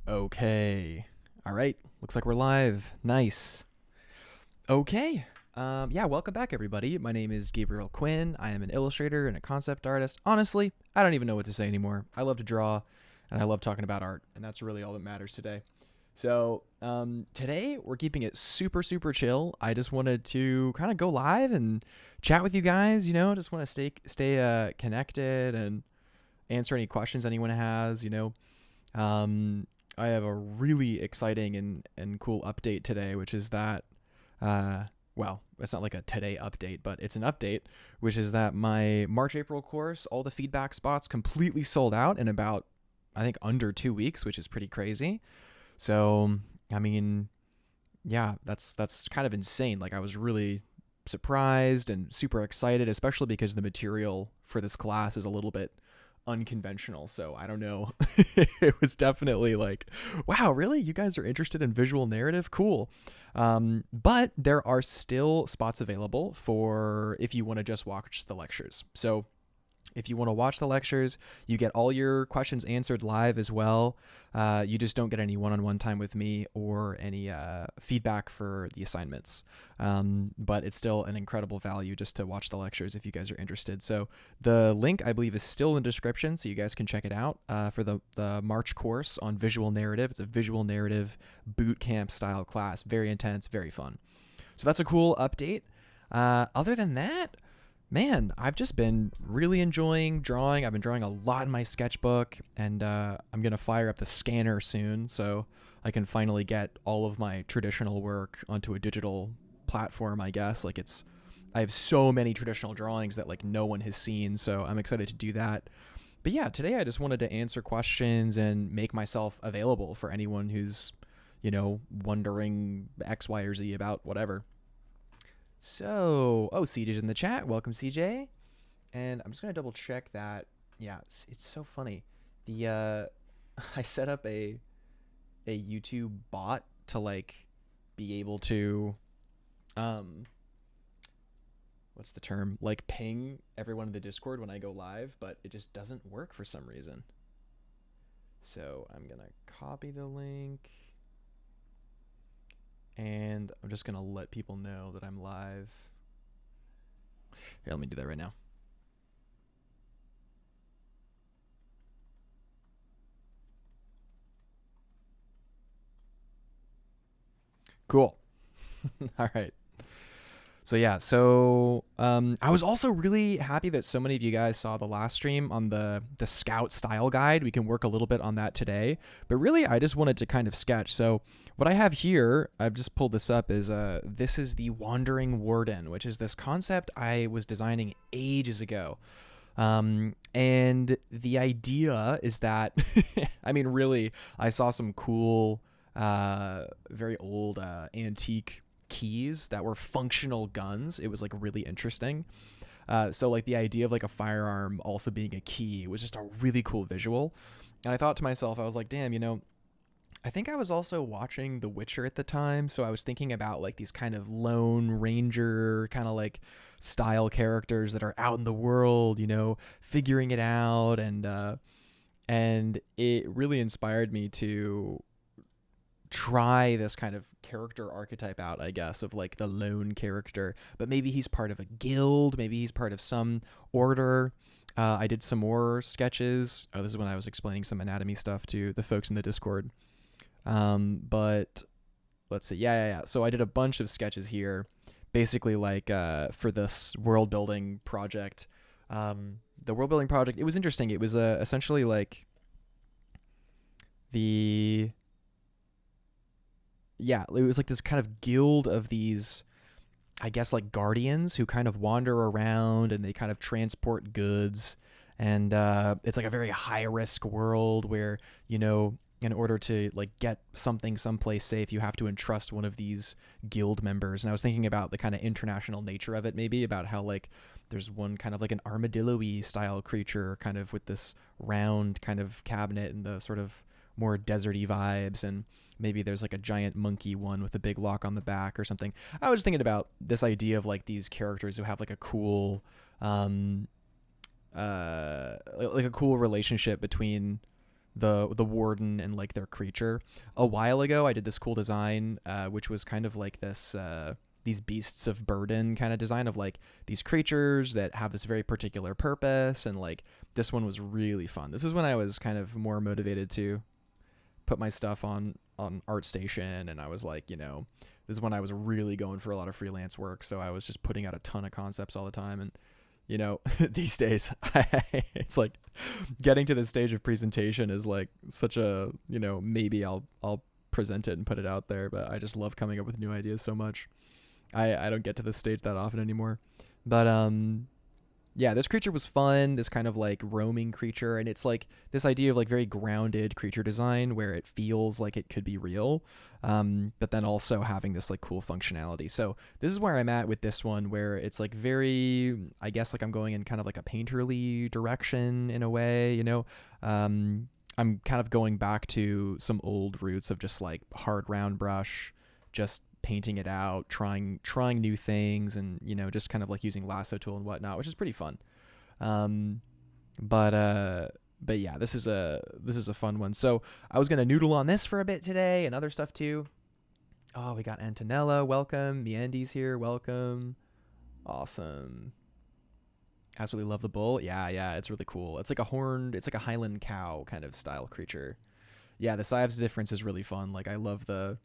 Okay. All right. Looks like we're live. Nice. Okay. Yeah, welcome back, everybody. My name is Gabriel Quinn. I am an illustrator and a concept artist. Honestly, I don't even know what to say anymore. I love to draw, and I love talking about art, and that's really all that matters today. So, today we're keeping it super, super chill. I just wanted to kind of go live and chat with you guys. Just want to stay connected and answer any questions anyone has. Um, I have a really exciting and cool update today, which is that, well, it's not like a today update, but it's an update, which is that my March-April course, all the feedback spots completely sold out in about, I think, under 2 weeks, which is pretty crazy. So, I mean, yeah, that's kind of insane. Like, I was really surprised and super excited, especially because the material for this class is a little bit unconventional. So I don't know. It was definitely like, wow, really? You guys are interested in visual narrative? Cool. But there are still spots available for if you want to just watch the lectures. So if you want to watch the lectures, you get all your questions answered live as well. You just don't get any one-on-one time with me or any feedback for the assignments. But it's still an incredible value just to watch the lectures if you guys are interested. So the link, I believe, is still in the description, so you guys can check it out for the March course on visual narrative. It's a visual narrative boot camp style class. Very intense, very fun. So that's a cool update. Other than that, man, I've just been really enjoying drawing. I've been drawing a lot in my sketchbook, and I'm going to fire up the scanner soon so I can finally get all of my traditional work onto a digital platform, I guess. I have so many traditional drawings that like no one has seen, so I'm excited to do that. But yeah, today I just wanted to answer questions and make myself available for anyone who's, wondering X, Y, or Z about whatever. So, CJ's in the chat. Welcome, CJ. And I'm just going to double check that. Yeah, it's so funny. I set up a YouTube bot to be able to, what's the term? Ping everyone in the Discord when I go live, but it just doesn't work for some reason. So I'm going to copy the link. And I'm just going to let people know that I'm live. Here, let me do that right now. Cool. All right. So yeah, I was also really happy that so many of you guys saw the last stream on the Scout style guide. We can work a little bit on that today, but really I just wanted to kind of sketch. So what I have here, I've just pulled this up, is this is the Wandering Warden, which is this concept I was designing ages ago. And the idea is that, I mean, really, I saw some cool, very old antique keys that were functional guns. It was really interesting. So the idea of a firearm also being a key was just a really cool visual. And I thought to myself, I was like, damn, I think I was also watching The Witcher at the time. So I was thinking about these kind of lone ranger kind of style characters that are out in the world, figuring it out. And it really inspired me to try this kind of character archetype out, I guess, of the lone character, but maybe he's part of a guild, maybe he's part of some order. I did some more sketches. Oh, this is when I was explaining some anatomy stuff to the folks in the Discord. But let's see. Yeah. So I did a bunch of sketches here, basically for this world building project. The world building project, it was interesting. It was essentially it was this kind of guild of these, I guess, guardians who kind of wander around and they kind of transport goods. And it's a very high risk world where, in order to get something someplace safe, you have to entrust one of these guild members. And I was thinking about the kind of international nature of it, maybe about how there's one kind of an armadillo-y style creature kind of with this round kind of cabinet and the sort of more deserty vibes, and maybe there's a giant monkey one with a big lock on the back or something. I was thinking about this idea of these characters who have a cool a cool relationship between the warden and like their creature. A while ago, I did this cool design, which was kind of like this these beasts of burden kind of design of like these creatures that have this very particular purpose, and like this one was really fun. This is when I was kind of more motivated to put my stuff on ArtStation, and I was like, this is when I was really going for a lot of freelance work, so I was just putting out a ton of concepts all the time. And these days it's like getting to this stage of presentation is like such a, maybe I'll present it and put it out there, but I just love coming up with new ideas so much. I don't get to this stage that often anymore. But yeah, this creature was fun, this kind of like roaming creature, and it's like this idea of like very grounded creature design where it feels like it could be real, but then also having this like cool functionality. So this is where I'm at with this one, where it's like very, I guess like I'm going in kind of like a painterly direction in a way, I'm kind of going back to some old roots of just like hard round brush, just painting it out, trying new things, and just kind of like using lasso tool and whatnot, which is pretty fun. But yeah, this is a fun one. So I was gonna noodle on this for a bit today and other stuff too. Oh, we got Antonella, welcome. Meandy's here, welcome. Awesome. Absolutely love the bull. Yeah, it's really cool. It's like a Highland cow kind of style creature. Yeah, the size difference is really fun. Like I love the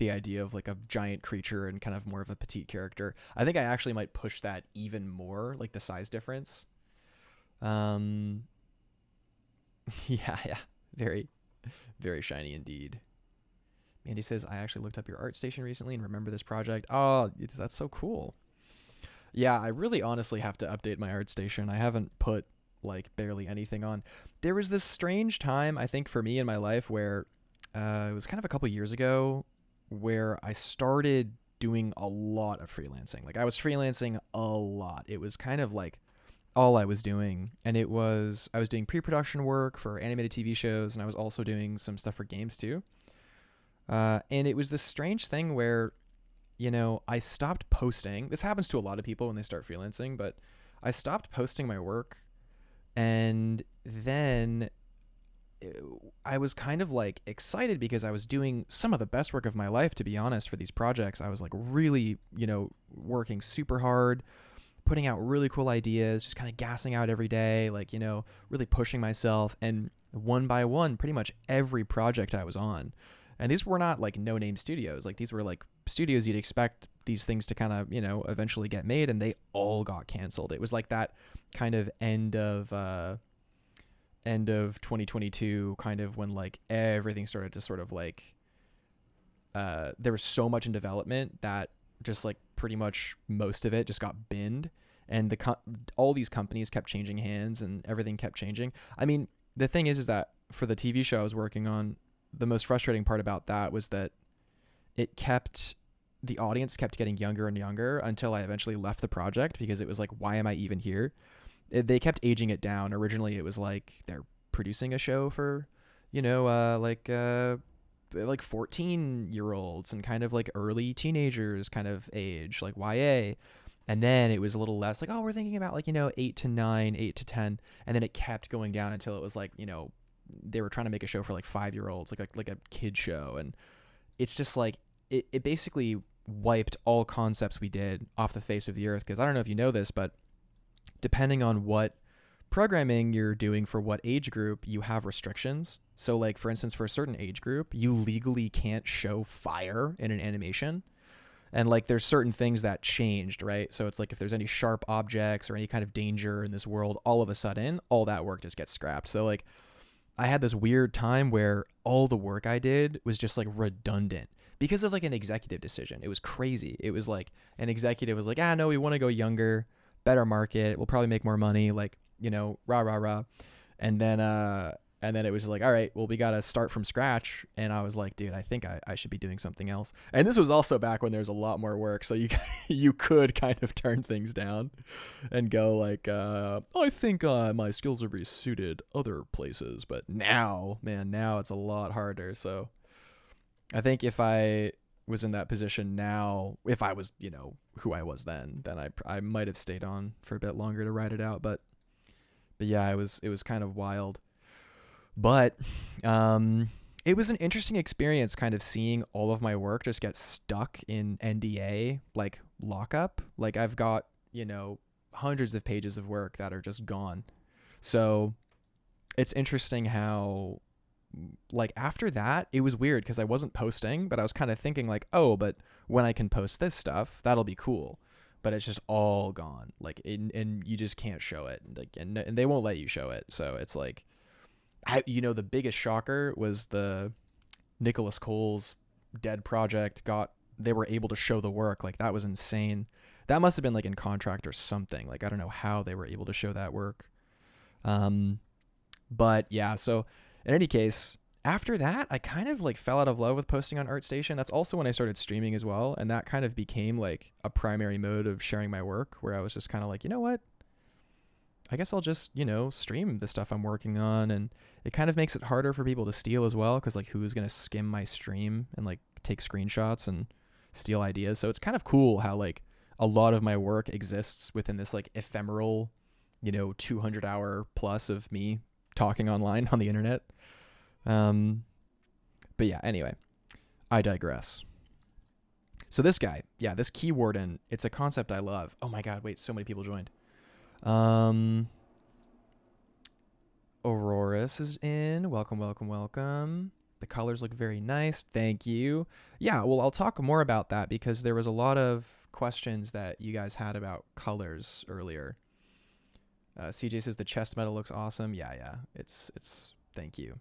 idea of like a giant creature and kind of more of a petite character. I think I actually might push that even more, like the size difference. Yeah, very, very shiny indeed. Mandy says, I actually looked up your ArtStation recently and remember this project. Oh, that's so cool. Yeah, I really honestly have to update my ArtStation. I haven't put like barely anything on. There was this strange time, I think, for me in my life where it was kind of a couple years ago, where I started doing a lot of freelancing. Like I was freelancing a lot. It was kind of like all I was doing. And I was doing pre-production work for animated TV shows, and I was also doing some stuff for games too. And it was this strange thing where, I stopped posting. This happens to a lot of people when they start freelancing, but I stopped posting my work. And then I was kind of like excited because I was doing some of the best work of my life, to be honest, for these projects. I was like really, working super hard, putting out really cool ideas, just kind of gassing out every day, like, really pushing myself. And one by one, pretty much every project I was on, and these were not like no-name studios. Like these were like studios you'd expect these things to kind of, eventually get made, and they all got canceled. It was like that kind of end of 2022, kind of when like everything started to sort of like there was so much in development that just like pretty much most of it just got binned, and all these companies kept changing hands and everything kept changing. I mean, the thing is that for the TV show I was working on, the most frustrating part about that was that the audience kept getting younger and younger until I eventually left the project, because it was like, why am I even here? They kept aging it down. Originally it was like they're producing a show for, like 14-year-olds and kind of like early teenagers kind of age, like YA. And then it was a little less like, oh, we're thinking about like, 8 to 9, 8 to 10. And then it kept going down until it was like, they were trying to make a show for like 5-year-olds, like a kid show. And it's just like, it basically wiped all concepts we did off the face of the earth. Because I don't know if you know this, but depending on what programming you're doing for what age group, you have restrictions. So like, for instance, for a certain age group, you legally can't show fire in an animation. And like, there's certain things that changed, right? So it's like, if there's any sharp objects or any kind of danger in this world, all of a sudden, all that work just gets scrapped. So like, I had this weird time where all the work I did was just like redundant because of like an executive decision. It was crazy. It was like an executive was like, no, we want to go younger, better market. We'll probably make more money. Like, rah, rah, rah. And then it was like, all right, well, we got to start from scratch. And I was like, dude, I think I should be doing something else. And this was also back when there was a lot more work. So you could kind of turn things down and go like, I think my skills are be suited other places. But now it's a lot harder. So I think if I was in that position now, if I was, who I was then I might have stayed on for a bit longer to ride it out. But yeah, it was kind of wild. But it was an interesting experience kind of seeing all of my work just get stuck in NDA, like lockup. Like I've got, hundreds of pages of work that are just gone. So it's interesting how, like, after that, it was weird because I wasn't posting, but I was kind of thinking, like, oh, but when I can post this stuff, that'll be cool. But it's just all gone. Like, and you just can't show it. Like, and they won't let you show it. So it's like, the biggest shocker was the Nicholas Cole's Dead project they were able to show the work. Like, that was insane. That must have been like in contract or something. Like, I don't know how they were able to show that work. But yeah, so in any case, after that, I kind of like fell out of love with posting on ArtStation. That's also when I started streaming as well. And that kind of became like a primary mode of sharing my work, where I was just kind of like, you know what? I guess I'll just, stream the stuff I'm working on. And it kind of makes it harder for people to steal as well. Cause like who's going to skim my stream and like take screenshots and steal ideas. So it's kind of cool how like a lot of my work exists within this like ephemeral, 200-hour plus of me talking online on the internet. But yeah, anyway, I digress. So this guy, yeah, this keyword, it's a concept I love. Oh my God, wait, so many people joined. Auroras is in. Welcome, welcome, welcome. The colors look very nice. Thank you. Yeah, well, I'll talk more about that because there was a lot of questions that you guys had about colors earlier. CJ says the chest metal looks awesome. Yeah. It's thank you.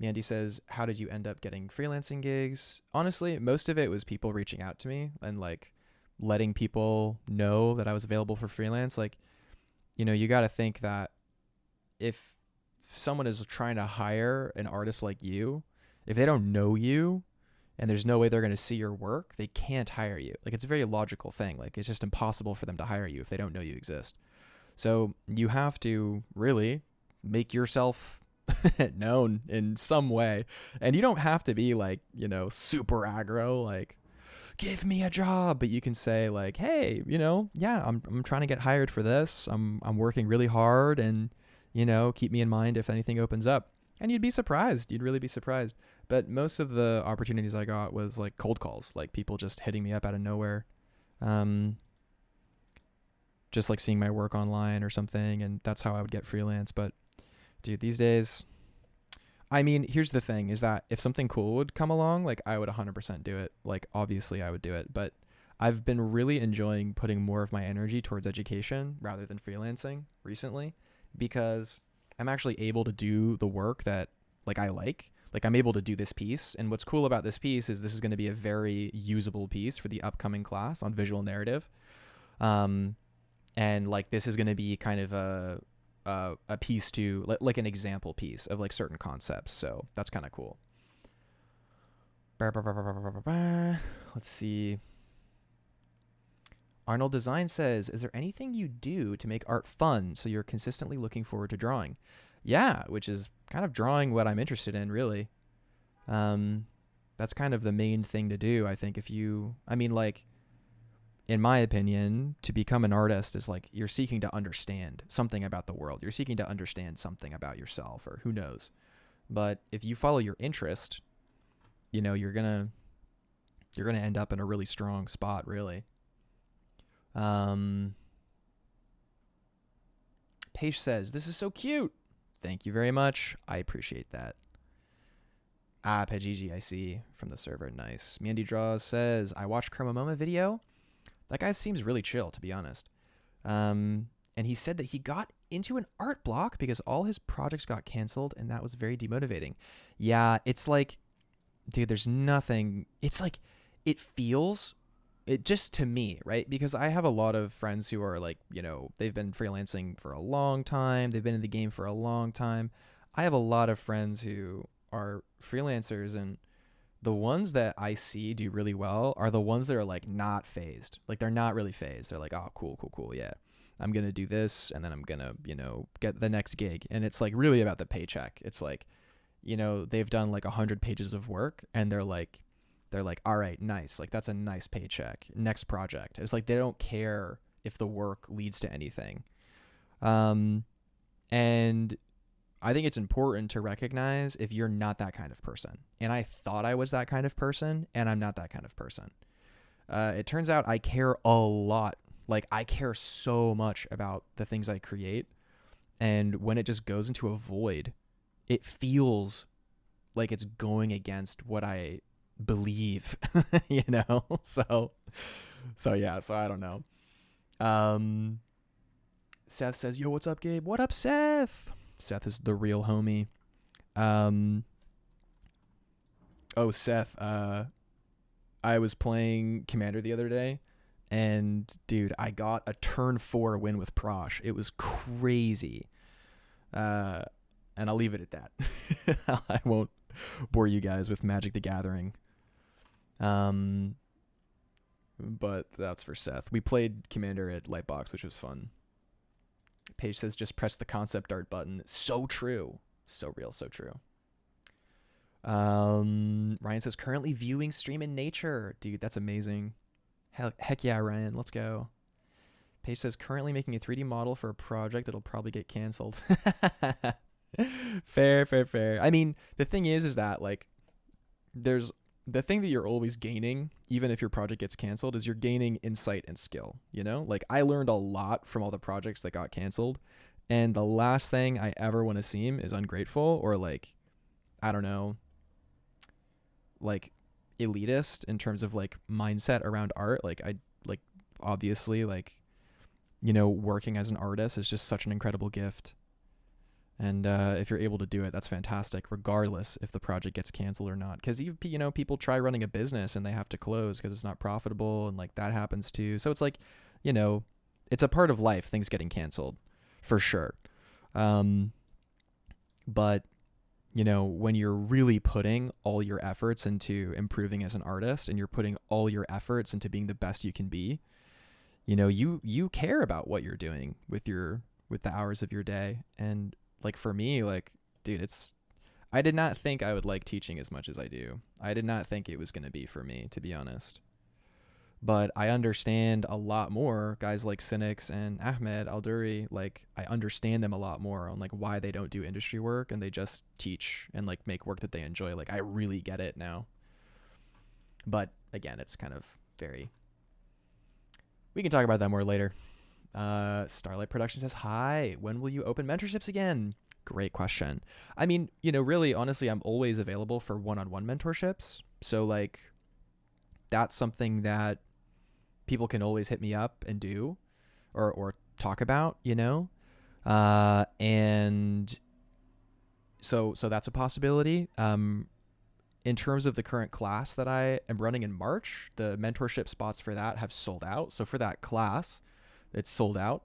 Mandy says, how did you end up getting freelancing gigs? Honestly, most of it was people reaching out to me and like letting people know that I was available for freelance. Like, you got to think that if someone is trying to hire an artist like you, if they don't know you and there's no way they're going to see your work, they can't hire you. Like, it's a very logical thing. Like, it's just impossible for them to hire you if they don't know you exist. So you have to really make yourself known in some way. And you don't have to be like, super aggro, like, give me a job. But you can say like, hey, yeah, I'm trying to get hired for this. I'm working really hard, and, keep me in mind if anything opens up. And you'd be surprised. You'd really be surprised. But most of the opportunities I got was like cold calls, like people just hitting me up out of nowhere. Just like seeing my work online or something, and that's how I would get freelance. But dude, these days, I mean, here's the thing is that if something cool would come along, like I would 100% do it. Like obviously I would do it, but I've been really enjoying putting more of my energy towards education rather than freelancing recently, because I'm actually able to do the work that like I like. Like I'm able to do this piece, and what's cool about this piece is this is going to be a very usable piece for the upcoming class on visual narrative. And like this is going to be kind of a piece to like an example piece of like certain concepts. So that's kind of cool. Let's see. Arnold Design says, is there anything you do to make art fun so you're consistently looking forward to drawing? Yeah, which is kind of drawing what I'm interested in, really. That's kind of the main thing to do, I think. Like, in my opinion, to become an artist is like you're seeking to understand something about the world. You're seeking to understand something about yourself, or who knows. But if you follow your interest, you're gonna end up in a really strong spot, really. Paige says, this is so cute. Thank you very much. I appreciate that. Pajiji, I see from the server. Nice. Mandy Draws says, I watched Chromomoma video. That guy seems really chill, to be honest. And he said that he got into an art block because all his projects got canceled, and that was very demotivating. Yeah, it's like, dude, there's nothing. It's like, it just to me, right? Because I have a lot of friends who are like, they've been freelancing for a long time. They've been in the game for a long time. I have a lot of friends who are freelancers, and the ones that I see do really well are the ones that are like not phased. Like they're not really phased. They're like, oh, cool. Yeah. I'm going to do this, and then I'm going to, get the next gig. And it's like really about the paycheck. It's like, they've done like 100 pages of work, and they're like, all right, nice. Like that's a nice paycheck. Next project. It's like, they don't care if the work leads to anything. And I think it's important to recognize if you're not that kind of person. And I thought I was that kind of person, and I'm not that kind of person. It turns out I care a lot. Like, I care so much about the things I create. And when it just goes into a void, it feels like it's going against what I believe, you know? So I don't know. Seth says, yo, what's up, Gabe? What up, Seth? Seth is the real homie. Seth, I was playing Commander the other day, and dude, I got a turn 4 win with Prosh. It was crazy. And I'll leave it at that. I won't bore you guys with Magic the Gathering. But that's for Seth. We played Commander at Lightbox, which was fun. Paige says, just press the concept art button. So true. So real, so true. Ryan says, currently viewing stream in nature. Dude, that's amazing. Heck yeah, Ryan. Let's go. Paige says, currently making a 3D model for a project that'll probably get canceled. Fair. I mean, the thing is that, like, there's the thing that you're always gaining, even if your project gets canceled, is you're gaining insight and skill, you know? Like, I learned a lot from all the projects that got canceled, and the last thing I ever want to seem is ungrateful or, like, I don't know, like, elitist in terms of, like, mindset around art. Like, obviously, like, you know, working as an artist is just such an incredible gift. And if you're able to do it, that's fantastic, regardless if the project gets canceled or not. Because, you know, people try running a business and they have to close because it's not profitable, and, like, that happens too. So it's like, you know, it's a part of life, things getting canceled, for sure. But, you know, when you're really putting all your efforts into improving as an artist, and you're putting all your efforts into being the best you can be, you know, you care about what you're doing with the hours of your day. And, like, for me, like, dude, I did not think I would like teaching as much as I do. I did not think it was going to be for me, to be honest. But I understand a lot more guys like Cynics and Ahmed Alduri. Like, I understand them a lot more on, like, why they don't do industry work and they just teach and, like, make work that they enjoy. Like, I really get it now. But again, it's kind of we can talk about that more later. Starlight Production says, hi, when will you open mentorships again? Great question. I mean, you know, really, honestly, I'm always available for one-on-one mentorships. So, like, that's something that people can always hit me up and do or talk about, you know? And so that's a possibility. In terms of the current class that I am running in March, the mentorship spots for that have sold out. So for that class, it's sold out.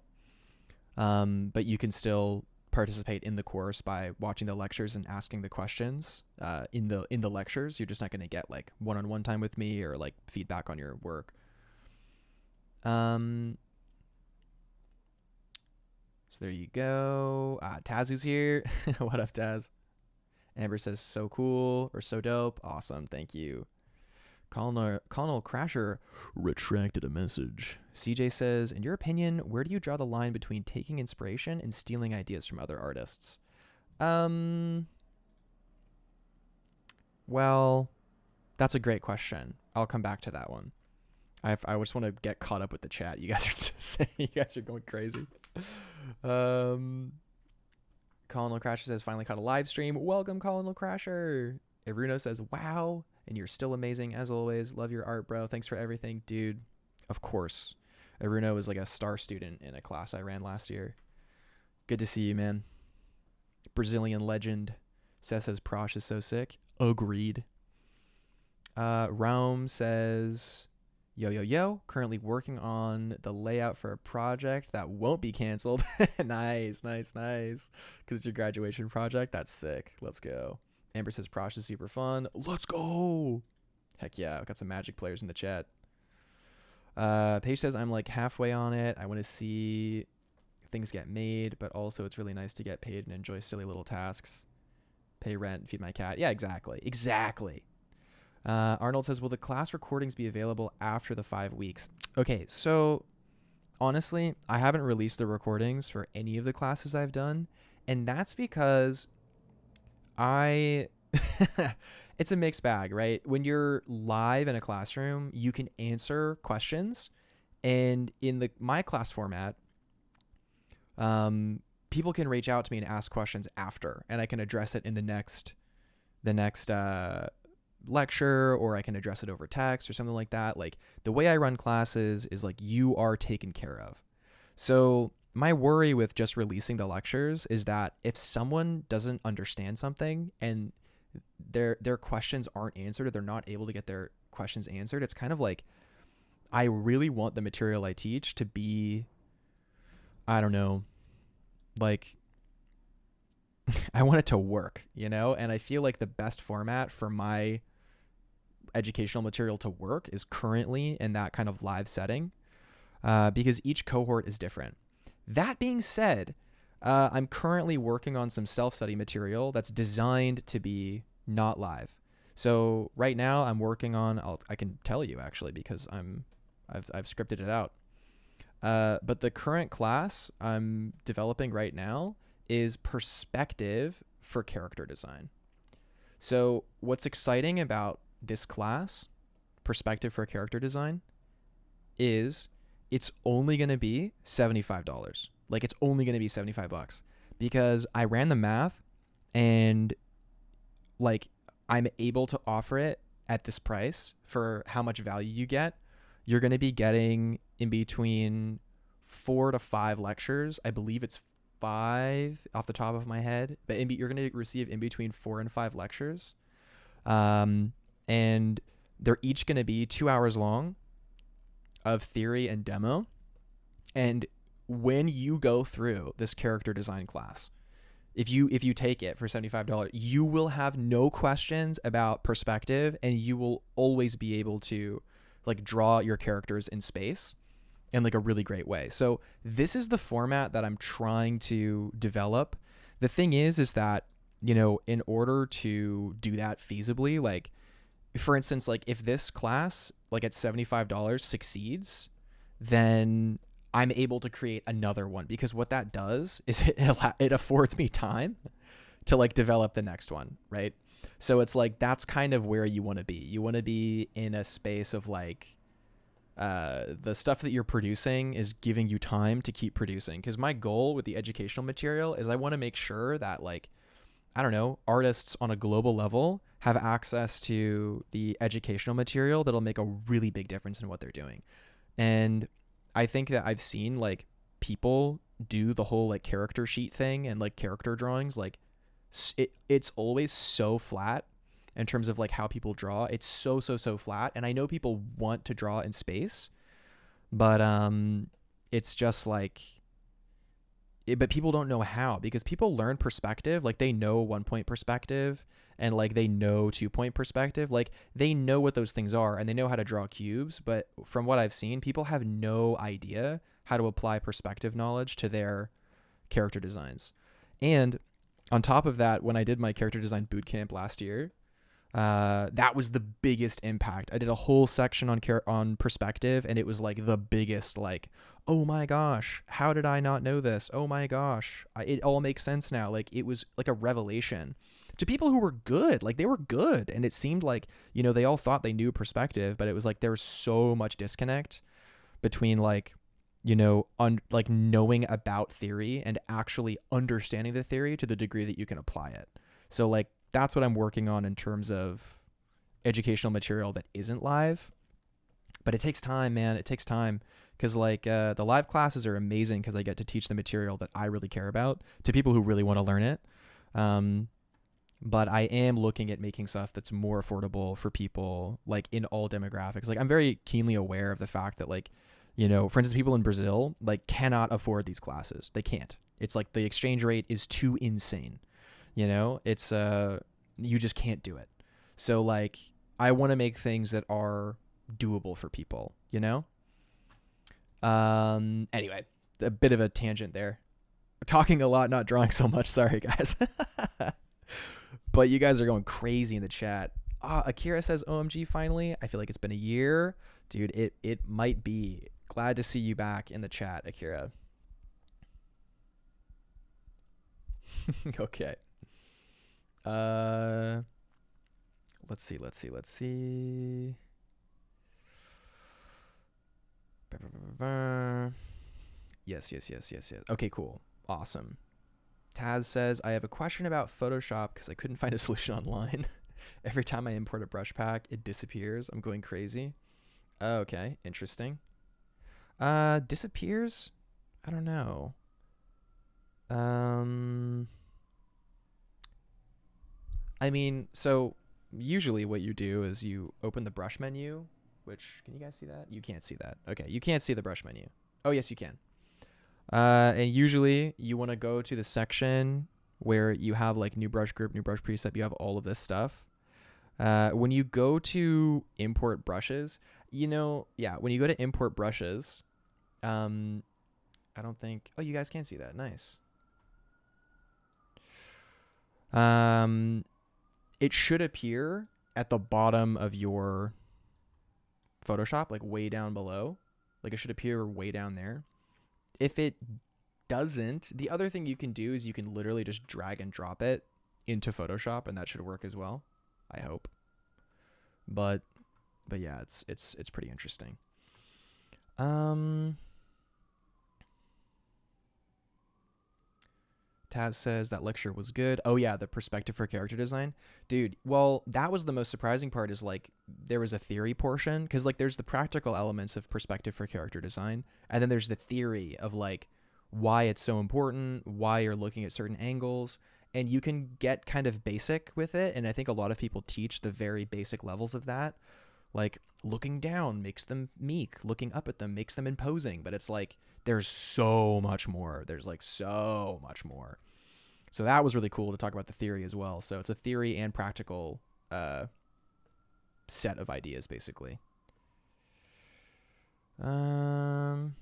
But you can still participate in the course by watching the lectures and asking the questions in the lectures. You're just not going to get, like, one-on-one time with me or, like, feedback on your work. So there you go. Tazu's here. What up, Taz? Amber says, so cool, or so dope. Awesome, thank you. Colonel Crasher retracted a message. CJ says, in your opinion, where do you draw the line between taking inspiration and stealing ideas from other artists? Well, that's a great question. I'll come back to that one. I just want to get caught up with the chat. You guys are just saying, you guys are going crazy. Colonel Crasher says, finally caught a live stream. Welcome, Colonel Crasher. Iruno says, wow, and you're still amazing as always. Love your art, bro. Thanks for everything, dude. Of course. Iruno was like a star student in a class I ran last year. Good to see you, man. Brazilian legend. Seth says, Prosh is so sick. Agreed. Raum says, yo, currently working on the layout for a project that won't be canceled. Nice. Because it's your graduation project. That's sick. Let's go. Amber says, Prosh is super fun. Let's go. Heck yeah. I've got some Magic players in the chat. Paige says, I'm like halfway on it. I want to see things get made, but also it's really nice to get paid and enjoy silly little tasks. Pay rent, feed my cat. Yeah, exactly. Arnold says, will the class recordings be available after the 5 weeks? Okay, so honestly, I haven't released the recordings for any of the classes I've done, And that's because I it's a mixed bag, right? When you're live in a classroom, you can answer questions, and in the my class format, people can reach out to me and ask questions after, and I can address it in the next lecture, or I can address it over text or something like that. Like, the way I run classes is like, you are taken care of. So my worry with just releasing the lectures is that if someone doesn't understand something and their questions aren't answered, or they're not able to get their questions answered, it's kind of like, I really want the material I teach to be, I don't know, like, I want it to work, And I feel like the best format for my educational material to work is currently in that kind of live setting, because each cohort is different. That being said, I'm currently working on some self-study material that's designed to be not live. So right now I'm working on, I can tell you actually, because I've scripted it out. But the current class I'm developing right now is perspective for character design. So what's exciting about this class, perspective for character design, is it's only going to be $75. Like, it's only going to be $75, because I ran the math, and like, I'm able to offer it at this price for how much value you get. You're going to be getting in between 4 to 5 lectures. I believe it's 5 off the top of my head, but you're going to receive in between 4 and 5 lectures. And they're each going to be 2 hours long of theory and demo. And when you go through this character design class, if you take it for $75, you will have no questions about perspective, and you will always be able to like draw your characters in space in like a really great way. So this is the format that I'm trying to develop. The thing is that, in order to do that feasibly, like, for instance, like, if this class, like, at $75 succeeds, then I'm able to create another one, because what that does is it affords me time to like develop the next one, right? So it's like, that's kind of where you want to be. You want to be in a space of like, the stuff that you're producing is giving you time to keep producing. Because my goal with the educational material is I want to make sure that, like, I don't know, artists on a global level have access to the educational material that'll make a really big difference in what they're doing. And I think that I've seen like people do the whole like character sheet thing and like character drawings. Like, it's always so flat in terms of like how people draw. It's so flat. And I know people want to draw in space, but it's just like, but people don't know how, because people learn perspective. Like, they know 1-point perspective, and like they know 2-point perspective. Like, they know what those things are, and they know how to draw cubes. But from what I've seen, people have no idea how to apply perspective knowledge to their character designs. And on top of that, when I did my character design bootcamp last year, that was the biggest impact. I did a whole section on perspective, and it was like the biggest, like, oh my gosh, how did I not know this? Oh my gosh, it all makes sense now. Like, it was like a revelation to people who were good. Like, they were good, and it seemed like, they all thought they knew perspective, but it was like there was so much disconnect between like, like knowing about theory and actually understanding the theory to the degree that you can apply it. So like, that's what I'm working on in terms of educational material that isn't live. But it takes time, man. It takes time, because like, the live classes are amazing because I get to teach the material that I really care about to people who really want to learn it. But I am looking at making stuff that's more affordable for people, like, in all demographics. Like, I'm very keenly aware of the fact that, like, for instance, people in Brazil like cannot afford these classes. They can't. It's like the exchange rate is too insane. It's you just can't do it. So like, I want to make things that are doable for people, Anyway, a bit of a tangent there. Talking a lot, not drawing so much. Sorry, guys. But you guys are going crazy in the chat. Akira says, OMG, finally. I feel like it's been a year. Dude, it might be. Glad to see you back in the chat, Akira. Okay. Uh, let's see. Yes. Okay, cool. Awesome. Taz says, I have a question about Photoshop because I couldn't find a solution online. Every time I import a brush pack, it disappears. I'm going crazy. Okay, interesting. Disappears? I don't know. I mean, so usually what you do is you open the brush menu, which, can you guys see that? You can't see that. Okay, you can't see the brush menu. Oh, yes, you can. And usually you want to go to the section where you have like new brush group, new brush preset, you have all of this stuff. When you go to import brushes, when you go to import brushes, I don't think, oh, you guys can see that. Nice. It should appear at the bottom of your Photoshop, like way down below. Like it should appear way down there. If it doesn't, the other thing you can do is you can literally just drag and drop it into Photoshop, and that should work as well. I hope. But yeah, it's pretty interesting. Taz says that lecture was good. Oh yeah, the perspective for character design. Dude, well, that was the most surprising part is like there was a theory portion because like there's the practical elements of perspective for character design, and then there's the theory of like why it's so important, why you're looking at certain angles, and you can get kind of basic with it, and I think a lot of people teach the very basic levels of that. Like looking down makes them meek, looking up at them makes them imposing, but it's like there's so much more. There's like so much more. So that was really cool to talk about the theory as well. So it's a theory and practical set of ideas, basically. Colin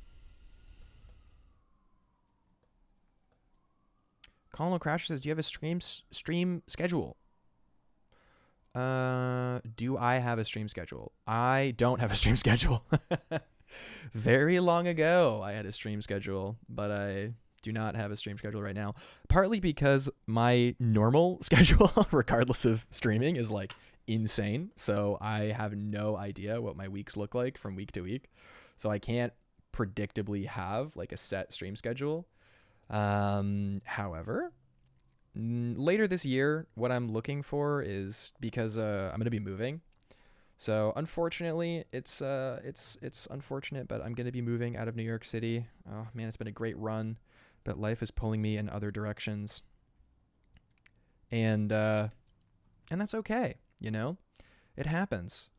Crash says, do you have a stream schedule? Do I have a stream schedule? I don't have a stream schedule. Very long ago, I had a stream schedule, but I do not have a stream schedule right now. Partly because my normal schedule, regardless of streaming, is like insane. So I have no idea what my weeks look like from week to week. So I can't predictably have like a set stream schedule. However, later this year, what I'm looking for is because I'm going to be moving. So unfortunately, it's unfortunate, but I'm going to be moving out of New York City. Oh man, it's been a great run, but life is pulling me in other directions. And that's okay, you know? It happens.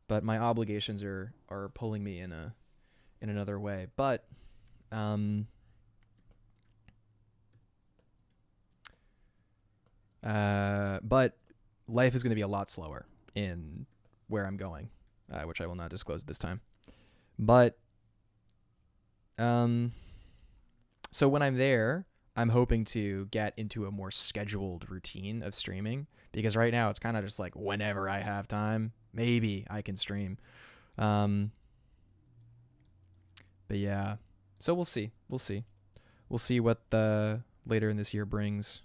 But my obligations are pulling me in another way. But life is going to be a lot slower in where I'm going, which I will not disclose this time. But so when I'm there, I'm hoping to get into a more scheduled routine of streaming, because right now it's kind of just like whenever I have time, maybe I can stream. But yeah, so we'll see what the later in this year brings.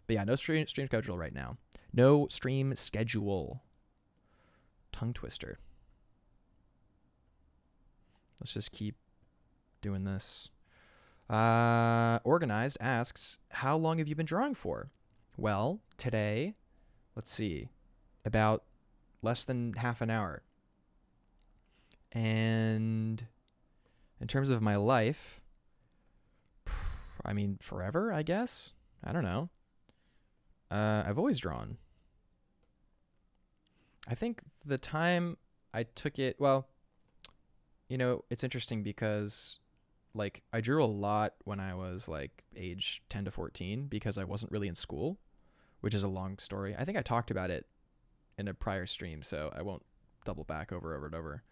But yeah, no stream schedule right now. No stream schedule. Tongue twister. Let's just keep doing this. Organized asks, how long have you been drawing for? Well, today, let's see, about less than half an hour. And in terms of my life, I mean, forever, I guess. I don't know. I've always drawn. I think the time I took it, well, you know, it's interesting because like I drew a lot when I was like age 10 to 14 because I wasn't really in school, which is a long story. I think I talked about it in a prior stream, so I won't double back over and over.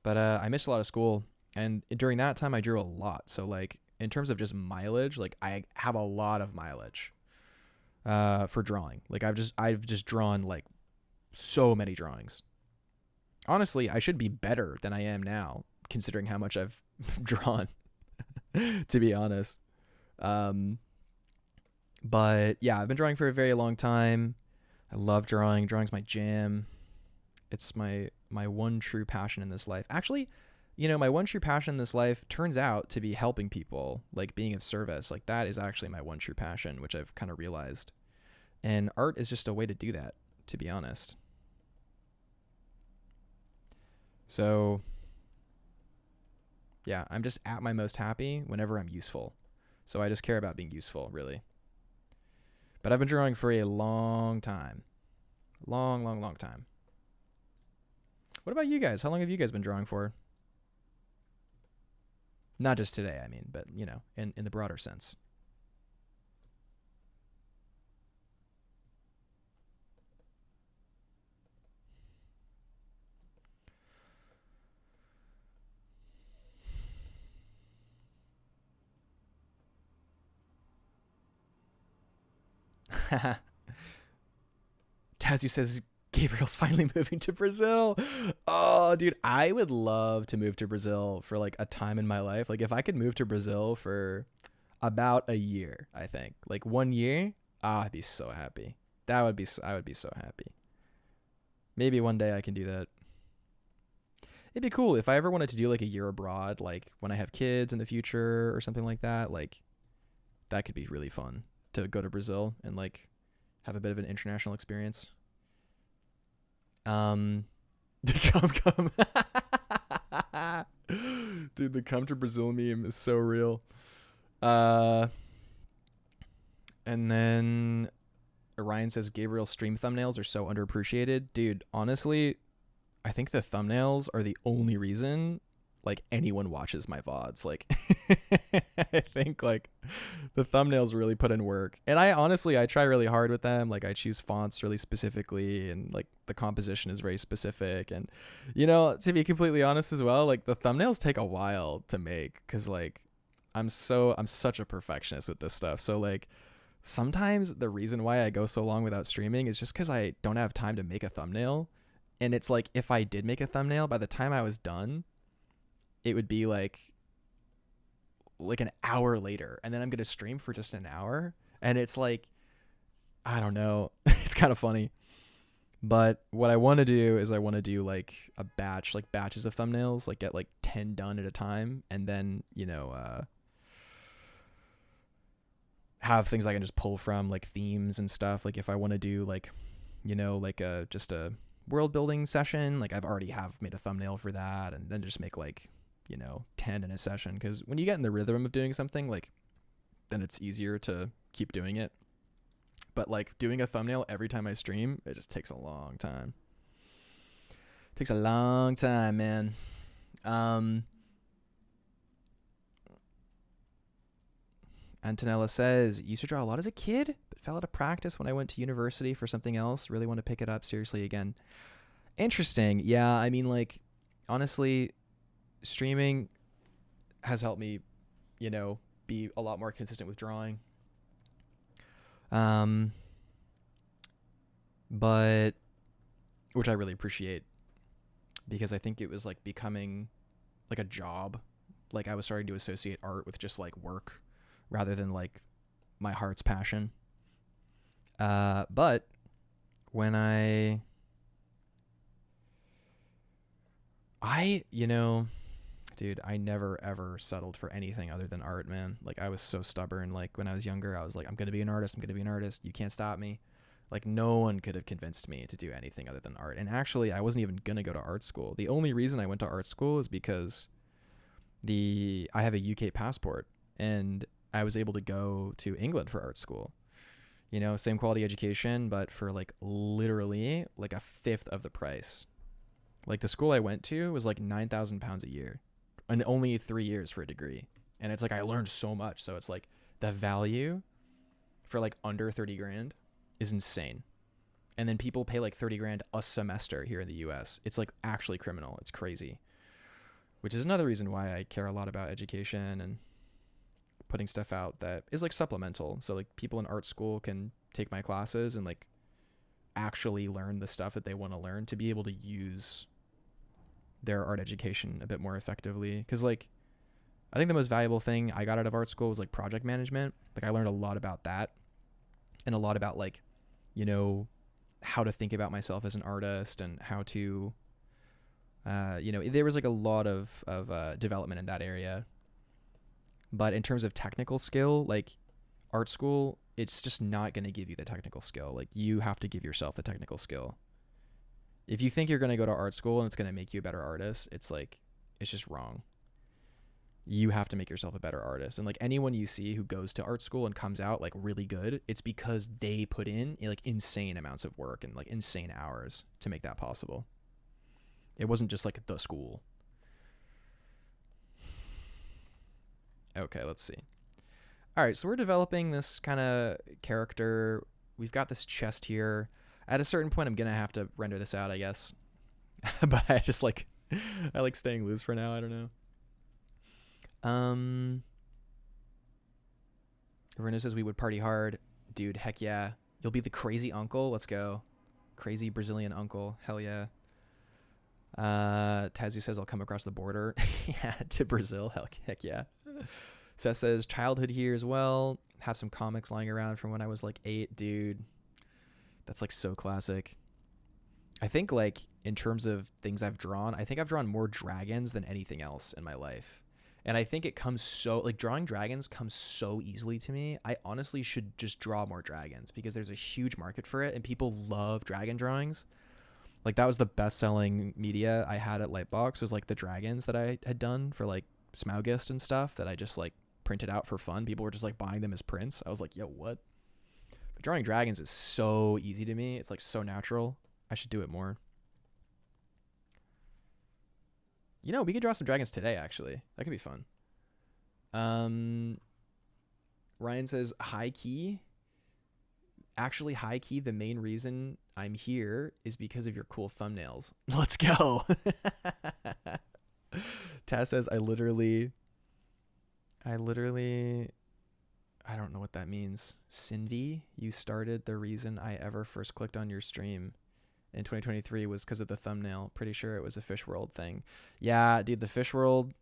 But I missed a lot of school, and during that time I drew a lot. So like in terms of just mileage, like I have a lot of mileage for drawing. Like I've just drawn like so many drawings. Honestly, I should be better than I am now, considering how much I've drawn, to be honest. But yeah, I've been drawing for a very long time. I love drawing. Drawing's my jam. It's my one true passion in this life. Actually, my one true passion in this life turns out to be helping people, like being of service. Like that is actually my one true passion, which I've kind of realized. And art is just a way to do that, to be honest. So, yeah, I'm just at my most happy whenever I'm useful. So I just care about being useful, really. But I've been drawing for a long time. Long, long, long time. What about you guys? How long have you guys been drawing for? Not just today, I mean, but, in the broader sense. Tazu says Gabriel's finally moving to Brazil. Oh, dude, I would love to move to Brazil for like a time in my life. Like if I could move to Brazil for about a year, I think. Like 1 year, I'd be so happy. I would be so happy. Maybe one day I can do that. It'd be cool if I ever wanted to do like a year abroad, like when I have kids in the future or something like that. Like that could be really fun to go to Brazil and like have a bit of an international experience. The come. Dude, the come to Brazil meme is so real. And then Orion says Gabriel's stream thumbnails are so underappreciated. Dude, honestly, I think the thumbnails are the only reason like anyone watches my VODs. Like I think like the thumbnails really put in work. And I try really hard with them. Like I choose fonts really specifically and like the composition is very specific. And to be completely honest as well, like the thumbnails take a while to make cuz like I'm such a perfectionist with this stuff. So like sometimes the reason why I go so long without streaming is just cuz I don't have time to make a thumbnail. And it's like if I did make a thumbnail, by the time I was done, it would be like an hour later, and then I'm gonna stream for just an hour, and it's like I don't know. It's kind of funny. But what I want to do is I want to do like a batch, like batches of thumbnails, like get like 10 done at a time, and then have things I can just pull from, like themes and stuff. Like if I want to do like like just a world building session, like I've already have made a thumbnail for that, and then just make like 10 in a session, because when you get in the rhythm of doing something, like then it's easier to keep doing it. But like doing a thumbnail every time I stream, it just takes a long time. It takes a long time, man. Antonella says, used to draw a lot as a kid, but fell out of practice when I went to university for something else. Really want to pick it up seriously again. Interesting. Yeah, I mean, like, honestly, streaming has helped me, be a lot more consistent with drawing. But which I really appreciate, because I think it was like becoming like a job. Like I was starting to associate art with just like work rather than like my heart's passion. But when dude, I never ever settled for anything other than art, man. Like I was so stubborn. Like when I was younger, I was like, I'm gonna be an artist. I'm gonna be an artist. You can't stop me. Like no one could have convinced me to do anything other than art. And actually, I wasn't even gonna go to art school. The only reason I went to art school is because I have a UK passport, and I was able to go to England for art school. Same quality education, but for like literally like a fifth of the price. Like the school I went to was like £9,000 a year, and only 3 years for a degree. And it's like I learned so much. So it's like the value for like under 30 grand is insane. And then people pay like 30 grand a semester here in the US. It's like actually criminal. It's crazy. Which is another reason why I care a lot about education and putting stuff out that is like supplemental. So like people in art school can take my classes and like actually learn the stuff that they want to learn to be able to use their art education a bit more effectively. Because like I think the most valuable thing I got out of art school was like project management. Like I learned a lot about that. and a lot about like, you know, how to think about myself as an artist and how to, there was like a lot of development in that area. But in terms of technical skill, like art school, it's just not going to give you the technical skill. Like you have to give yourself the technical skill. If you think you're going to go to art school and it's going to make you a better artist, it's just wrong. You have to make yourself a better artist. And like anyone you see who goes to art school and comes out like really good, it's because they put in like insane amounts of work and like insane hours to make that possible. It wasn't just like the school. Okay, let's see. All right, so we're developing this kind of character. We've got this chest here. At a certain point, I'm going to have to render this out, I guess. But I just like, I like staying loose for now. I don't know. Reno says we would party hard. Dude, heck yeah. You'll be the crazy uncle. Let's go. Crazy Brazilian uncle. Hell yeah. Tazu says I'll come across the border. Yeah, to Brazil. Heck yeah. Seth says childhood here as well. Have some comics lying around from when I was like 8. Dude, that's like so classic. I think like in terms of things I've drawn, I think I've drawn more dragons than anything else in my life. And I think it comes so, like drawing dragons comes so easily to me. I honestly should just draw more dragons because there's a huge market for it and people love dragon drawings. Like that was the best-selling media I had at Lightbox, was like the dragons that I had done for like Smaugist and stuff that I just like printed out for fun. People were just like buying them as prints. I was like, yo, what? But drawing dragons is so easy to me. It's like so natural. I should do it more. You know, we could draw some dragons today, actually. That could be fun. Ryan says, high key. Actually, high key, the main reason I'm here is because of your cool thumbnails. Let's go. Taz says, I literally, I don't know what that means. Sinvi, you started the reason I ever first clicked on your stream in 2023 was because of the thumbnail. Pretty sure it was a Fish World thing. Yeah, dude, the Fish World's,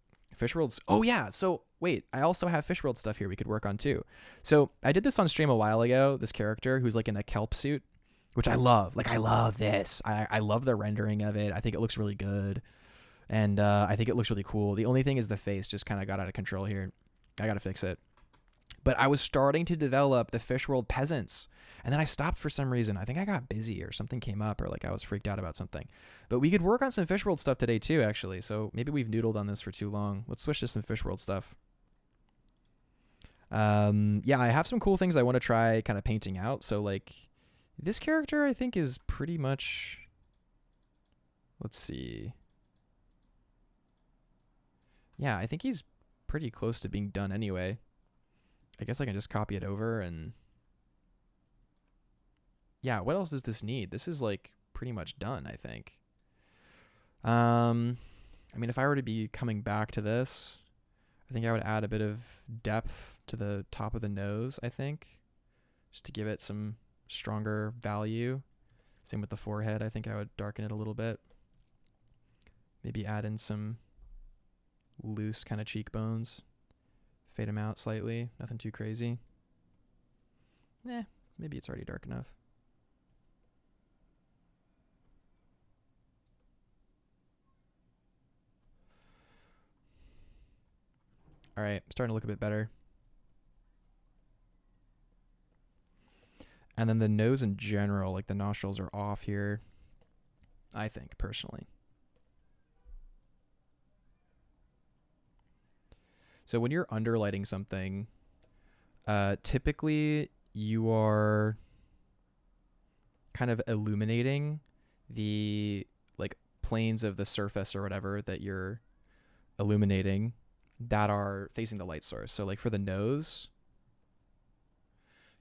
oh yeah, so wait, I also have Fish World stuff here we could work on too. So I did this on stream a while ago, this character who's like in a kelp suit, which I love. Like I love this. I love the rendering of it. I think it looks really good. And I think it looks really cool. The only thing is the face just kind of got out of control here. I got to fix it. But I was starting to develop the Fish World peasants. And then I stopped for some reason. I think I got busy or something came up or like I was freaked out about something. But we could work on some Fish World stuff today too, actually. So maybe we've noodled on this for too long. Let's switch to some Fish World stuff. Yeah, I have some cool things I want to try kind of painting out. So like this character I think is pretty much, let's see. Yeah, I think he's pretty close to being done anyway. I guess I can just copy it over and yeah, what else does this need? This is like pretty much done, I think. I mean, if I were to be coming back to this, I think I would add a bit of depth to the top of the nose, I think, just to give it some stronger value. Same with the forehead. I think I would darken it a little bit. Maybe add in some loose kind of cheekbones. Fade them out slightly. Nothing too crazy. Maybe it's already dark enough. All right, starting to look a bit better. And then the nose in general, like the nostrils are off here, I think, personally. So when you're underlighting something, typically you are kind of illuminating the like planes of the surface or whatever that you're illuminating that are facing the light source. So like for the nose,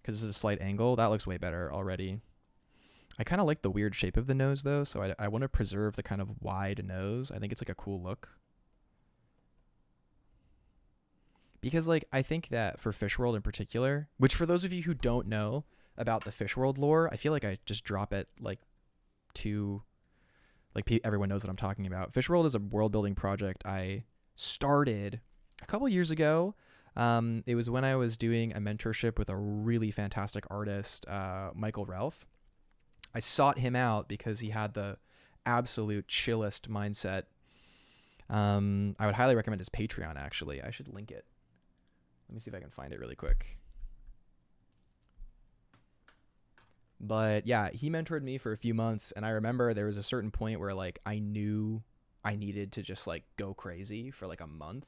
because it's a slight angle, that looks way better already. I kind of like the weird shape of the nose though, so I want to preserve the kind of wide nose. I think it's like a cool look. Because like I think that for Fish World in particular, which for those of you who don't know about the Fish World lore, I feel like I just drop it like to like everyone knows what I'm talking about. Fish World is a world building project I started a couple years ago It was when I was doing a mentorship with a really fantastic artist, Michael Ralph. I sought him out because he had the absolute chillest mindset. I would highly recommend his Patreon, actually. I should link it. Let me see if I can find it really quick. But yeah, he mentored me for a few months, and I remember there was a certain point where like I knew I needed to just like go crazy for like a month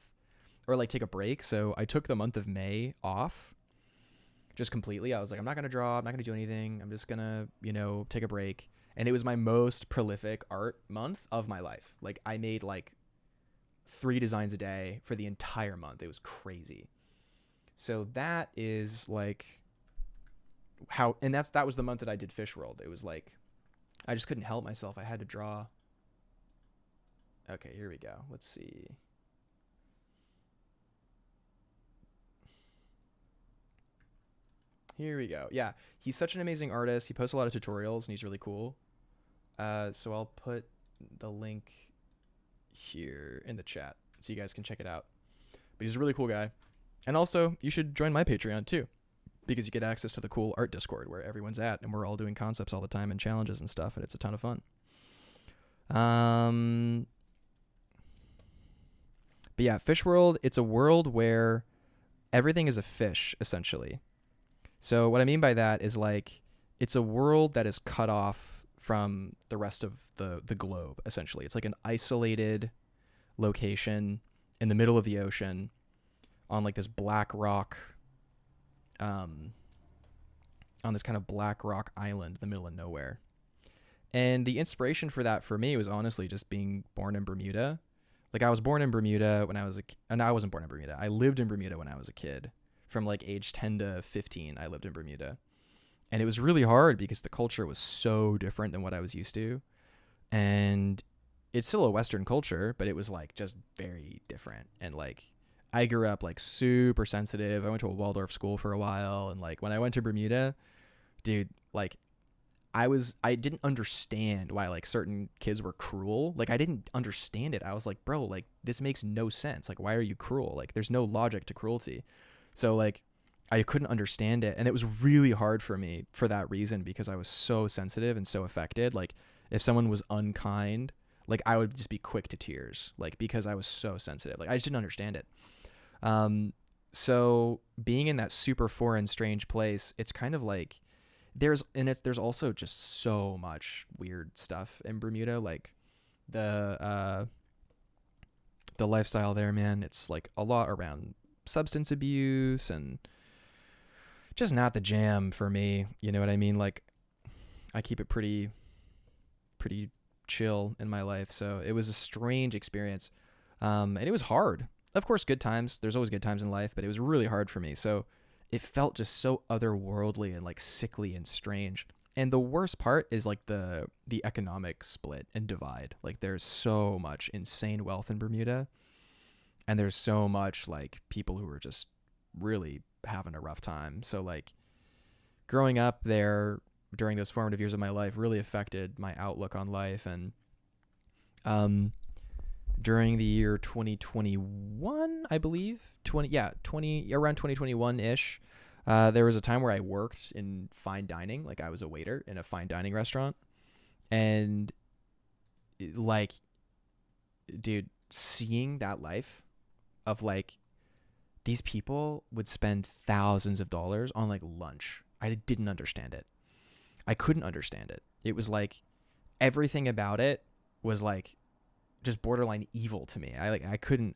or like take a break. So I took the month of May off just completely. I was like, I'm not going to draw. I'm not going to do anything. I'm just going to, take a break. And it was my most prolific art month of my life. Like I made like 3 designs a day for the entire month. It was crazy. So that is like how, and that was the month that I did Fish World. It was like, I just couldn't help myself. I had to draw. Okay, here we go. Let's see. Here we go. Yeah, he's such an amazing artist. He posts a lot of tutorials and he's really cool. So I'll put the link here in the chat so you guys can check it out. But he's a really cool guy. And also, you should join my Patreon too, because you get access to the cool art Discord where everyone's at and we're all doing concepts all the time and challenges and stuff, and it's a ton of fun. But yeah, Fish World, it's a world where everything is a fish, essentially. So what I mean by that is like, it's a world that is cut off from the rest of the globe, essentially. It's like an isolated location in the middle of the ocean on like this black rock, on this kind of black rock island in the middle of nowhere. And the inspiration for that for me was honestly just being born in Bermuda. Like I was born in Bermuda when I was no, I wasn't born in Bermuda. I lived in Bermuda when I was a kid. From like age 10 to 15, I lived in Bermuda. And it was really hard because the culture was so different than what I was used to. And it's still a Western culture, but it was like just very different. And like I grew up like super sensitive. I went to a Waldorf school for a while. And like when I went to Bermuda, dude, like I didn't understand why like certain kids were cruel. Like I didn't understand it. I was like, bro, like this makes no sense. Like why are you cruel? Like there's no logic to cruelty. So like I couldn't understand it. And it was really hard for me for that reason, because I was so sensitive and so affected. Like if someone was unkind, like I would just be quick to tears, like because I was so sensitive. Like I just didn't understand it. So being in that super foreign, strange place, it's kind of like there's also just so much weird stuff in Bermuda. Like the lifestyle there, man, it's like a lot around substance abuse and just not the jam for me. You know what I mean? Like I keep it pretty chill in my life. So it was a strange experience. And it was hard. Of course, good times. There's always good times in life, but it was really hard for me. So it felt just so otherworldly and like sickly and strange. And the worst part is like the economic split and divide. Like there's so much insane wealth in Bermuda. And there's so much like people who are just really having a rough time. So like growing up there during those formative years of my life really affected my outlook on life. And during the year 2021, I believe, around 2021-ish, there was a time where I worked in fine dining. Like I was a waiter in a fine dining restaurant. And like, dude, seeing that life of like these people would spend thousands of dollars on like lunch. I didn't understand it. I couldn't understand it. It was like everything about it was like just borderline evil to me. I couldn't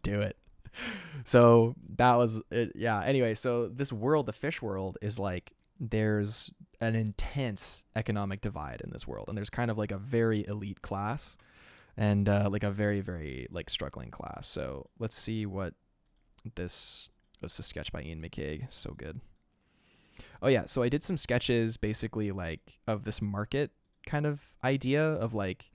do it. So that was it. Yeah. Anyway, so this world, the fish world, is like there's an intense economic divide in this world, and there's kind of like a very elite class and like a very, very like struggling class. So let's see what this was. A sketch by Ian McCaig. So good. Oh yeah. So I did some sketches basically like of this market kind of idea of like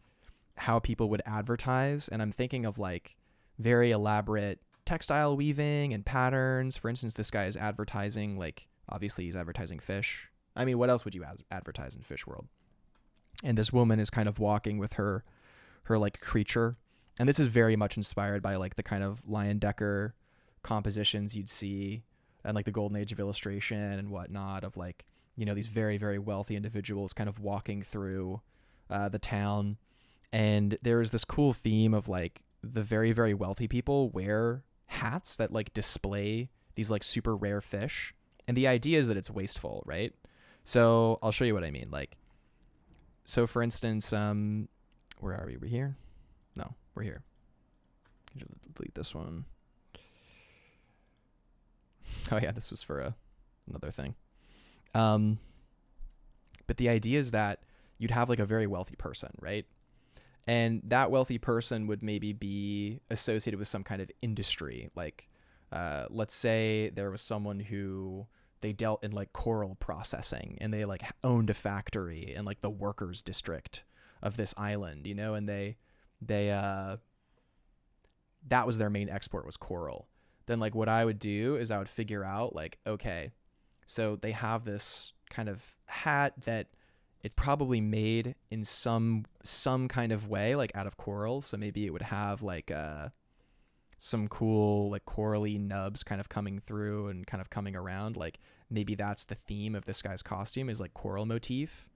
how people would advertise. And I'm thinking of like very elaborate textile weaving and patterns. For instance, this guy is advertising, like obviously he's advertising fish. I mean, what else would you advertise in Fish World? And this woman is kind of walking with her like creature. And this is very much inspired by like the kind of Lion Decker compositions you'd see and like the golden age of illustration and whatnot, of like, you know, these very, very wealthy individuals kind of walking through the town. And there's this cool theme of like the very, very wealthy people wear hats that like display these like super rare fish. And the idea is that it's wasteful, right? So I'll show you what I mean. Like, so for instance, where are we? We're here? No, we're here. Delete this one. Oh yeah, this was for another thing. But the idea is that you'd have like a very wealthy person, right? And that wealthy person would maybe be associated with some kind of industry. Like, let's say there was someone who they dealt in like coral processing, and they like owned a factory in like the workers district of this island, you know, and they that was their main export, was coral. Then like what I would do is I would figure out like, okay, so they have this kind of hat that it's probably made in some kind of way, like out of coral. So maybe it would have like some cool like corally nubs kind of coming through and kind of coming around. Like maybe that's the theme of this guy's costume, is like coral motif,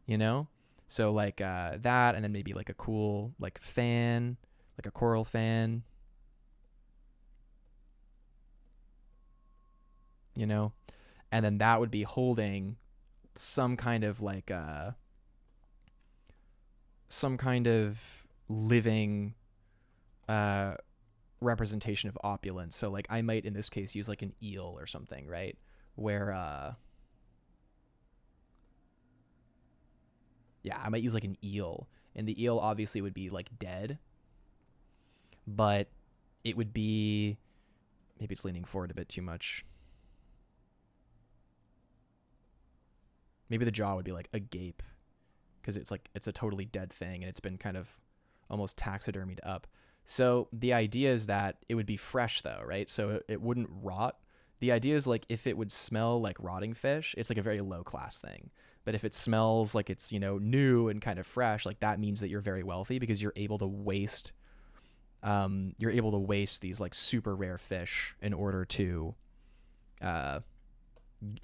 you know? So like that, and then maybe like a cool like fan, like a coral fan, you know? And then that would be holding some kind of like some kind of living representation of opulence. So like I might in this case use like an eel or something, right? Where yeah, I might use like an eel, and the eel obviously would be like dead, but it would be, maybe it's leaning forward a bit too much. Maybe the jaw would be like agape, because it's like it's a totally dead thing and it's been kind of almost taxidermied up. So the idea is that it would be fresh though, right? So it wouldn't rot. The idea is like if it would smell like rotting fish, it's like a very low class thing. But if it smells like it's, you know, new and kind of fresh, like that means that you're very wealthy, because you're able to waste these like super rare fish in order to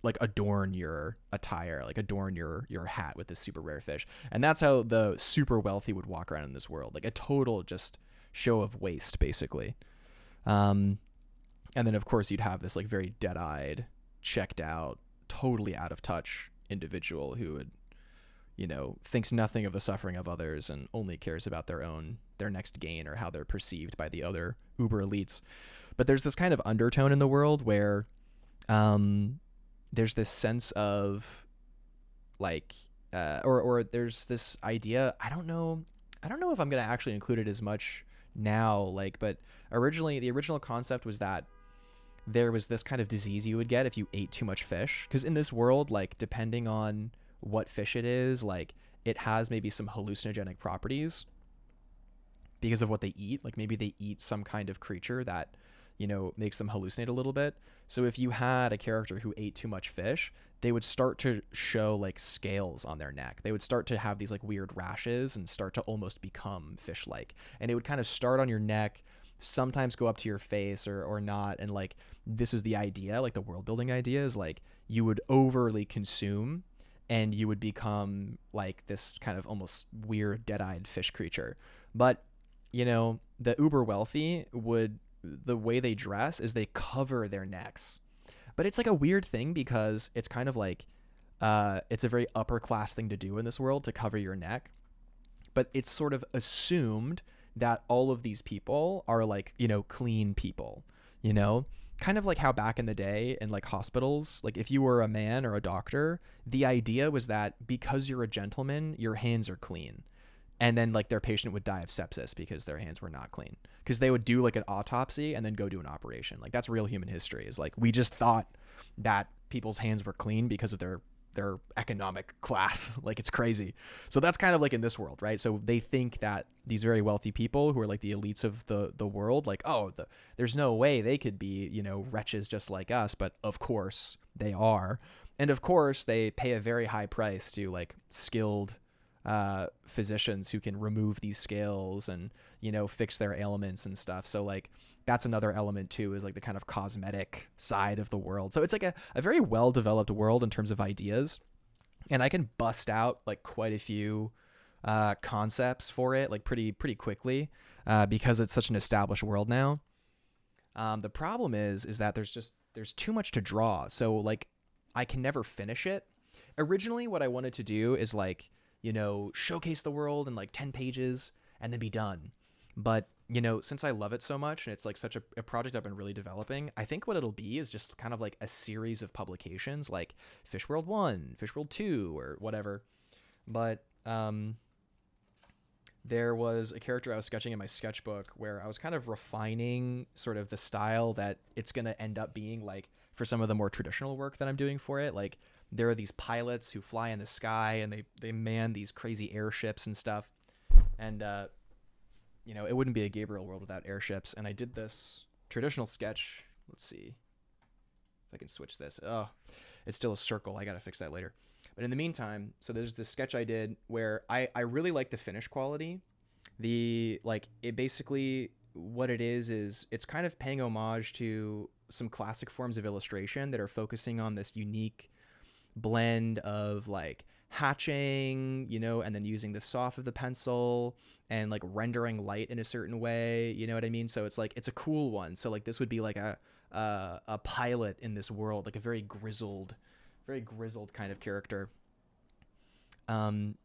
like adorn your attire, like adorn your hat with this super rare fish. And that's how the super wealthy would walk around in this world, like a total just show of waste, basically. And then of course you'd have this like very dead-eyed, checked out, totally out of touch individual who would, you know, thinks nothing of the suffering of others and only cares about their next gain, or how they're perceived by the other uber elites. But there's this kind of undertone in the world where there's this sense of like or there's this idea, I don't know if I'm going to actually include it as much now, like, but originally the original concept was that there was this kind of disease you would get if you ate too much fish, because in this world, like, depending on what fish it is, like, it has maybe some hallucinogenic properties because of what they eat. Like maybe they eat some kind of creature that, you know, makes them hallucinate a little bit. So if you had a character who ate too much fish, they would start to show like scales on their neck. They would start to have these like weird rashes and start to almost become fish-like. And it would kind of start on your neck, sometimes go up to your face or not. And like, this is the idea, like the world building idea is like you would overly consume and you would become like this kind of almost weird dead-eyed fish creature. But, you know, the uber wealthy would, the way they dress is they cover their necks. But it's like a weird thing, because it's kind of like it's a very upper class thing to do in this world, to cover your neck. But it's sort of assumed that all of these people are like, you know, clean people, you know, kind of like how back in the day in like hospitals, like if you were a man or a doctor, the idea was that because you're a gentleman, your hands are clean. And then like their patient would die of sepsis because their hands were not clean, because they would do like an autopsy and then go do an operation. Like that's real human history, is like we just thought that people's hands were clean because of their economic class. Like it's crazy. So that's kind of like in this world, right? So they think that these very wealthy people who are like the elites of the world, like, oh, there's no way they could be, you know, wretches just like us. But of course they are. And of course they pay a very high price to like skilled physicians who can remove these scales and, you know, fix their ailments and stuff. So like that's another element too, is like the kind of cosmetic side of the world. So it's like a very well developed world in terms of ideas, and I can bust out like quite a few concepts for it like pretty quickly because it's such an established world now. The problem is that there's too much to draw, so like I can never finish it. Originally, what I wanted to do is like, showcase the world in like 10 pages and then be done. But, since I love it so much and it's like such a project I've been really developing, I think what it'll be is just kind of like a series of publications like Fish World 1, Fish World 2, or whatever. But there was a character I was sketching in my sketchbook where I was kind of refining sort of the style that it's going to end up being like for some of the more traditional work that I'm doing for it. Like, there are these pilots who fly in the sky and they man these crazy airships and stuff. And, it wouldn't be a Gabriel world without airships. And I did this traditional sketch. Let's see if I can switch this. Oh, it's still a circle. I got to fix that later. But in the meantime, so there's this sketch I did where I really like the finish quality. It basically, what it is it's kind of paying homage to some classic forms of illustration that are focusing on this unique blend of like hatching, and then using the soft of the pencil and like rendering light in a certain way, you know what I mean? So it's like, it's a cool one. So like this would be like a pilot in this world, like a very grizzled kind of character. One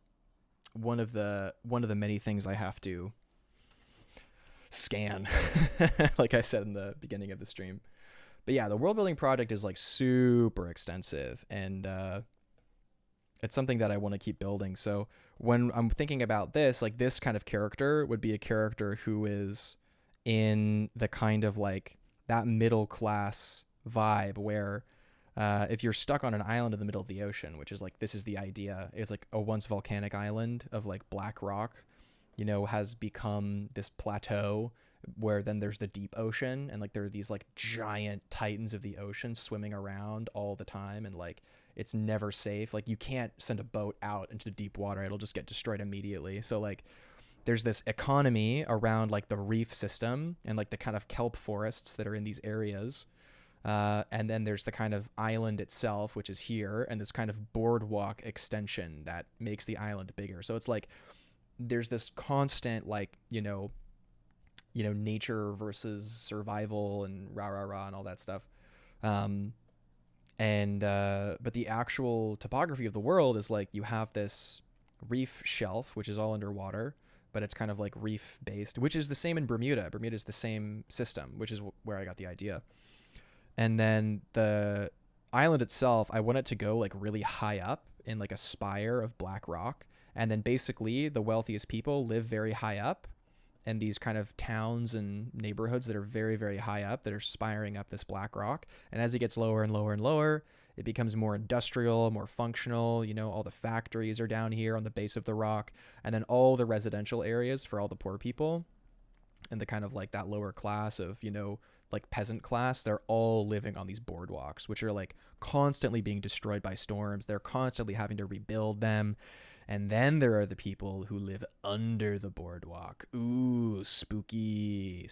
of the many things I have to scan, like I said in the beginning of the stream. But yeah, the world building project is like super extensive, and it's something that I want to keep building. So when I'm thinking about this, like this kind of character would be a character who is in the kind of like that middle class vibe where if you're stuck on an island in the middle of the ocean, which is like, this is the idea, it's like a once volcanic island of like black rock, has become this plateau where then there's the deep ocean, and like there are these like giant titans of the ocean swimming around all the time, and like it's never safe. Like you can't send a boat out into the deep water, it'll just get destroyed immediately. So like there's this economy around like the reef system and like the kind of kelp forests that are in these areas. And then there's the kind of island itself, which is here, and this kind of boardwalk extension that makes the island bigger. So it's like there's this constant like, nature versus survival and rah rah rah and all that stuff. But the actual topography of the world is like you have this reef shelf, which is all underwater, but it's kind of like reef based, which is the same in Bermuda. Bermuda is the same system, which is where I got the idea. And then the island itself, I want it to go like really high up in like a spire of black rock. And then basically the wealthiest people live very high up, and these kind of towns and neighborhoods that are very, very high up that are spiring up this black rock. And as it gets lower and lower and lower, it becomes more industrial, more functional. All the factories are down here on the base of the rock. And then all the residential areas for all the poor people and the kind of like that lower class of, like peasant class, they're all living on these boardwalks, which are like constantly being destroyed by storms. They're constantly having to rebuild them. And then there are the people who live under the boardwalk. Ooh, spooky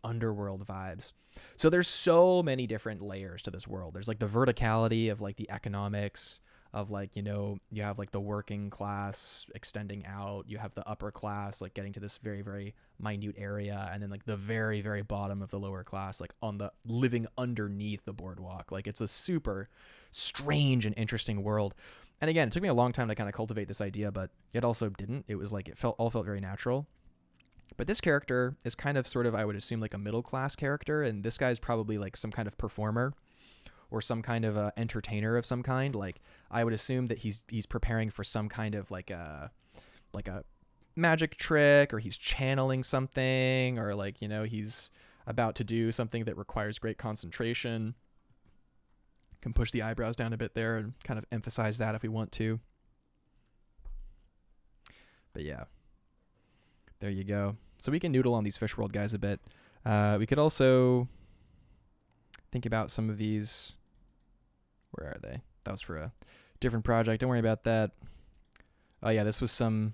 underworld vibes. So there's so many different layers to this world. There's like the verticality of like the economics of like, you have like the working class extending out. You have the upper class like getting to this very, very minute area. And then like the very, very bottom of the lower class, like on the living underneath the boardwalk. Like it's a super strange and interesting world. And again, it took me a long time to kind of cultivate this idea, but it also didn't. It was like, all felt very natural. But this character is kind of sort of, I would assume, like a middle class character. And this guy's probably like some kind of performer or some kind of entertainer of some kind. Like I would assume that he's preparing for some kind of like a magic trick, or he's channeling something, or like, he's about to do something that requires great concentration. Can push the eyebrows down a bit there and kind of emphasize that if we want to. But yeah, there you go. So we can noodle on these Fish World guys a bit. We could also think about some of these. Where are they? That was for a different project. Don't worry about that. Oh yeah, this was some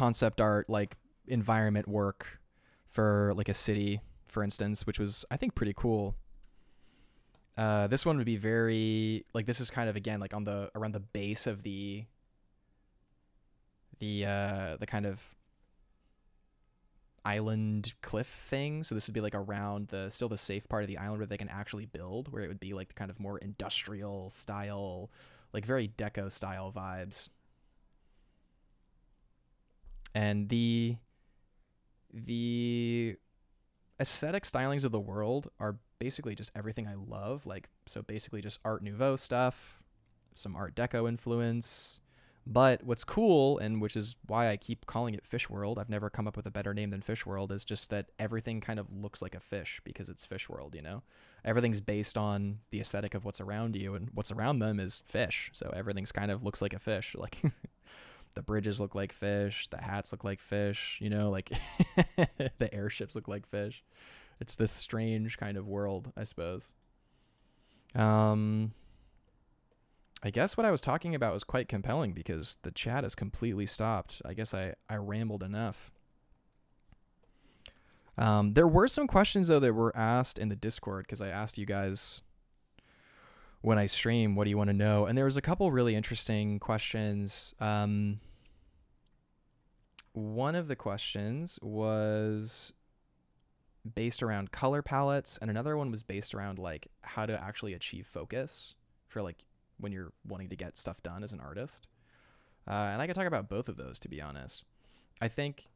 concept art, like environment work for like a city, for instance, which was, I think, pretty cool. This one would be very like, this is kind of, again, like on the around the base of the kind of island cliff thing. So this would be like around the still the safe part of the island where they can actually build, where it would be like the kind of more industrial style, like very deco style vibes. And the aesthetic stylings of the world are basically just everything I love. Like, so basically just Art Nouveau stuff, some Art Deco influence. But what's cool, and which is why I keep calling it Fish World, I've never come up with a better name than Fish World, is just that everything kind of looks like a fish because it's Fish World, you know? Everything's based on the aesthetic of what's around you, and what's around them is fish. So everything's kind of looks like a fish. Like, the bridges look like fish, the hats look like fish, you know, like the airships look like fish. It's this strange kind of world, I suppose. I guess what I was talking about was quite compelling because the chat has completely stopped. I guess I rambled enough. There were some questions, though, that were asked in the Discord because I asked you guys when I stream, what do you want to know? And there was a couple really interesting questions. One of the questions was based around color palettes, and another one was based around like how to actually achieve focus for like when you're wanting to get stuff done as an artist. And I could talk about both of those, to be honest. I think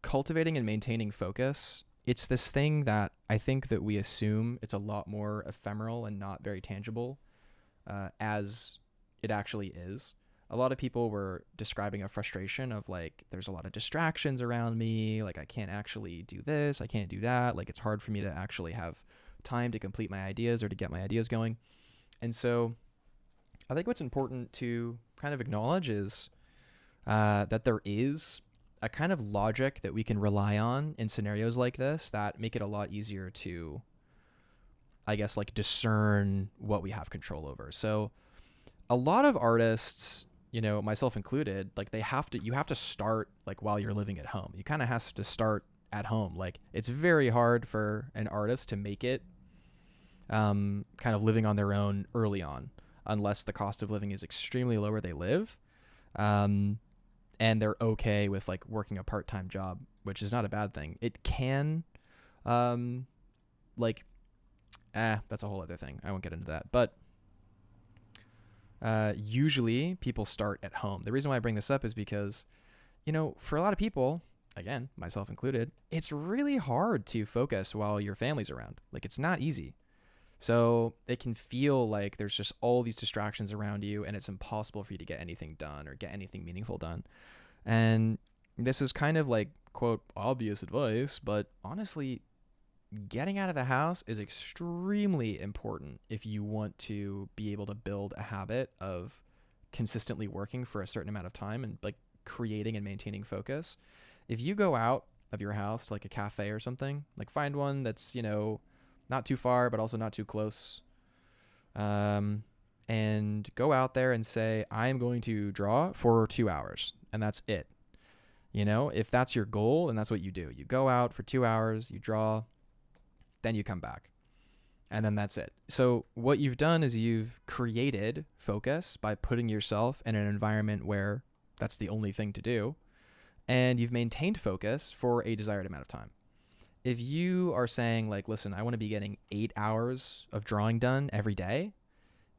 cultivating and maintaining focus, it's this thing that I think that we assume it's a lot more ephemeral and not very tangible as it actually is. A lot of people were describing a frustration of like, there's a lot of distractions around me. Like, I can't actually do this. I can't do that. Like, it's hard for me to actually have time to complete my ideas or to get my ideas going. And so I think what's important to kind of acknowledge is that there is a kind of logic that we can rely on in scenarios like this that make it a lot easier to, I guess, like discern what we have control over. So a lot of artists, you know, myself included, like you have to start like while you're living at home. You kind of have to start at home. Like, it's very hard for an artist to make it kind of living on their own early on, unless the cost of living is extremely low where they live. And they're okay with like working a part-time job, which is not a bad thing. It can, that's a whole other thing. I won't get into that. But usually people start at home. The reason why I bring this up is because, you know, for a lot of people, again, myself included, it's really hard to focus while your family's around. Like, it's not easy. So it can feel like there's just all these distractions around you and it's impossible for you to get anything done or get anything meaningful done. And this is kind of like, quote, obvious advice, but honestly, getting out of the house is extremely important if you want to be able to build a habit of consistently working for a certain amount of time and like creating and maintaining focus. If you go out of your house to like a cafe or something, like find one that's, you know, not too far, but also not too close. And go out there and say, I am going to draw for 2 hours, and that's it. You know, if that's your goal, then that's what you do. You go out for 2 hours, you draw, then you come back, and then that's it. So what you've done is you've created focus by putting yourself in an environment where that's the only thing to do, and you've maintained focus for a desired amount of time. If you are saying like, listen, I want to be getting 8 hours of drawing done every day,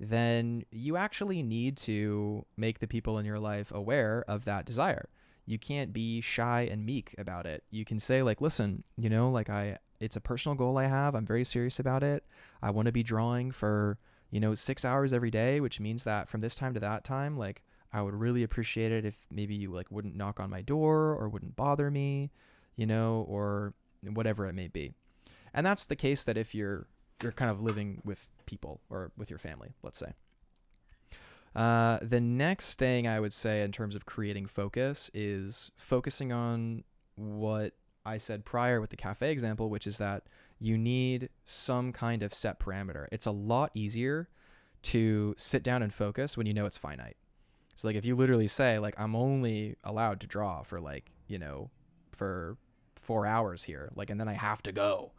then you actually need to make the people in your life aware of that desire. You can't be shy and meek about it. You can say like, listen, you know, like it's a personal goal I have. I'm very serious about it. I want to be drawing for, you know, 6 hours every day, which means that from this time to that time, like I would really appreciate it if maybe you like wouldn't knock on my door or wouldn't bother me, you know, or whatever it may be. And that's the case that if you're kind of living with people or with your family, let's say. The next thing I would say in terms of creating focus is focusing on what I said prior with the cafe example, which is that you need some kind of set parameter. It's a lot easier to sit down and focus when you know it's finite. So like if you literally say like I'm only allowed to draw for like, for 4 hours here, like, and then I have to go,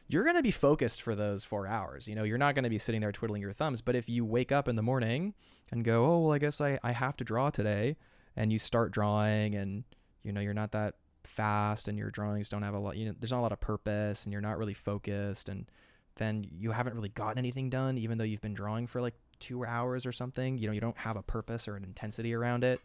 you're going to be focused for those 4 hours. You're not going to be sitting there twiddling your thumbs. But if you wake up in the morning and go, oh, well, I guess I have to draw today, and you start drawing, and you're not that fast, and your drawings don't have a lot, there's not a lot of purpose, and you're not really focused, and then you haven't really gotten anything done, even though you've been drawing for like 2 hours or something. You don't have a purpose or an intensity around it.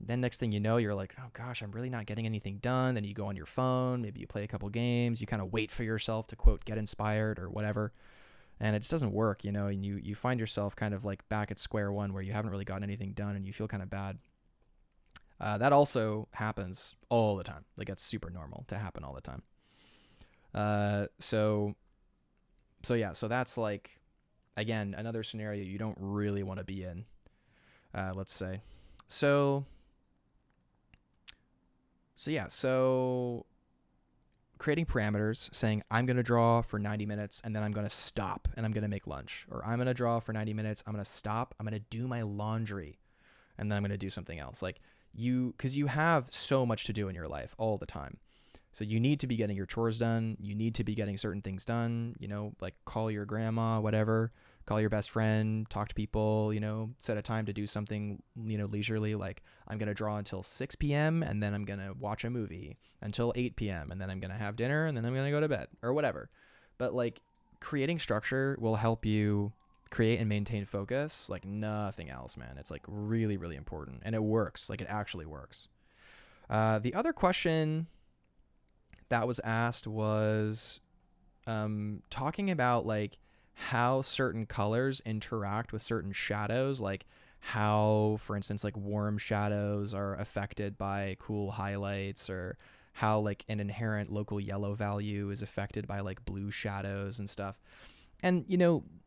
Then next thing you know, you're like, oh gosh, I'm really not getting anything done. Then you go on your phone, maybe you play a couple games, you kind of wait for yourself to, quote, get inspired or whatever. And it just doesn't work, and you find yourself kind of like back at square one where you haven't really gotten anything done, and you feel kind of bad. That also happens all the time. Like, it's super normal to happen all the time. So that's like, again, another scenario you don't really want to be in, let's say. So creating parameters, saying I'm going to draw for 90 minutes and then I'm going to stop and I'm going to make lunch. Or I'm going to draw for 90 minutes, I'm going to stop, I'm going to do my laundry, and then I'm going to do something else. Like, because you have so much to do in your life all the time. So you need to be getting your chores done. You need to be getting certain things done, like call your grandma, whatever, call your best friend, talk to people, set a time to do something, leisurely. Like, I'm going to draw until 6 p.m. and then I'm going to watch a movie until 8 p.m. and then I'm going to have dinner and then I'm going to go to bed or whatever. But like, creating structure will help you create and maintain focus like nothing else, man. It's like really, really important, and it works. Like, it actually works. The other question that was asked was talking about like how certain colors interact with certain shadows, like how, for instance, like warm shadows are affected by cool highlights, or how like an inherent local yellow value is affected by like blue shadows and stuff. And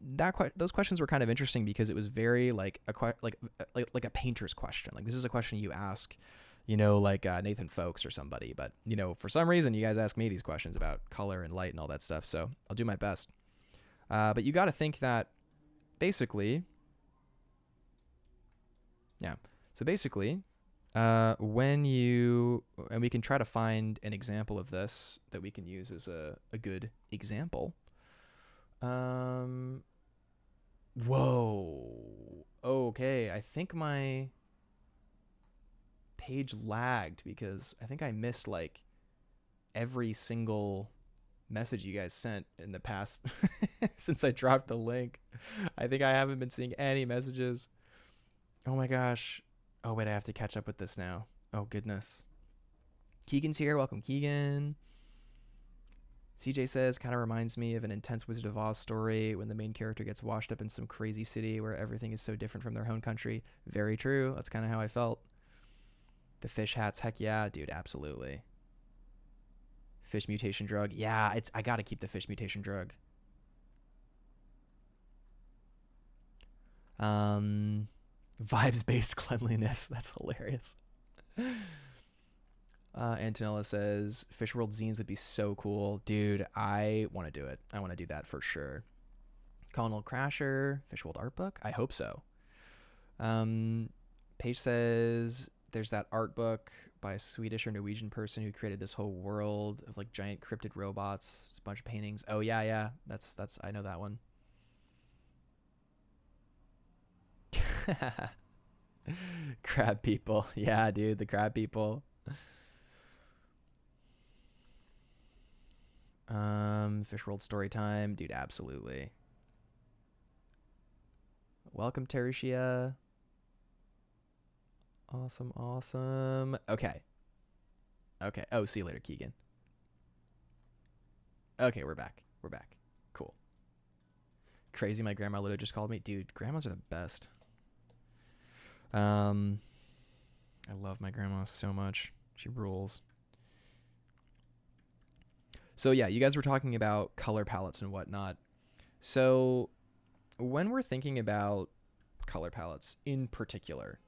those questions were kind of interesting because it was very like a painter's question. Like, this is a question you ask, like Nathan Folks or somebody. But for some reason, you guys ask me these questions about color and light and all that stuff. So I'll do my best. But you got to think that basically, yeah. So basically, and we can try to find an example of this that we can use as a good example. Whoa. Okay, I think my page lagged because I think I missed like every single message you guys sent in the past since I dropped the link. I think I haven't been seeing any messages. Oh my gosh. Oh wait, I have to catch up with this now. Oh goodness. Keegan's here. Welcome, Keegan. CJ says, kind of reminds me of an intense Wizard of Oz story when the main character gets washed up in some crazy city where everything is so different from their home country. Very true. That's kind of how I felt. The fish hats. Heck yeah, dude. Absolutely. Fish mutation drug. Yeah, I got to keep the fish mutation drug. Vibes-based cleanliness. That's hilarious. Antonella says, Fish World zines would be so cool. Dude, I want to do it. I want to do that for sure. Colonel Crasher, Fish World art book? I hope so. Paige says, there's that art book by a Swedish or Norwegian person who created this whole world of like giant cryptid robots, a bunch of paintings. Oh yeah. That's I know that one. Crab people. Yeah, dude, the crab people. Fish World story time, dude. Absolutely. Welcome, Terushia. Awesome. Okay. Oh, see you later, Keegan. Okay, we're back. Cool. Crazy, my grandma literally just called me. Dude, grandmas are the best. I love my grandma so much. She rules. So yeah, you guys were talking about color palettes and whatnot. So when we're thinking about color palettes in particular,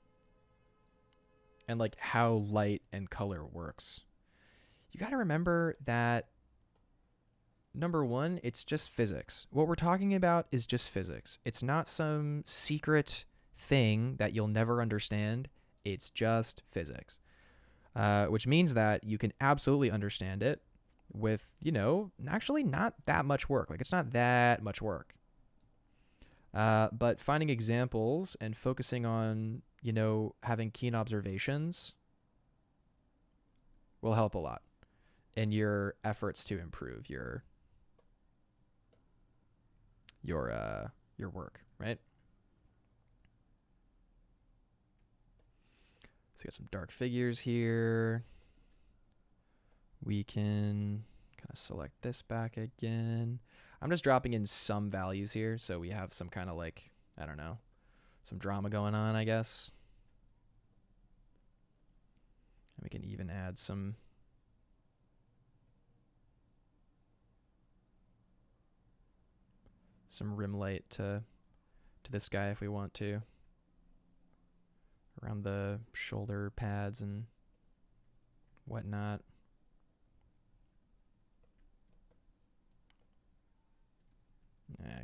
and like how light and color works, you got to remember that, number one, it's just physics. What we're talking about is just physics. It's not some secret thing that you'll never understand. It's just physics, which means that you can absolutely understand it with, actually not that much work. Like, it's not that much work. But finding examples and focusing on, having keen observations will help a lot in your efforts to improve your work, right? So we got some dark figures here. We can kind of select this back again. I'm just dropping in some values here, so we have some kind of like, I don't know, some drama going on, I guess. And we can even add some rim light to this guy if we want to, around the shoulder pads and whatnot.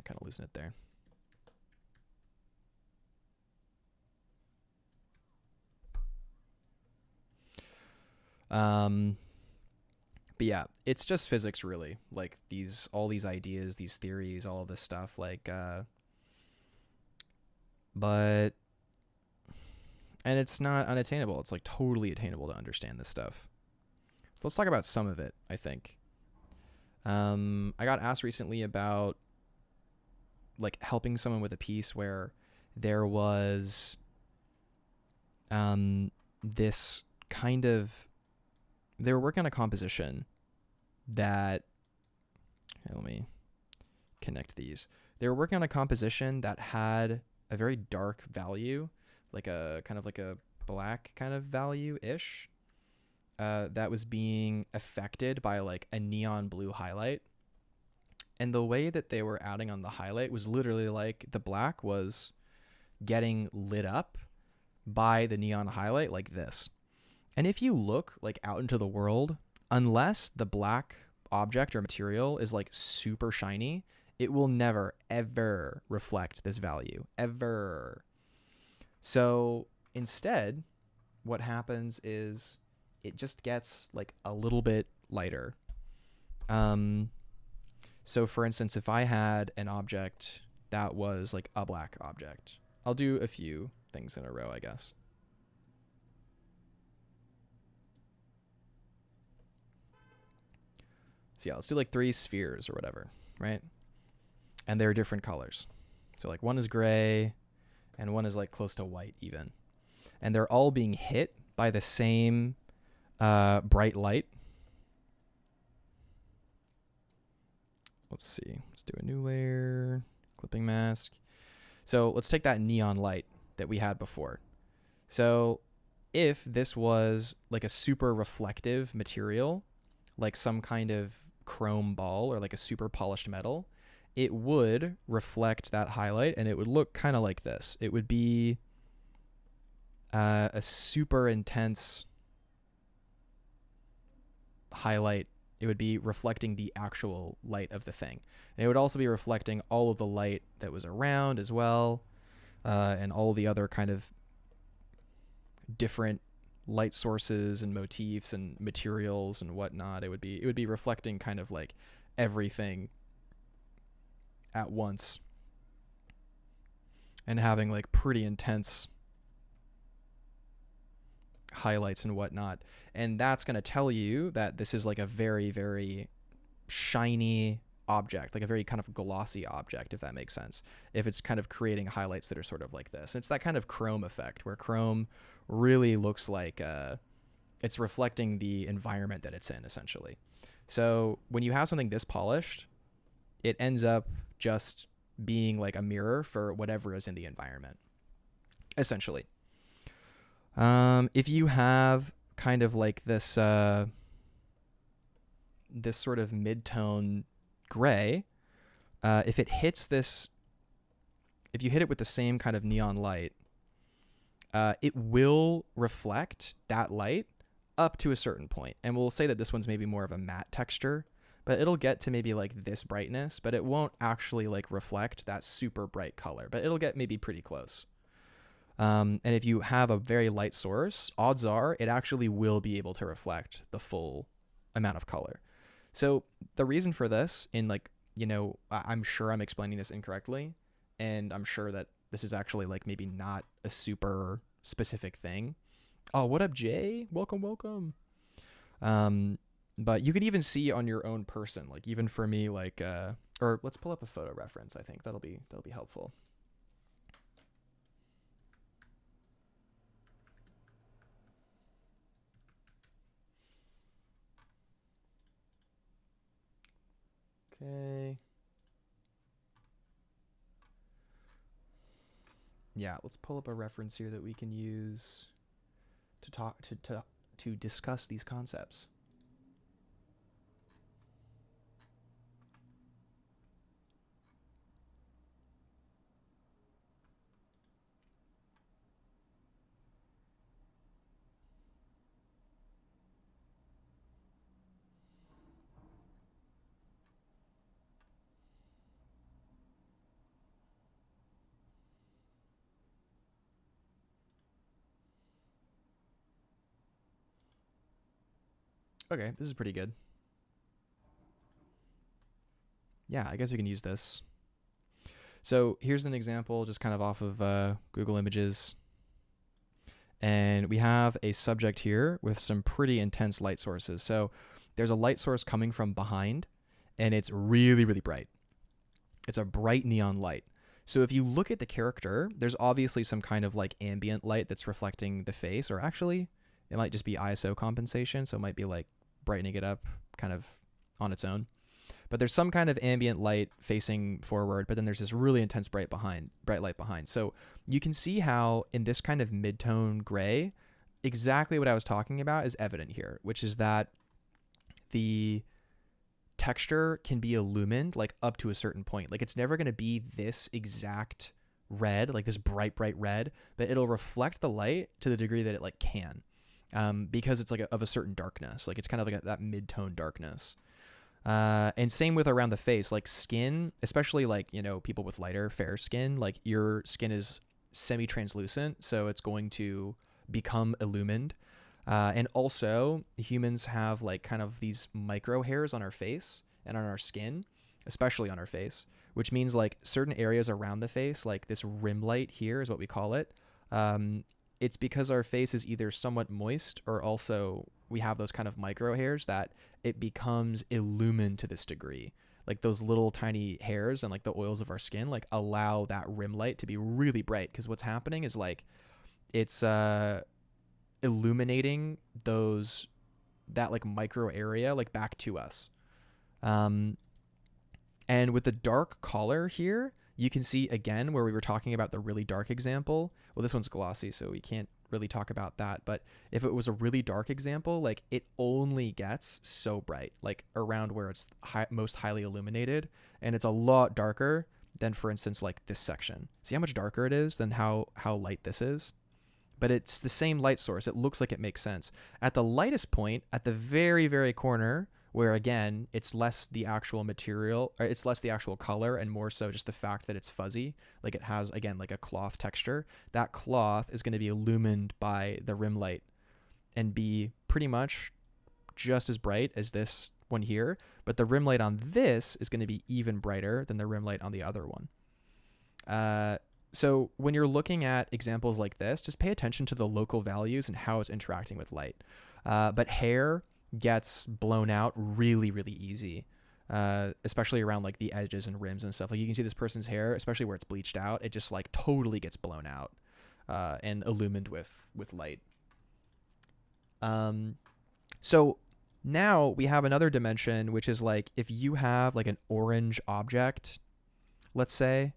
Kind of losing it there. But yeah, it's just physics, really. Like all these ideas, these theories, all of this stuff. Like, but, and it's not unattainable. It's like totally attainable to understand this stuff. So let's talk about some of it, I think. I got asked recently about like helping someone with a piece where there was this kind of, they were working on a composition that, let me connect these. They were working on a composition that had a very dark value, like a kind of like a black kind of value-ish, that was being affected by like a neon blue highlight. And the way that they were adding on the highlight was literally like the black was getting lit up by the neon highlight like this. And if you look like out into the world, unless the black object or material is like super shiny, it will never, ever reflect this value, ever. So instead, what happens is it just gets like a little bit lighter. So for instance, if I had an object that was like a black object, I'll do a few things in a row, I guess. So yeah, let's do like 3 spheres or whatever, right? And they're different colors. So like one is gray and one is like close to white even. And they're all being hit by the same bright light. Let's see. Let's do a new layer, clipping mask. So let's take that neon light that we had before. So if this was like a super reflective material, like some kind of chrome ball or like a super polished metal, it would reflect that highlight and it would look kind of like this. It would be a super intense highlight. It would be reflecting the actual light of the thing. And it would also be reflecting all of the light that was around as well, and all the other kind of different light sources and motifs and materials and whatnot. It would be reflecting kind of like everything at once and having like pretty intense highlights and whatnot. And that's going to tell you that this is like a very, very shiny object, like a very kind of glossy object, if that makes sense. If it's kind of creating highlights that are sort of like this. It's that kind of chrome effect where chrome really looks like it's reflecting the environment that it's in, essentially. So when you have something this polished, it ends up just being like a mirror for whatever is in the environment, essentially. If you have kind of like this this sort of mid-tone gray, if it hits this, if you hit it with the same kind of neon light, it will reflect that light up to a certain point. And we'll say that this one's maybe more of a matte texture, but it'll get to maybe like this brightness, but it won't actually like reflect that super bright color, but it'll get maybe pretty close. And if you have a very light source, odds are it actually will be able to reflect the full amount of color. So the reason for this, in like, I'm sure I'm explaining this incorrectly, and I'm sure that this is actually like maybe not a super specific thing. Oh, what up, Jay? Welcome, welcome. But you could even see on your own person, like even for me, like, or let's pull up a photo reference. I think that'll be helpful. Okay. Yeah, let's pull up a reference here that we can use to talk to discuss these concepts. Okay, this is pretty good. Yeah, I guess we can use this. So here's an example just kind of off of Google Images. And we have a subject here with some pretty intense light sources. So there's a light source coming from behind, and it's really, really bright. It's a bright neon light. So if you look at the character, there's obviously some kind of like ambient light that's reflecting the face, or actually it might just be ISO compensation. So it might be like brightening it up kind of on its own. But there's some kind of ambient light facing forward, but then there's this really intense bright light behind. So you can see how in this kind of mid-tone gray, exactly what I was talking about is evident here, which is that the texture can be illumined like up to a certain point. Like it's never going to be this exact red, like this bright red, but it'll reflect the light to the degree that it like can, because it's like of a certain darkness. Like it's kind of like that mid-tone darkness. And same with around the face, like skin, especially like, people with lighter, fair skin, like your skin is semi-translucent, so it's going to become illumined. And also humans have like kind of these micro hairs on our face and on our skin, especially on our face, which means like certain areas around the face, like this rim light here is what we call it. It's because our face is either somewhat moist or also we have those kind of micro hairs that it becomes illumined to this degree. Like those little tiny hairs and like the oils of our skin like allow that rim light to be really bright, because what's happening is like it's illuminating that like micro area like back to us. And with the dark color here, you can see again where we were talking about the really dark example. Well, this one's glossy, so we can't really talk about that. But if it was a really dark example, like it only gets so bright, like around where it's most highly illuminated, and it's a lot darker than, for instance, like this section. See how much darker it is than how light this is? But it's the same light source. It looks like it makes sense. At the lightest point, at the very, very corner, where again, it's less the actual material, or it's less the actual color and more so just the fact that it's fuzzy. Like it has, again, like a cloth texture. That cloth is going to be illumined by the rim light and be pretty much just as bright as this one here. But the rim light on this is going to be even brighter than the rim light on the other one. So when you're looking at examples like this, just pay attention to the local values and how it's interacting with light. But hair gets blown out really, really easy, especially around like the edges and rims and stuff. Like you can see this person's hair, especially where it's bleached out, it just like totally gets blown out and illumined with light. So now we have another dimension, which is like if you have like an orange object, let's say,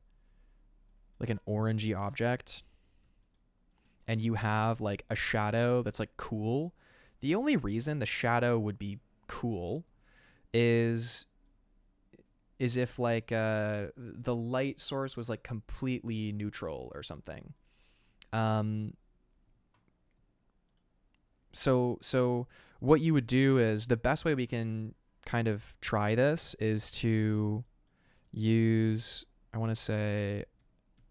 like an orangey object, and you have like a shadow that's like cool. The only reason the shadow would be cool is if like the light source was like completely neutral or something. So what you would do is, the best way we can kind of try this is to use, I want to say,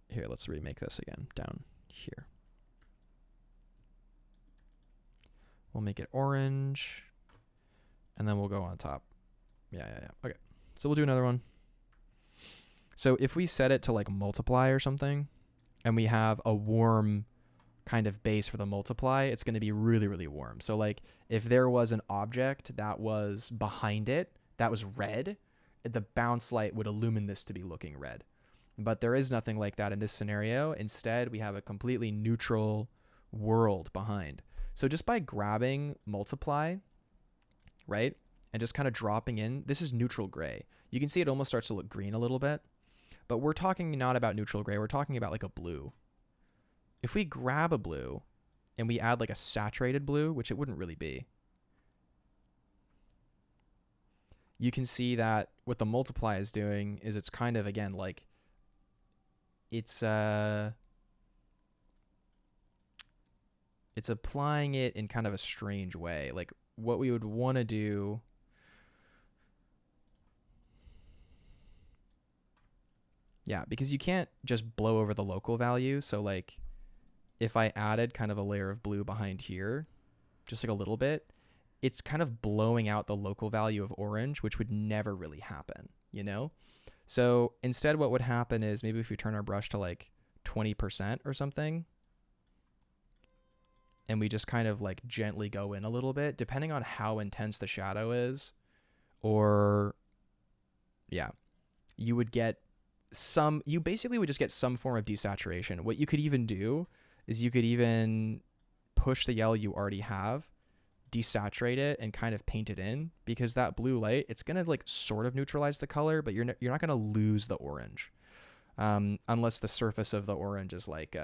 here, let's remake this again down here. We'll make it orange, and then we'll go on top. Yeah. Okay. So we'll do another one. So if we set it to like multiply or something, and we have a warm kind of base for the multiply, it's going to be really, really warm. So like if there was an object that was behind it that was red, the bounce light would illumine this to be looking red. But there is nothing like that in this scenario. Instead, we have a completely neutral world behind. So just by grabbing multiply, right, and just kind of dropping in, this is neutral gray. You can see it almost starts to look green a little bit, but we're talking not about neutral gray. We're talking about like a blue. If we grab a blue and we add like a saturated blue, which it wouldn't really be, you can see that what the multiply is doing is it's kind of, again, like it's applying it in kind of a strange way. Like what we would want to do, yeah, because you can't just blow over the local value. So like if I added kind of a layer of blue behind here, just like a little bit, it's kind of blowing out the local value of orange, which would never really happen, you know? So instead what would happen is maybe if we turn our brush to like 20% or something, and we just kind of like gently go in a little bit, depending on how intense the shadow is, or yeah, you would get you basically would just get some form of desaturation. What you could even do is you could even push the yellow you already have, desaturate it, and kind of paint it in, because that blue light, it's going to like sort of neutralize the color, but you're not going to lose the orange, unless the surface of the orange is like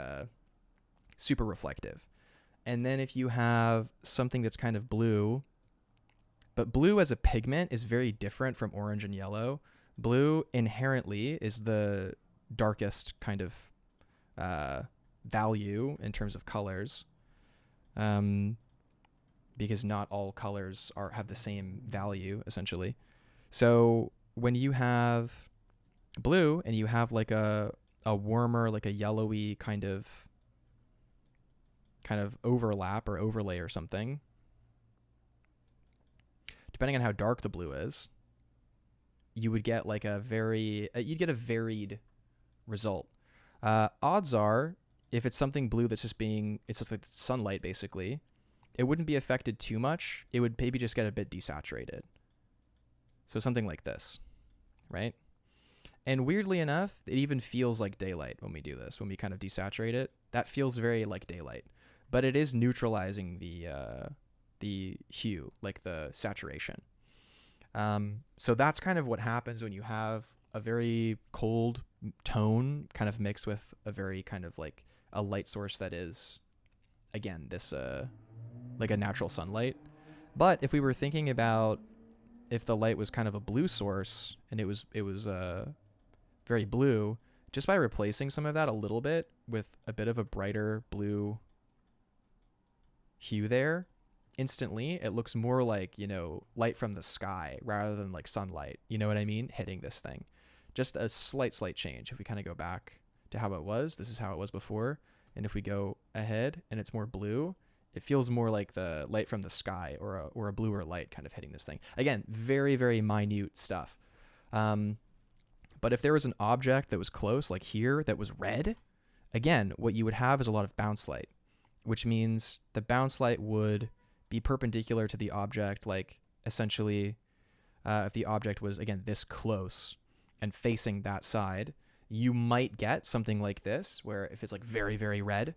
super reflective. And then if you have something that's kind of blue, but blue as a pigment is very different from orange and yellow. Blue inherently is the darkest kind of value in terms of colors, because not all colors have the same value, essentially. So when you have blue and you have like a warmer, like a yellowy kind of overlap or overlay or something, depending on how dark the blue is, you would get like you'd get a varied result. Odds are, if it's something blue that's it's just like sunlight basically, it wouldn't be affected too much. It would maybe just get a bit desaturated. So something like this, right? And weirdly enough, it even feels like daylight when we do this, when we kind of desaturate it. That feels very like daylight, but it is neutralizing the hue, like the saturation. So that's kind of what happens when you have a very cold tone kind of mixed with a very kind of like a light source that is, again, this like a natural sunlight. But if we were thinking about if the light was kind of a blue source and it was very blue, just by replacing some of that a little bit with a bit of a brighter blue hue there, instantly it looks more like, you know, light from the sky rather than like sunlight, you know what I mean, hitting this thing. Just a slight change. If we kind of go back to how it was, this is how it was before, and if we go ahead and it's more blue, it feels more like the light from the sky or a bluer light kind of hitting this thing. Again, very, very minute stuff. But if there was an object that was close, like here, that was red, again, what you would have is a lot of bounce light, which means the bounce light would be perpendicular to the object, like essentially if the object was, again, this close and facing that side, you might get something like this, where if it's like very, very red,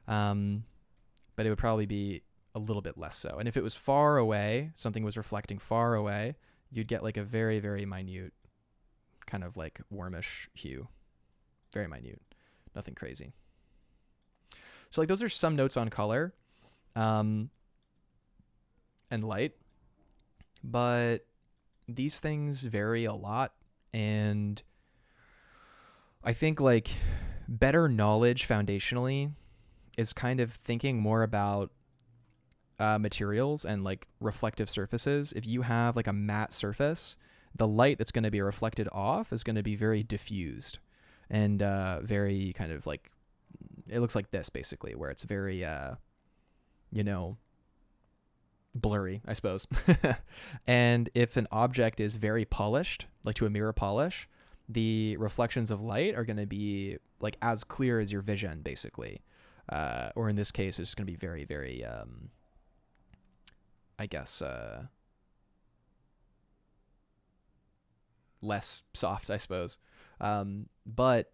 but it would probably be a little bit less so. And if it was far away, something was reflecting far away, you'd get like a very, very minute kind of like warmish hue. Very minute. Nothing crazy. So like those are some notes on color and light, but these things vary a lot. And I think like better knowledge foundationally is kind of thinking more about materials and like reflective surfaces. If you have like a matte surface, the light that's going to be reflected off is going to be very diffused and very kind of like, it looks like this basically, where it's very, you know, blurry, I suppose. And if an object is very polished, like to a mirror polish, the reflections of light are going to be like as clear as your vision, basically. Or in this case, it's going to be very, very, I guess, less soft, I suppose. But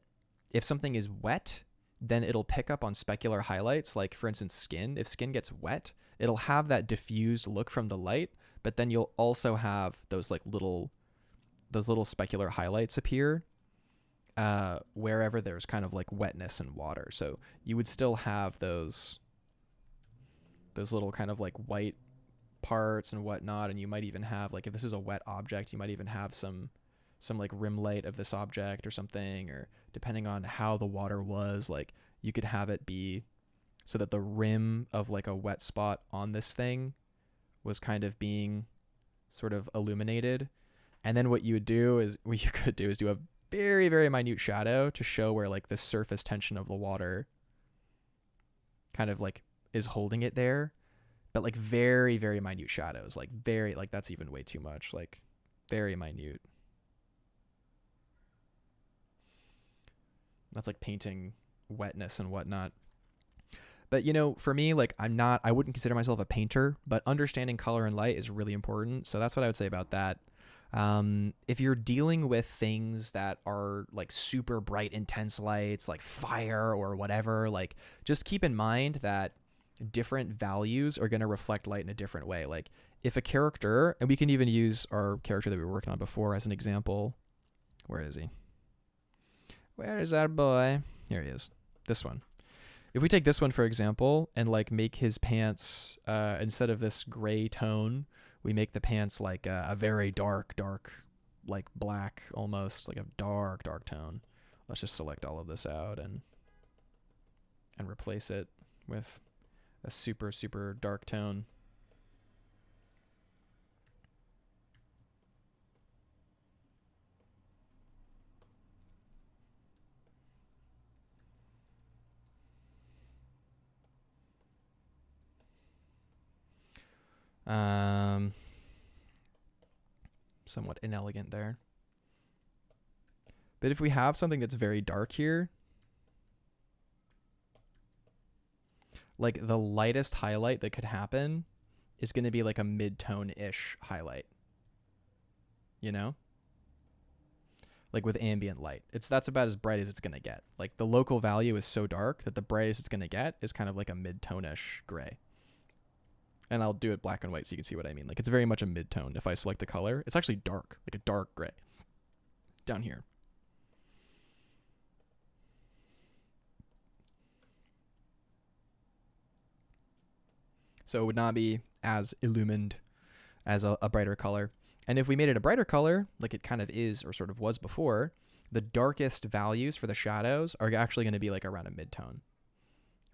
if something is wet, then it'll pick up on specular highlights, like for instance, skin. If skin gets wet, it'll have that diffused look from the light, but then you'll also have those like little specular highlights appear wherever there's kind of like wetness and water. So you would still have those little kind of like white parts and whatnot, and you might even have, like, if this is a wet object, you might even have some like rim light of this object or something, or depending on how the water was, like you could have it be so that the rim of like a wet spot on this thing was kind of being sort of illuminated. And then what you could do is do a very, very minute shadow to show where like the surface tension of the water kind of like is holding it there. But like very, very minute shadows, like very, like that's even way too much, like very minute. That's like painting wetness and whatnot. But, you know, for me, like I wouldn't consider myself a painter, but understanding color and light is really important. So that's what I would say about that. If you're dealing with things that are like super bright, intense lights, like fire or whatever, like just keep in mind that different values are going to reflect light in a different way. Like if a character, and we can even use our character that we were working on before as an example. Where is he? Where is our boy? Here he is. This one. If we take this one, for example, and like make his pants, instead of this gray tone, we make the pants like a very dark, like black, almost like a dark tone. Let's just select all of this out and replace it with a super, super dark tone. Somewhat inelegant there. But if we have something that's very dark here, like the lightest highlight that could happen is going to be like a mid-tone-ish highlight. You know? Like with ambient light. That's about as bright as it's going to get. Like the local value is so dark that the brightest it's going to get is kind of like a mid-tone-ish gray. And I'll do it black and white so you can see what I mean. Like it's very much a mid-tone. If I select the color, it's actually dark, like a dark gray down here. So it would not be as illumined as a brighter color. And if we made it a brighter color, like it kind of is or sort of was before, the darkest values for the shadows are actually going to be like around a mid-tone,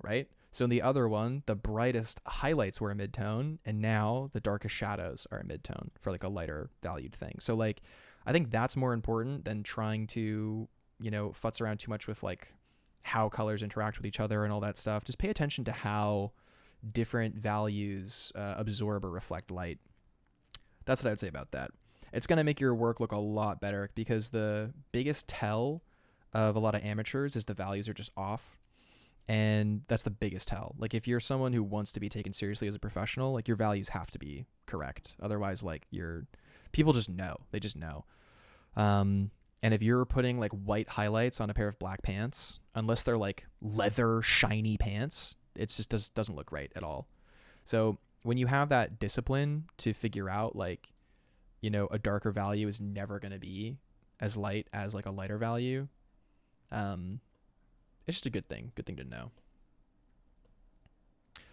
right? So in the other one, the brightest highlights were a mid-tone, and now the darkest shadows are a mid-tone for like a lighter valued thing. So like, I think that's more important than trying to, you know, futz around too much with like how colors interact with each other and all that stuff. Just pay attention to how different values absorb or reflect light. That's what I would say about that. It's going to make your work look a lot better because the biggest tell of a lot of amateurs is the values are just off. And that's the biggest tell. Like if you're someone who wants to be taken seriously as a professional, like your values have to be correct. Otherwise, like people just know. They just know. And if you're putting like white highlights on a pair of black pants, unless they're like leather shiny pants, it just doesn't look right at all. So when you have that discipline to figure out like, you know, a darker value is never going to be as light as like a lighter value, it's just a good thing to know.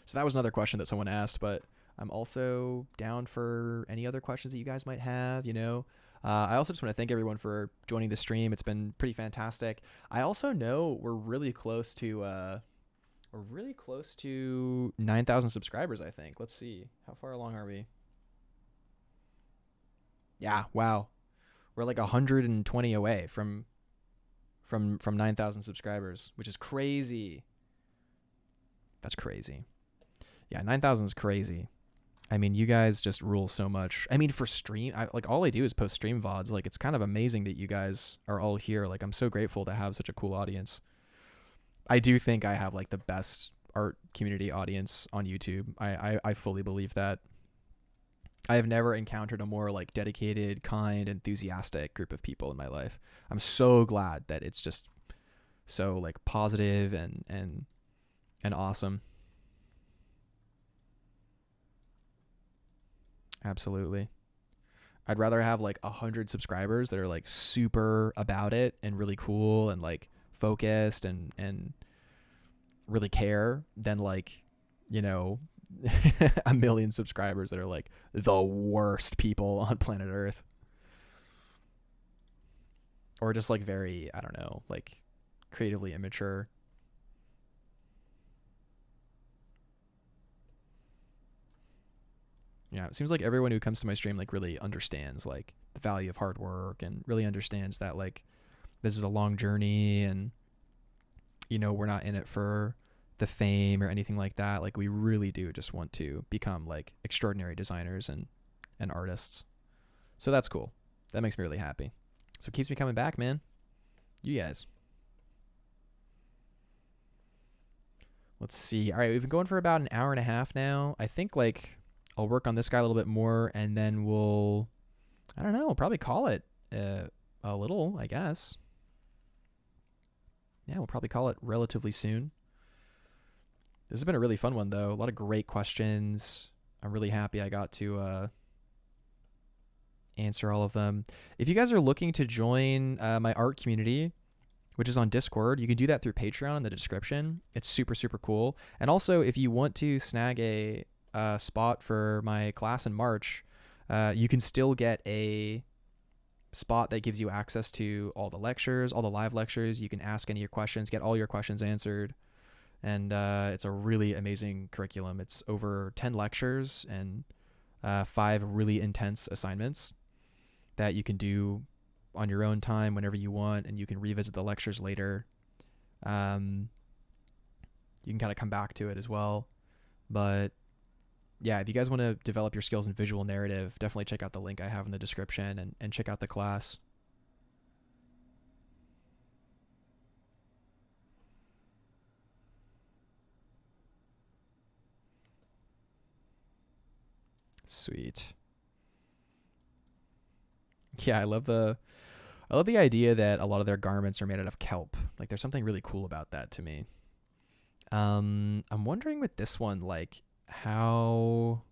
So that was another question that someone asked, but I'm also down for any other questions that you guys might have, you know. I also just want to thank everyone for joining the stream. It's been pretty fantastic. I also know we're really close to 9,000 subscribers, I think. Let's see. How far along are we? Yeah, wow. We're like 120 away from 9,000 subscribers, which is crazy. That's crazy. Yeah, 9,000 is crazy. I mean, you guys just rule so much. I mean, for stream, like all I do is post stream VODs. Like, it's kind of amazing that you guys are all here. Like, I'm so grateful to have such a cool audience. I do think I have like the best art community audience on YouTube. I fully believe that. I have never encountered a more like dedicated, kind, enthusiastic group of people in my life. I'm so glad that it's just so like positive and awesome. Absolutely. I'd rather have like 100 subscribers that are like super about it and really cool and like focused and really care than like, you know, a million subscribers that are like the worst people on planet Earth. Or just like very, I don't know, like creatively immature. Yeah, it seems like everyone who comes to my stream like really understands like the value of hard work and really understands that like this is a long journey and we're not in it for the fame or anything like that. Like we really do just want to become like extraordinary designers and artists. So that's cool. That makes me really happy. So it keeps me coming back, man. You guys. Let's see. All right, we've been going for about an hour and a half now. I think like I'll work on this guy a little bit more and then I don't know, we'll probably call it a little, I guess. Yeah, we'll probably call it relatively soon. This has been a really fun one, though. A lot of great questions. I'm really happy I got to answer all of them. If you guys are looking to join my art community, which is on Discord, you can do that through Patreon in the description. It's super, super cool. And also, if you want to snag a spot for my class in March, you can still get a spot that gives you access to all the lectures, all the live lectures. You can ask any of your questions, get all your questions answered. And it's a really amazing curriculum. It's over 10 lectures and 5 really intense assignments that you can do on your own time whenever you want, and you can revisit the lectures later. You can kind of come back to it as well. But yeah, if you guys want to develop your skills in visual narrative, definitely check out the link I have in the description and check out the class. Sweet. Yeah, I love the idea that a lot of their garments are made out of kelp. Like there's something really cool about that to me. I'm wondering with this one, like how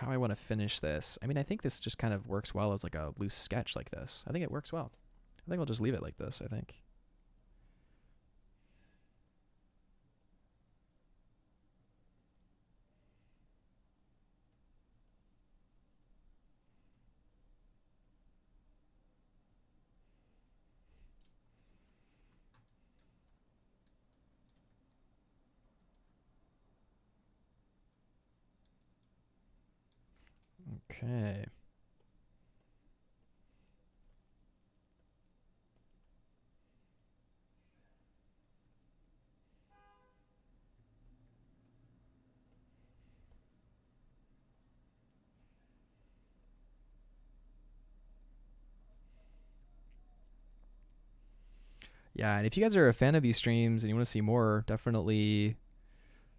I want to finish this. I mean, I think this just kind of works well as like a loose sketch like this. I think it works well. I think I'll just leave it like this, I think. Okay. Yeah, and if you guys are a fan of these streams and you want to see more, definitely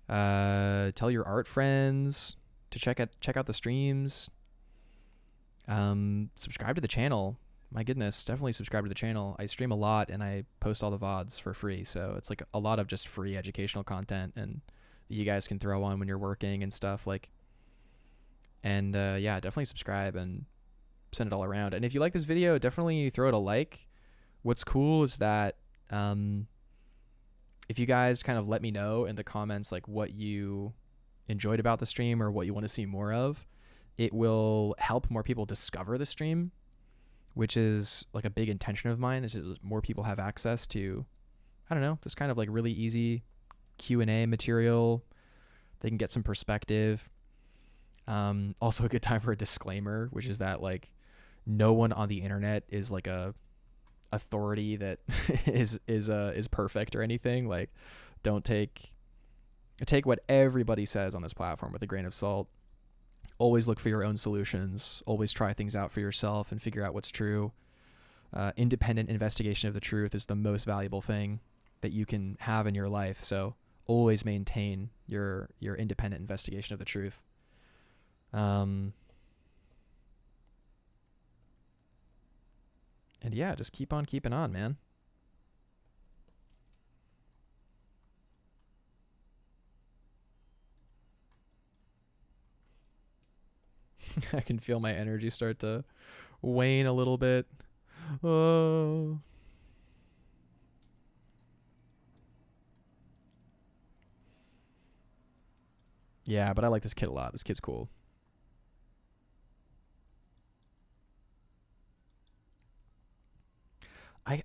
tell your art friends to check out the streams. Subscribe to the channel. My goodness, definitely subscribe to the channel. I stream a lot and I post all the VODs for free, so it's like a lot of just free educational content and that you guys can throw on when you're working and stuff like. And yeah, definitely subscribe and send it all around. And if you like this video, definitely throw it a like. What's cool is that if you guys kind of let me know in the comments like what you enjoyed about the stream or what you want to see more of, it will help more people discover the stream, which is like a big intention of mine, is that more people have access to, I don't know, this kind of like really easy Q&A material. They can get some perspective. Also a good time for a disclaimer, which is that like no one on the internet is like a authority that is perfect or anything. Like don't take take what everybody says on this platform with a grain of salt. Always look for your own solutions. Always try things out for yourself and figure out what's true. Independent investigation of the truth is the most valuable thing that you can have in your life. So always maintain your independent investigation of the truth. And yeah, just keep on keeping on, man. I can feel my energy start to wane a little bit. Oh. Yeah, but I like this kid a lot. This kid's cool.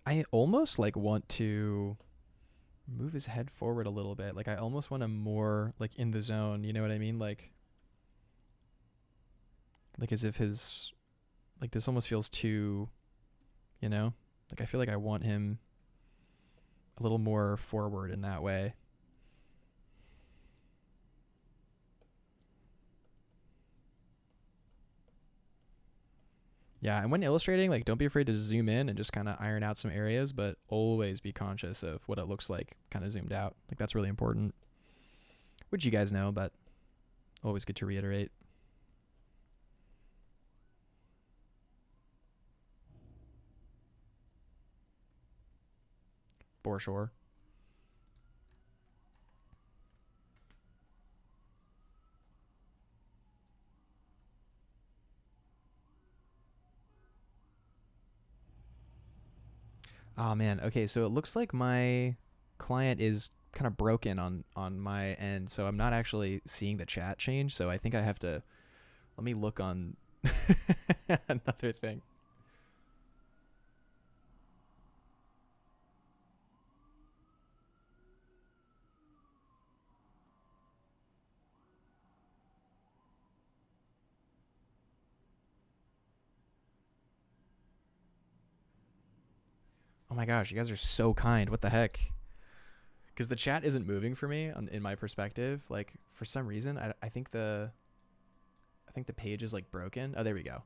I almost like want to move his head forward a little bit. Like I almost want him more like in the zone, you know what I mean? Like as if his, like this almost feels too, you know? Like I feel like I want him a little more forward in that way. Yeah, and when illustrating, like don't be afraid to zoom in and just kind of iron out some areas, but always be conscious of what it looks like kind of zoomed out. Like that's really important. Which you guys know, but always good to reiterate. For sure. Oh man. Okay, so it looks like my client is kind of broken on my end, so I'm not actually seeing the chat change. So I think I have to let me look on another thing. Oh my gosh, you guys are so kind. What the heck? Because the chat isn't moving for me in my perspective. Like for some reason, I think the page is like broken. Oh, there we go.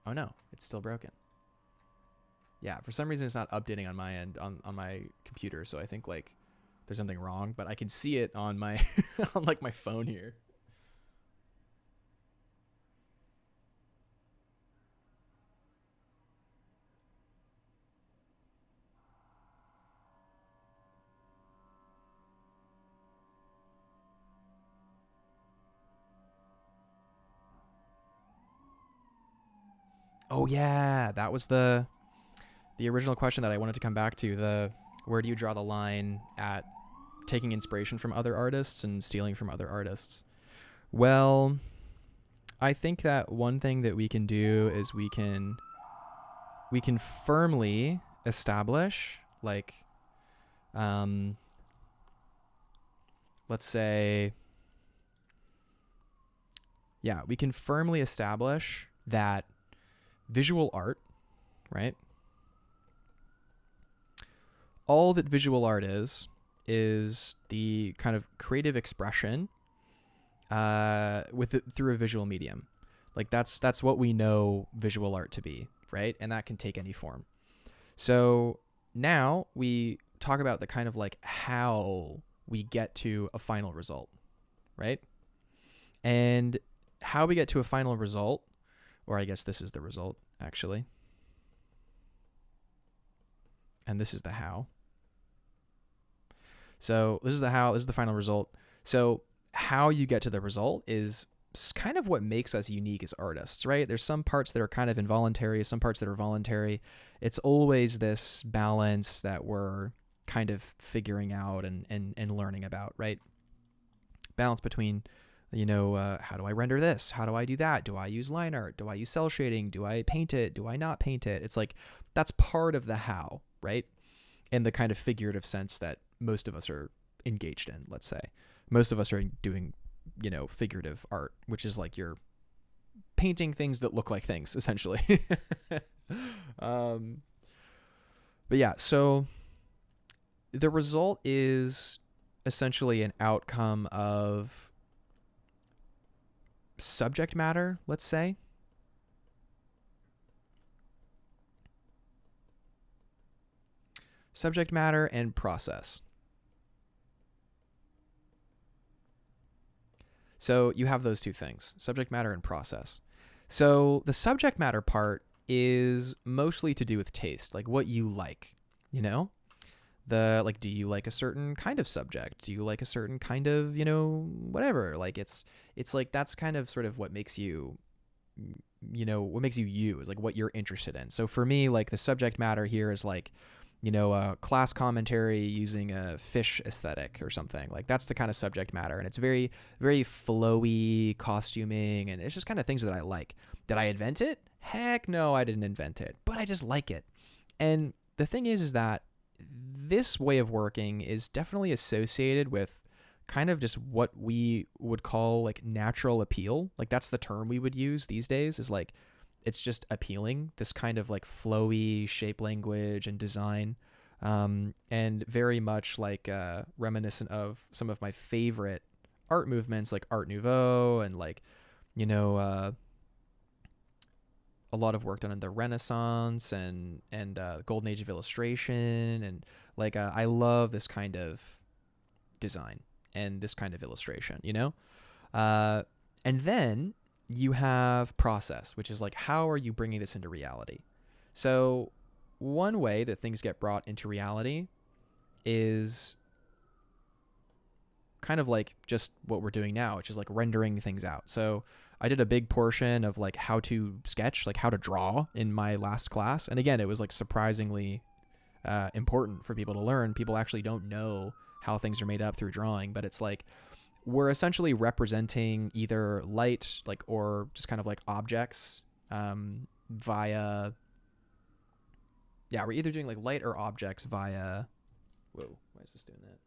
Oh no, it's still broken. Yeah, for some reason it's not updating on my end on my computer. So I think like there's something wrong, but I can see it on my on like my phone here. Oh yeah, that was the original question that I wanted to come back to. The where do you draw the line at taking inspiration from other artists and stealing from other artists? Well, I think that one thing that we can do is we can firmly establish like let's say yeah, we can firmly establish that visual art, right? All that visual art is the kind of creative expression through a visual medium. Like that's what we know visual art to be, right? And that can take any form. So now we talk about the kind of like how we get to a final result, right? And how we get to a final result, or I guess this is the result actually. And this is the how. So this is the how, this is the final result. So how you get to the result is kind of what makes us unique as artists, right? There's some parts that are kind of involuntary, some parts that are voluntary. It's always this balance that we're kind of figuring out and learning about, right? Balance between, how do I render this? How do I do that? Do I use line art? Do I use cell shading? Do I paint it? Do I not paint it? It's like, that's part of the how, right? In the kind of figurative sense that most of us are engaged in, let's say. Most of us are doing, figurative art, which is like you're painting things that look like things, essentially. But yeah, so the result is essentially an outcome of subject matter, let's say. Subject matter and process. So you have those two things, subject matter and process. So the subject matter part is mostly to do with taste, like what you like, you know? Do you like a certain kind of subject? Do you like a certain kind of, whatever? Like it's like that's kind of sort of what makes you what makes you is like what you're interested in. So for me, like the subject matter here is like a class commentary using a fish aesthetic or something. Like that's the kind of subject matter, and it's very, very flowy costuming, and it's just kind of things that I like. Did I invent it? Heck no, I didn't invent it, but I just like it. And the thing is that this way of working is definitely associated with kind of just what we would call like natural appeal. Like that's the term we would use these days, is like it's just appealing, this kind of like flowy shape language and design, and very much like reminiscent of some of my favorite art movements like Art Nouveau and like a lot of work done in the Renaissance and Golden Age of illustration, and like I love this kind of design and this kind of illustration, and then you have process, which is like, how are you bringing this into reality? So one way that things get brought into reality is kind of like just what we're doing now, which is like rendering things out. So I did a big portion of like how to sketch, like how to draw in my last class. And again, it was like surprisingly important for people to learn. People actually don't know how things are made up through drawing, but it's like, we're essentially representing either light, like, or just kind of like objects via, we're either doing like light or objects via, whoa, why is this doing that?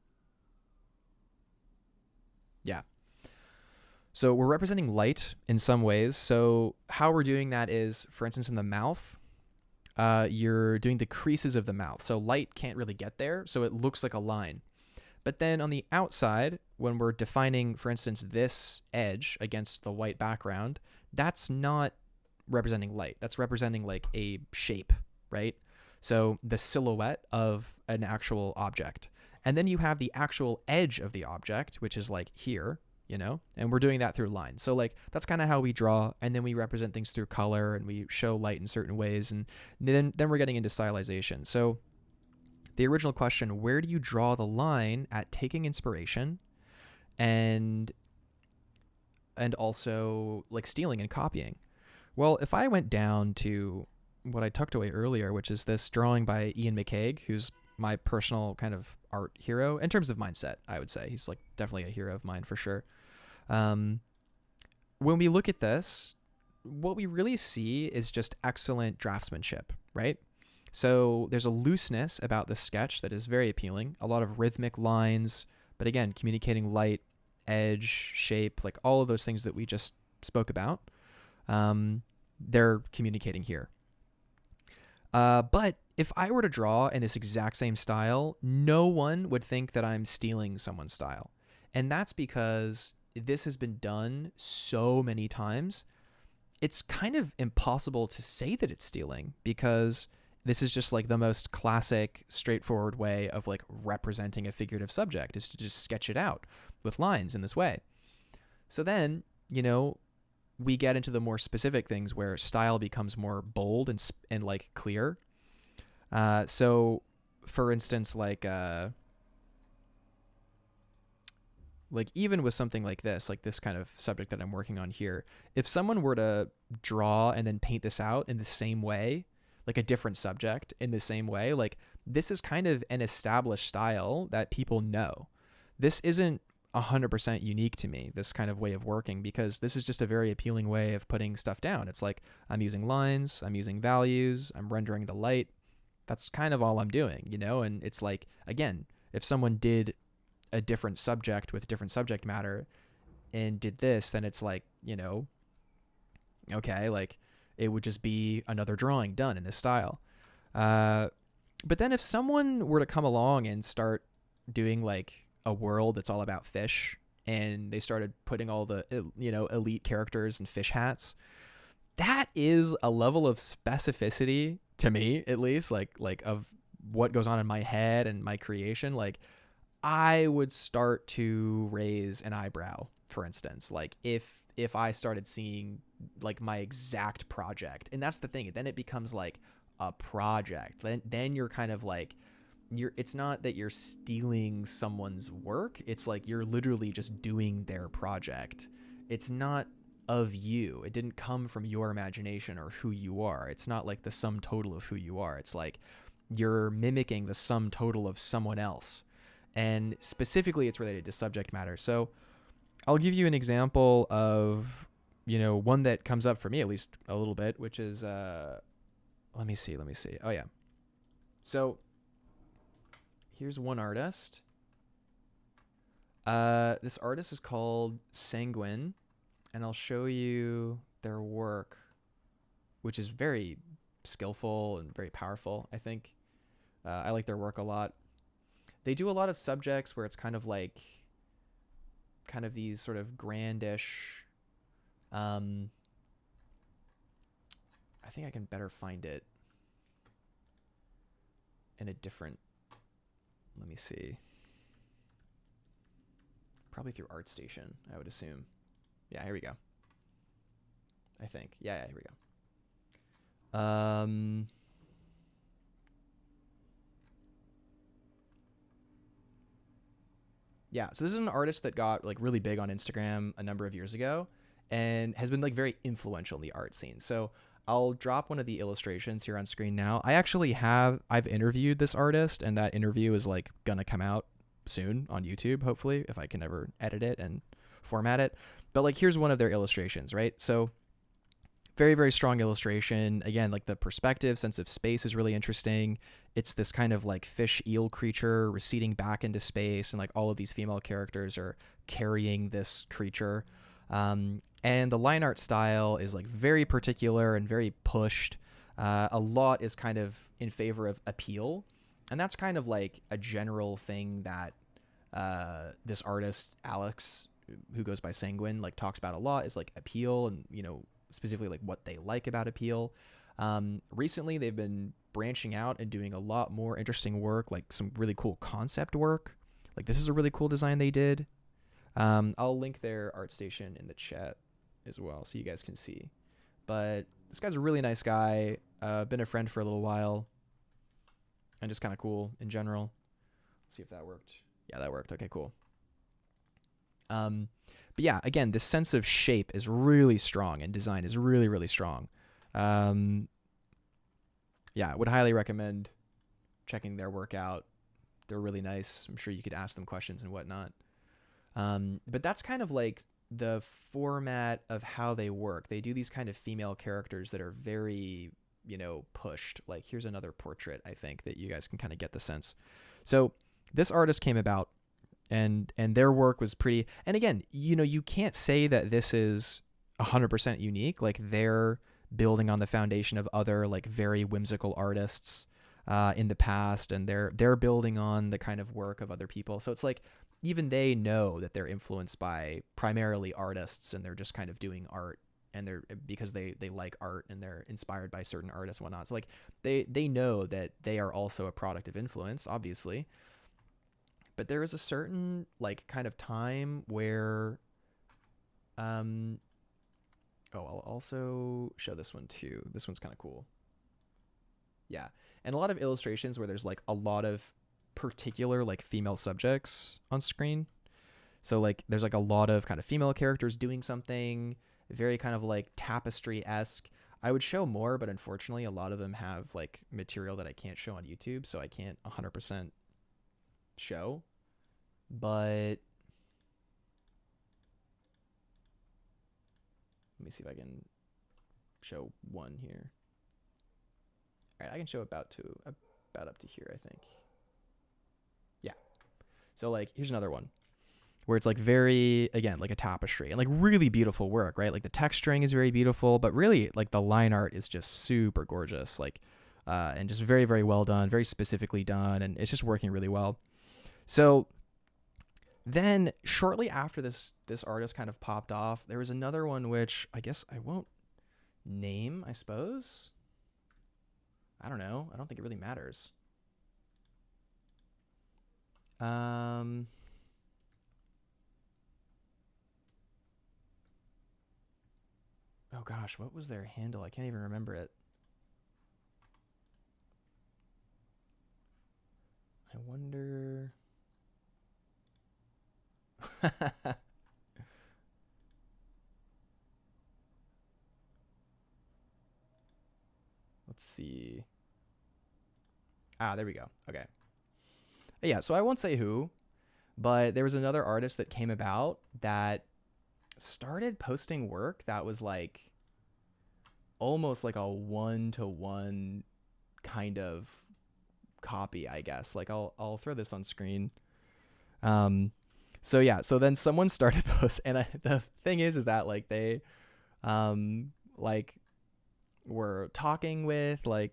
Yeah. So we're representing light in some ways. So how we're doing that is, for instance, in the mouth, you're doing the creases of the mouth. So light can't really get there, so it looks like a line. But then on the outside, when we're defining, for instance, this edge against the white background, that's not representing light. That's representing like a shape, right? So the silhouette of an actual object. And then you have the actual edge of the object, which is like here, and we're doing that through lines. So like that's kind of how we draw, and then we represent things through color, and we show light in certain ways, and then we're getting into stylization. So the original question, where do you draw the line at taking inspiration and also like stealing and copying? Well, if I went down to what I tucked away earlier, which is this drawing by Ian McCaig, who's my personal kind of art hero in terms of mindset, I would say. He's like definitely a hero of mine for sure. When we look at this, what we really see is just excellent draftsmanship, right? So there's a looseness about the sketch that is very appealing, a lot of rhythmic lines, but again, communicating light, edge, shape, like all of those things that we just spoke about, they're communicating here. But if I were to draw in this exact same style, no one would think that I'm stealing someone's style. And that's because this has been done so many times. It's kind of impossible to say that it's stealing, because this is just like the most classic, straightforward way of like representing a figurative subject, is to just sketch it out with lines in this way. So then, we get into the more specific things where style becomes more bold and like clear. So for instance, like even with something like this kind of subject that I'm working on here, if someone were to draw and then paint this out in the same way, like a different subject in the same way, like this is kind of an established style that people know. This isn't 100% unique to me, this kind of way of working, because this is just a very appealing way of putting stuff down. It's like I'm using lines, I'm using values, I'm rendering the light. That's kind of all I'm doing, and it's like, again, if someone did a different subject with different subject matter and did this, then it's like, okay, like it would just be another drawing done in this style. But then if someone were to come along and start doing like a world that's all about fish, and they started putting all the elite characters in fish hats. That is a level of specificity to me, at least, like of what goes on in my head and my creation. Like, I would start to raise an eyebrow, for instance, like if I started seeing like my exact project. And that's the thing, then it becomes like a project. Then you're kind of like, it's not that you're stealing someone's work, it's like you're literally just doing their project. It's not of you. It didn't come from your imagination or who you are. It's not like the sum total of who you are. It's like you're mimicking the sum total of someone else. And specifically, it's related to subject matter. So I'll give you an example of, one that comes up for me at least a little bit, which is, let me see. Oh yeah. So here's one artist. This artist is called Sanguine, and I'll show you their work, which is very skillful and very powerful, I think. I like their work a lot. They do a lot of subjects where it's kind of these sort of grandish, I think I can better find it in a different, let me see. Probably through ArtStation, I would assume. Yeah, here we go. I think. Yeah, here we go. Yeah, so this is an artist that got like really big on Instagram a number of years ago and has been like very influential in the art scene. So I'll drop one of the illustrations here on screen now. I've interviewed this artist, and that interview is like gonna come out soon on YouTube, hopefully, if I can ever edit it and format it. But like, here's one of their illustrations, right? So very, very strong illustration. Again, like the perspective, sense of space is really interesting. It's this kind of like fish eel creature receding back into space, and like all of these female characters are carrying this creature. And the line art style is like very particular and very pushed. A lot is kind of in favor of appeal. And that's kind of like a general thing that this artist, Alex, who goes by Sanguine, like talks about a lot, is like appeal and, specifically like what they like about appeal. Recently, they've been branching out and doing a lot more interesting work, like some really cool concept work. Like this is a really cool design they did. I'll link their ArtStation in the chat as well so you guys can see. But this guy's a really nice guy. Been a friend for a little while. And just kind of cool in general. Let's see if that worked. Yeah, that worked. Okay, cool. But yeah, again, this sense of shape is really strong, and design is really, really strong. Yeah, I would highly recommend checking their work out. They're really nice. I'm sure you could ask them questions and whatnot. But that's kind of like the format of how they work. They do these kind of female characters that are very, pushed. Like here's another portrait, I think, that you guys can kind of get the sense. So this artist came about, and their work was pretty, and again, you can't say that this is 100% unique. Like they're building on the foundation of other like very whimsical artists in the past, and they're building on the kind of work of other people. So it's like even they know that they're influenced by primarily artists, and they're just kind of doing art, and because they like art and they're inspired by certain artists and whatnot. So like they know that they are also a product of influence, obviously. But there is a certain like kind of time where I'll also show this one too. This one's kind of cool. Yeah. And a lot of illustrations where there's like a lot of particular like female subjects on screen. So like there's like a lot of kind of female characters doing something very kind of like tapestry-esque. I would show more, but unfortunately a lot of them have like material that I can't show on YouTube, so I can't 100% show. But let me see if I can show one here. All right, I can show about up to here, I think. Yeah. So like here's another one where it's like very, again, like a tapestry and like really beautiful work, right? Like the texturing is very beautiful, but really like the line art is just super gorgeous, like and just very, very well done, very specifically done, and it's just working really well. So Then shortly after this artist kind of popped off, there was another one which I guess I won't name, I suppose. I don't know. I don't think it really matters. Oh gosh, what was their handle? I can't even remember it. I wonder. Let's see. There we go. Okay. Yeah, so I won't say who, but there was another artist that came about that started posting work that was like almost like a one-to-one kind of copy, I guess. Like I'll throw this on screen. So yeah, so then someone started post, and the thing is that like they like were talking with like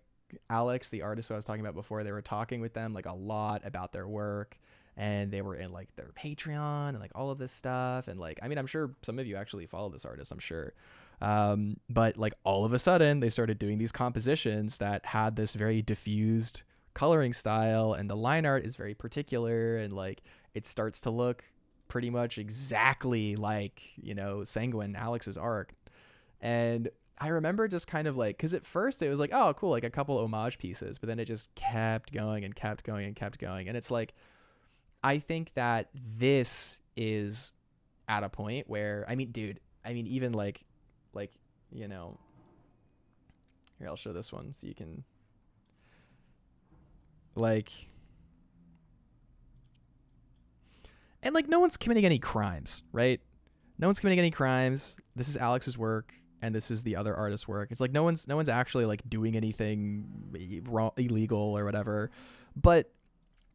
Alex, the artist who I was talking about before. They were talking with them like a lot about their work, and they were in like their Patreon and like all of this stuff. And like, I mean, I'm sure some of you actually follow this artist, I'm sure. But like all of a sudden they started doing these compositions that had this very diffused coloring style, and the line art is very particular, and like it starts to look pretty much exactly like, you know, Sanguine, Alex's art. And I remember just kind of like, because at first it was like, oh, cool, like a couple homage pieces, but then it just kept going and kept going and kept going. And it's like, I think that this is at a point where, I mean, dude, I mean, even like, you know, here, I'll show this one so you can, like, and like, no one's committing any crimes, right? No one's committing any crimes. This is Alex's work, and this is the other artist's work. It's like no one's actually like doing anything wrong, illegal or whatever. But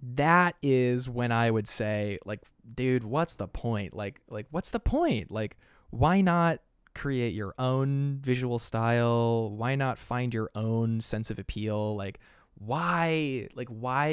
that is when I would say, like, dude, what's the point? Like what's the point? Like, why not create your own visual style? Why not find your own sense of appeal? Like, why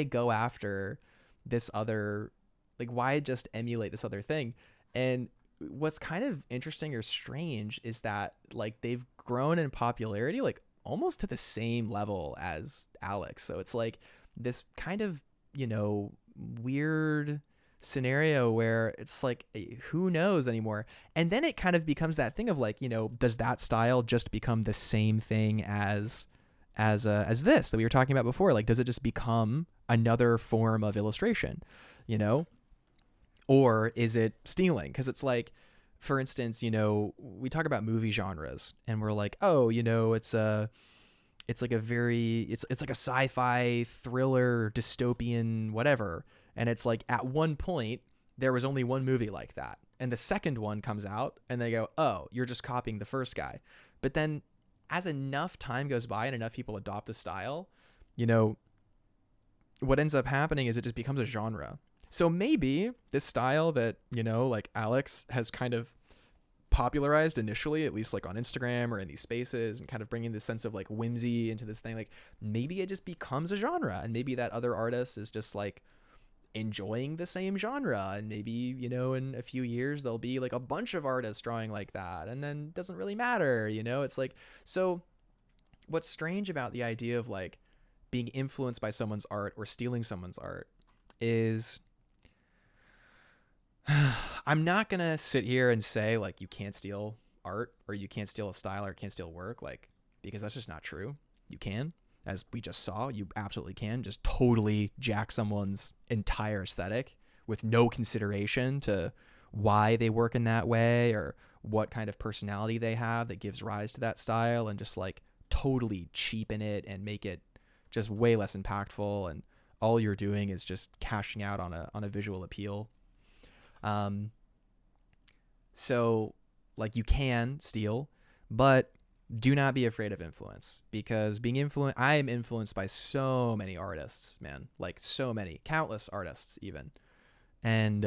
go after this other, like, why just emulate this other thing? And what's kind of interesting or strange is that like they've grown in popularity like almost to the same level as Alex. So it's like this kind of, you know, weird scenario where it's like, who knows anymore? And then it kind of becomes that thing of like, you know, does that style just become the same thing as this that we were talking about before? Like, does it just become another form of illustration, you know? Or is it stealing? Because it's like, for instance, you know, we talk about movie genres and we're like, oh, you know, it's like a sci-fi thriller, dystopian, whatever. And it's like at one point there was only one movie like that. And the second one comes out and they go, oh, you're just copying the first guy. But then as enough time goes by and enough people adopt the style, you know, what ends up happening is it just becomes a genre. So maybe this style that, you know, like Alex has kind of popularized initially, at least like on Instagram or in these spaces, and kind of bringing this sense of like whimsy into this thing, like maybe it just becomes a genre, and maybe that other artist is just like enjoying the same genre, and maybe, you know, in a few years there'll be like a bunch of artists drawing like that, and then it doesn't really matter, you know? It's like, so what's strange about the idea of like being influenced by someone's art or stealing someone's art is I'm not going to sit here and say like you can't steal art or you can't steal a style or can't steal work, like, because that's just not true. You can, as we just saw, you absolutely can just totally jack someone's entire aesthetic with no consideration to why they work in that way or what kind of personality they have that gives rise to that style, and just like totally cheapen it and make it just way less impactful, and all you're doing is just cashing out on a visual appeal. So like you can steal, but do not be afraid of influence, because I am influenced by so many artists, man, like so many, countless artists even. And,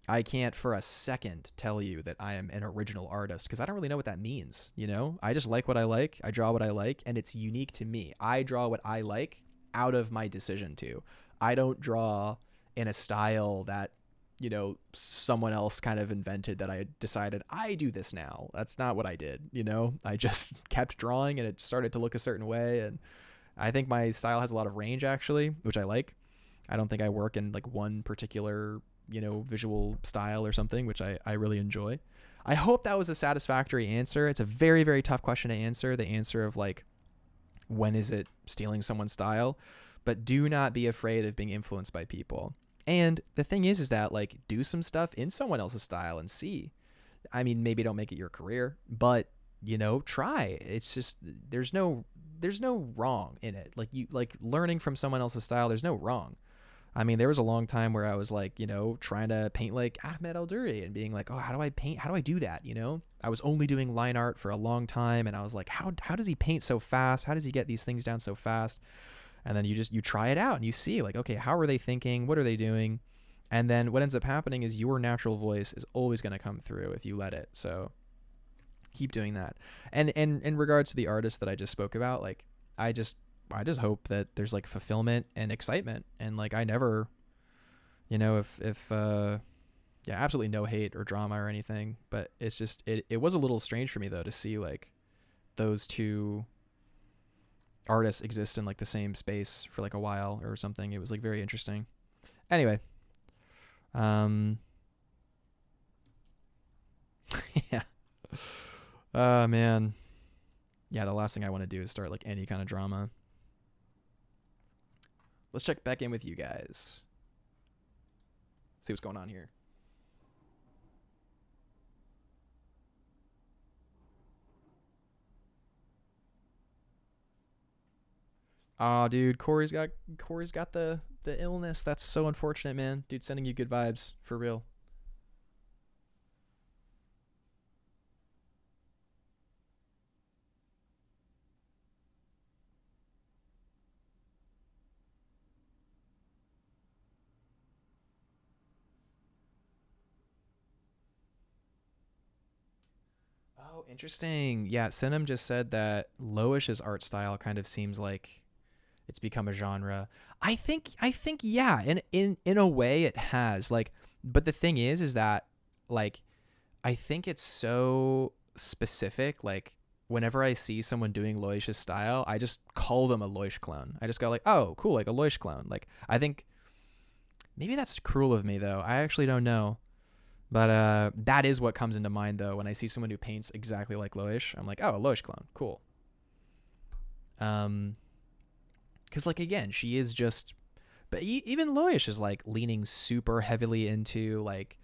I can't for a second tell you that I am an original artist, because I don't really know what that means. You know, I just like what I like. I draw what I like, and it's unique to me. I draw what I like out of my decision to. I don't draw in a style that, someone else kind of invented that I decided I do this now. That's not what I did. I just kept drawing and it started to look a certain way. And I think my style has a lot of range actually, which I like. I don't think I work in like one particular, visual style or something, which I really enjoy. I hope that was a satisfactory answer. It's a very, very tough question to answer. The answer of like, when is it stealing someone's style? But do not be afraid of being influenced by people. And the thing is that like do some stuff in someone else's style and see. I mean, maybe don't make it your career, but try. It's just there's no wrong in it. Like learning from someone else's style, there's no wrong. I mean, there was a long time where I was like, trying to paint like Ahmed El-Duri and being like, oh, how do I paint? How do I do that? I was only doing line art for a long time. And I was like, how does he paint so fast? How does he get these things down so fast? And then you try it out and you see like, okay, how are they thinking? What are they doing? And then what ends up happening is your natural voice is always going to come through if you let it. So keep doing that. And in regards to the artist that I just spoke about, like I just hope that there's like fulfillment and excitement. And like I never, absolutely no hate or drama or anything. But it's just it was a little strange for me though to see like those two artists exist in like the same space for like a while or something. It was like very interesting. Anyway, yeah. Man. Yeah, the last thing I want to do is start like any kind of drama. Let's check back in with you guys. See what's going on here. Oh, dude, Corey's got the illness. That's so unfortunate, man. Dude, sending you good vibes for real. Oh, interesting. Yeah, Sinem just said that Loish's art style kind of seems like it's become a genre. I think yeah, in a way it has. Like but the thing is that like I think it's so specific. Like whenever I see someone doing Loish's style, I just call them a Loish clone. I just go like, "Oh, cool, like a Loish clone." Like I think maybe that's cruel of me though. I actually don't know. But that is what comes into mind though when I see someone who paints exactly like Loish. I'm like, "Oh, a Loish clone. Cool." Um cuz like again, she is just but even Loish is like leaning super heavily into like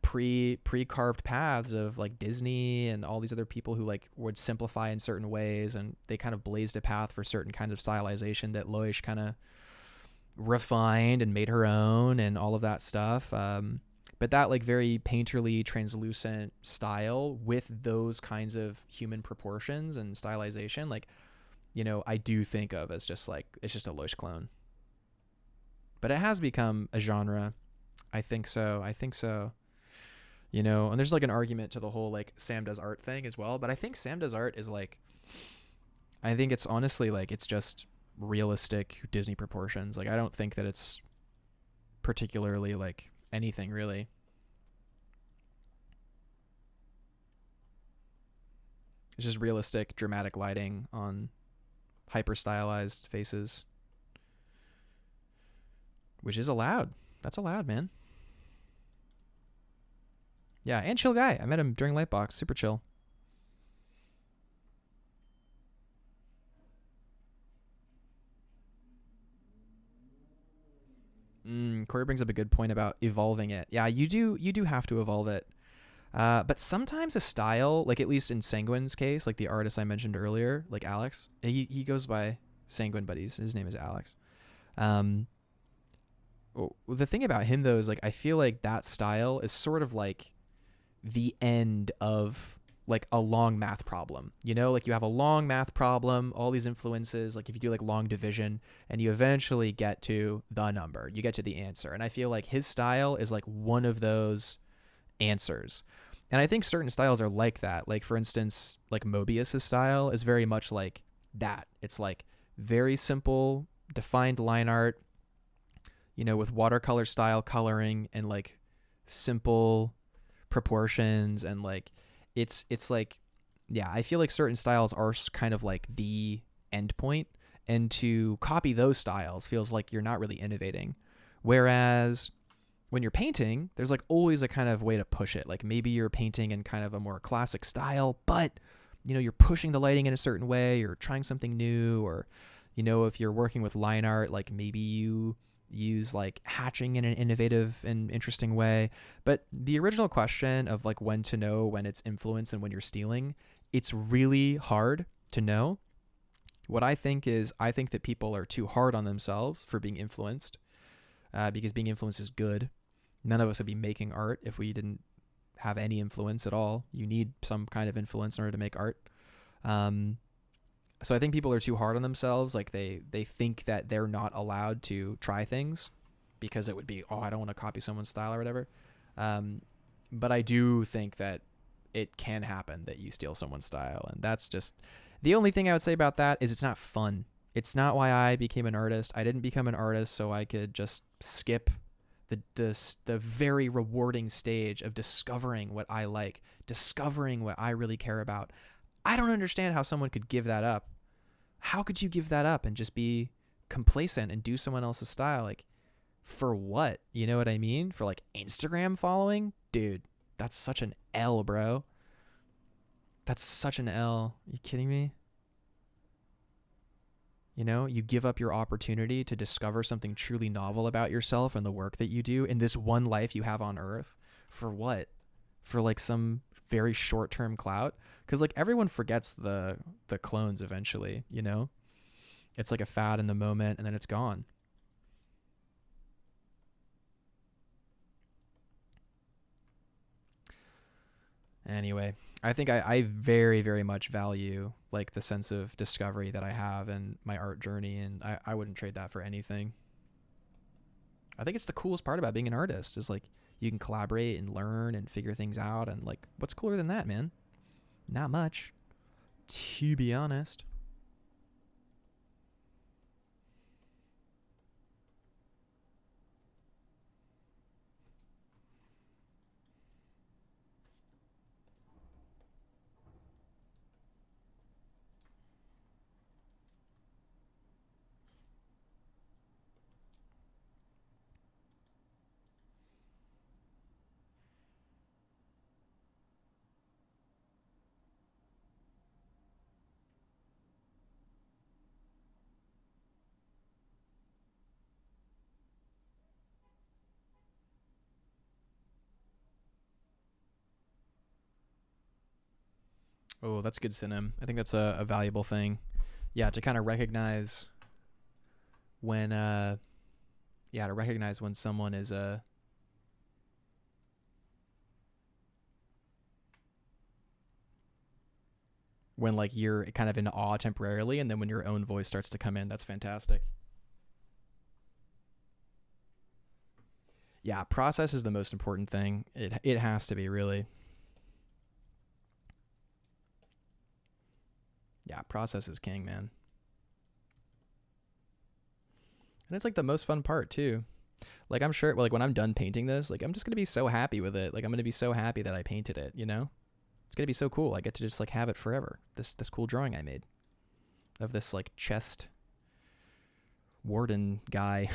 pre-carved paths of like Disney and all these other people who like would simplify in certain ways, and they kind of blazed a path for certain kind of stylization that Loish kind of refined and made her own and all of that stuff. But that like very painterly translucent style with those kinds of human proportions and stylization, like I do think of as just like it's just a Loish clone. But it has become a genre. I think so. And there's like an argument to the whole like Sam does art thing as well, but I think Sam does art is like I think it's honestly like it's just realistic Disney proportions. Like I don't think that it's particularly like anything really. It's just realistic dramatic lighting on hyper stylized faces, which is allowed. That's allowed, man. Yeah, and chill guy. I met him during Lightbox. Super chill. Corey brings up a good point about evolving it. Yeah, you do have to evolve it. But sometimes a style, like at least in Sanguine's case, like the artist I mentioned earlier, like Alex, he goes by Sanguine, but his name is Alex. Um, the thing about him though is like I feel like that style is sort of like the end of like a long math problem. Like you have a long math problem, all these influences, like if you do like long division and you eventually get to the number, you get to the answer. And I feel like his style is like one of those answers. And I think certain styles are like that. Like for instance, like Mobius's style is very much like that. It's like very simple, defined line art, with watercolor style coloring and like simple proportions, and like it's like, yeah, I feel like certain styles are kind of like the end point, and to copy those styles feels like you're not really innovating. Whereas when you're painting, there's like always a kind of way to push it. Like maybe you're painting in kind of a more classic style, but you know, you're pushing the lighting in a certain way, or trying something new, or you know, if you're working with line art, like maybe you use like hatching in an innovative and interesting way. But the original question of like when to know when it's influence and when you're stealing, it's really hard to know. What I think is, I think that people are too hard on themselves for being influenced, because being influenced is good. None of us would be making art if we didn't have any influence at all. You need some kind of influence in order to make art. So I think people are too hard on themselves. Like they think that they're not allowed to try things because it would be, oh, I don't want to copy someone's style or whatever. But I do think that it can happen that you steal someone's style. And that's just the only thing I would say about that is it's not fun. It's not why I became an artist. I didn't become an artist so I could just skip the very rewarding stage of discovering what I like, discovering what I really care about. I don't understand how someone could give that up. How could you give that up and just be complacent and do someone else's style? Like, for what? You know what I mean? For like Instagram following? Dude, that's such an L, bro. That's such an L. Are you kidding me? You know, you give up your opportunity to discover something truly novel about yourself and the work that you do in this one life you have on Earth. For what? For like some very short-term clout? Because like everyone forgets the clones eventually, you know? It's like a fad in the moment and then it's gone. Anyway, I think I very, very much value like the sense of discovery that I have in my art journey, and I wouldn't trade that for anything. I think it's the coolest part about being an artist is like you can collaborate and learn and figure things out, and like what's cooler than that, man? Not much, to be honest. Oh, that's good synonym. I think that's a valuable thing. Yeah, to kind of recognize when to recognize when someone is when like you're kind of in awe temporarily, and then when your own voice starts to come in. That's fantastic. Yeah, process is the most important thing. It has to be, really. Yeah, process is king, man. And it's like the most fun part too. Like I'm sure, like when I'm done painting this, like I'm just gonna be so happy with it. Like I'm gonna be so happy that I painted it. You know, it's gonna be so cool. I get to just like have it forever. This cool drawing I made of this like chest warden guy.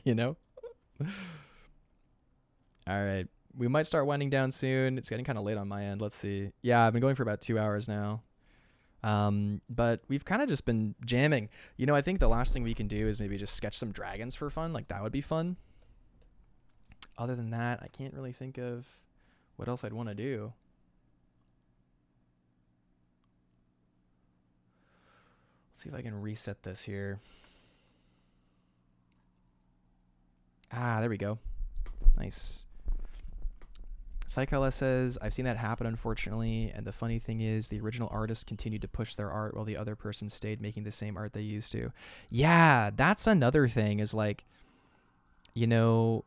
You know. All right, we might start winding down soon. It's getting kind of late on my end. Let's see. Yeah, I've been going for about 2 hours now. But we've kind of just been jamming. You know, I think the last thing we can do is maybe just sketch some dragons for fun. Like that would be fun. Other than that, I can't really think of what else I'd want to do. Let's see if I can reset this here. Ah, there we go. Nice. Psychella says, I've seen that happen, unfortunately, and the funny thing is the original artist continued to push their art while the other person stayed making the same art they used to. Yeah, that's another thing is like, you know,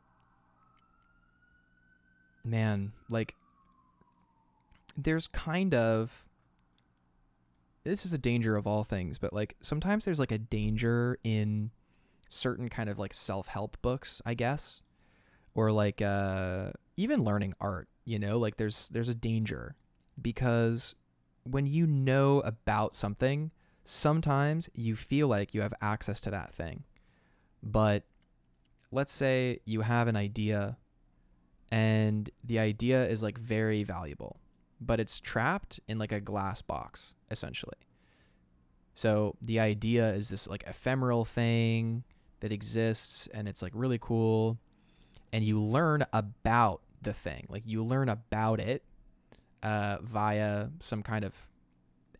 man, like there's kind of, this is a danger of all things, but like sometimes there's like a danger in certain kind of like self-help books, I guess, or like even learning art, like there's a danger, because when you know about something, sometimes you feel like you have access to that thing. But let's say you have an idea and the idea is like very valuable, but it's trapped in like a glass box, essentially. So the idea is this like ephemeral thing that exists and it's like really cool, and you learn about the thing. Like you learn about it via some kind of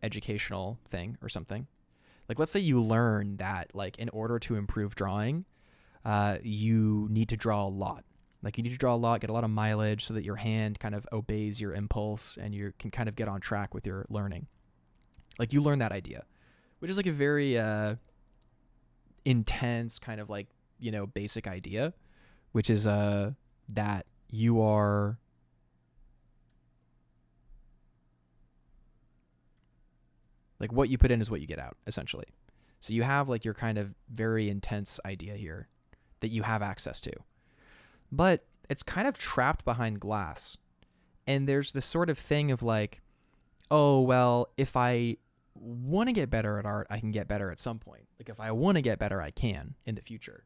educational thing or something. Like let's say you learn that like in order to improve drawing, you need to draw a lot. Like you need to draw a lot, get a lot of mileage so that your hand kind of obeys your impulse and you can kind of get on track with your learning. Like you learn that idea, which is like a very intense kind of like, basic idea, which is that you are like what you put in is what you get out, essentially. So you have like your kind of very intense idea here that you have access to. But it's kind of trapped behind glass. And there's this sort of thing of like, oh, well, if I want to get better at art, I can get better at some point. Like if I want to get better, I can in the future.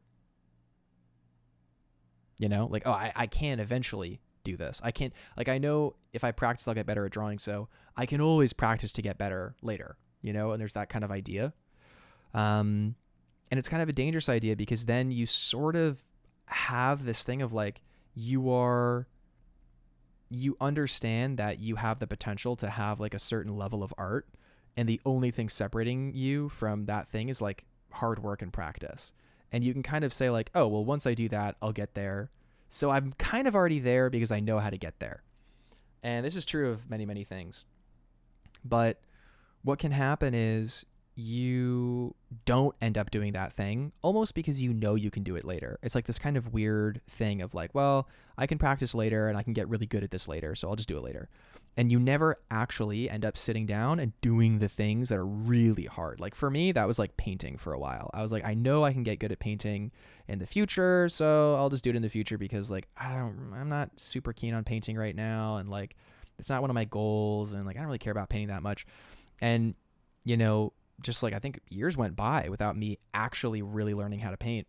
Like, oh, I can eventually do this. I can't, like, I know if I practice, I'll get better at drawing. So I can always practice to get better later, and there's that kind of idea. And it's kind of a dangerous idea because then you sort of have this thing of like, you understand that you have the potential to have like a certain level of art, and the only thing separating you from that thing is like hard work and practice. And you can kind of say like, oh, well, once I do that, I'll get there. So I'm kind of already there because I know how to get there. And this is true of many, many things. But what can happen is you don't end up doing that thing almost because you know you can do it later. It's like this kind of weird thing of like, well, I can practice later and I can get really good at this later, so I'll just do it later. And you never actually end up sitting down and doing the things that are really hard. Like for me, that was like painting for a while. I was like, I know I can get good at painting in the future, so I'll just do it in the future because like I'm not super keen on painting right now, and like it's not one of my goals, and like I don't really care about painting that much. And just like I think years went by without me actually really learning how to paint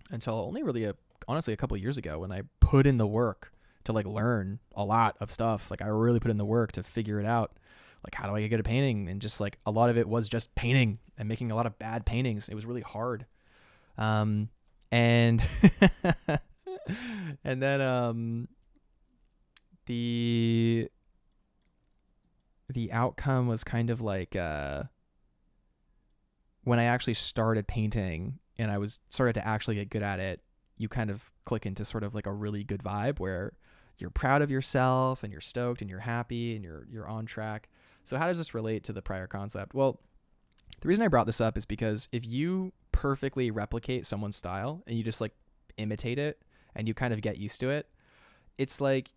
until only really honestly a couple of years ago, when I put in the work to like learn a lot of stuff. Like I really put in the work to figure it out. Like how do I get good at painting? And just like a lot of it was just painting and making a lot of bad paintings. It was really hard. And and then the outcome was kind of like when I actually started painting and I started to actually get good at it, you kind of click into sort of like a really good vibe where you're proud of yourself and you're stoked and you're happy and you're on track. So how does this relate to the prior concept? Well, the reason I brought this up is because if you perfectly replicate someone's style and you just like imitate it and you kind of get used to it, it's like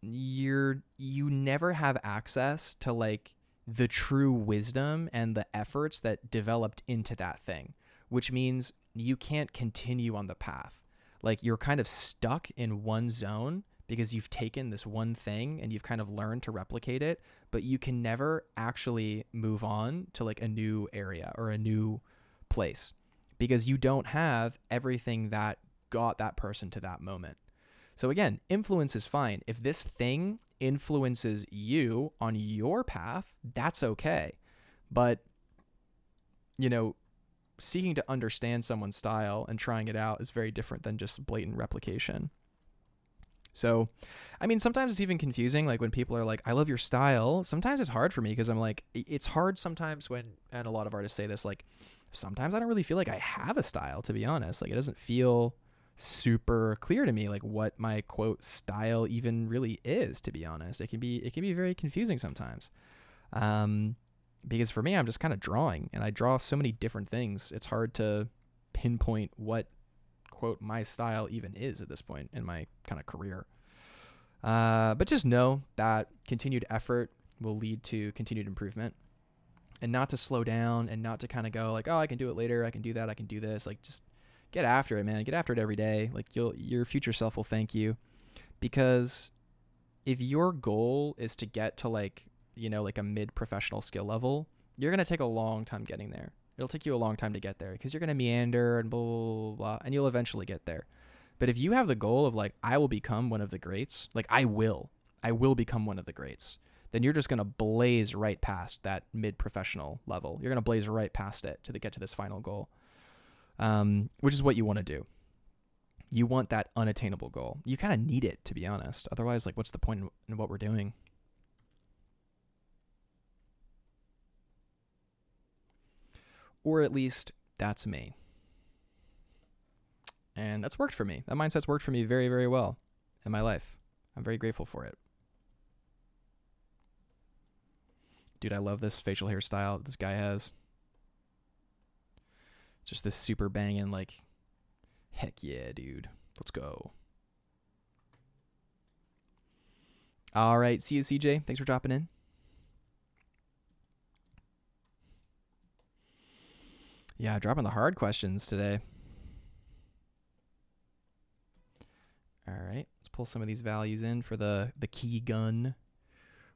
you never have access to like the true wisdom and the efforts that developed into that thing, which means you can't continue on the path. Like you're kind of stuck in one zone because you've taken this one thing and you've kind of learned to replicate it, but you can never actually move on to like a new area or a new place because you don't have everything that got that person to that moment. So again, influence is fine. If this thing influences you on your path, that's okay. But, seeking to understand someone's style and trying it out is very different than just blatant replication. So, I mean, sometimes it's even confusing. Like when people are like, I love your style. Sometimes it's hard for me because I'm like, it's hard sometimes when, and a lot of artists say this, like, sometimes I don't really feel like I have a style, to be honest. Like it doesn't feel super clear to me like what my quote style even really is, to be honest. It can be very confusing sometimes. Because for me, I'm just kind of drawing and I draw so many different things. It's hard to pinpoint what quote my style even is at this point in my kind of career. But just know that continued effort will lead to continued improvement, and not to slow down and not to kind of go like, oh, I can do it later. I can do that. I can do this. Like just get after it, man. Get after it every day. Like your future self will thank you, because if your goal is to get to like, you know, like a mid-professional skill level, you're going to take a long time getting there. It'll take you a long time to get there because you're going to meander and blah, blah, blah, blah, and you'll eventually get there. But if you have the goal of like, I will become one of the greats, like I will become one of the greats, then you're just going to blaze right past that mid-professional level. You're going to blaze right past it to get to this final goal, which is what you want to do. You want that unattainable goal. You kind of need it, to be honest. Otherwise, like, what's the point in what we're doing? Or at least that's me. And that's worked for me. That mindset's worked for me very, very well in my life. I'm very grateful for it. Dude, I love this facial hairstyle that this guy has. Just this super banging, like, heck yeah, dude. Let's go. All right. See you, CJ. Thanks for dropping in. Yeah, dropping the hard questions today. All right. Let's pull some of these values in for the key gun,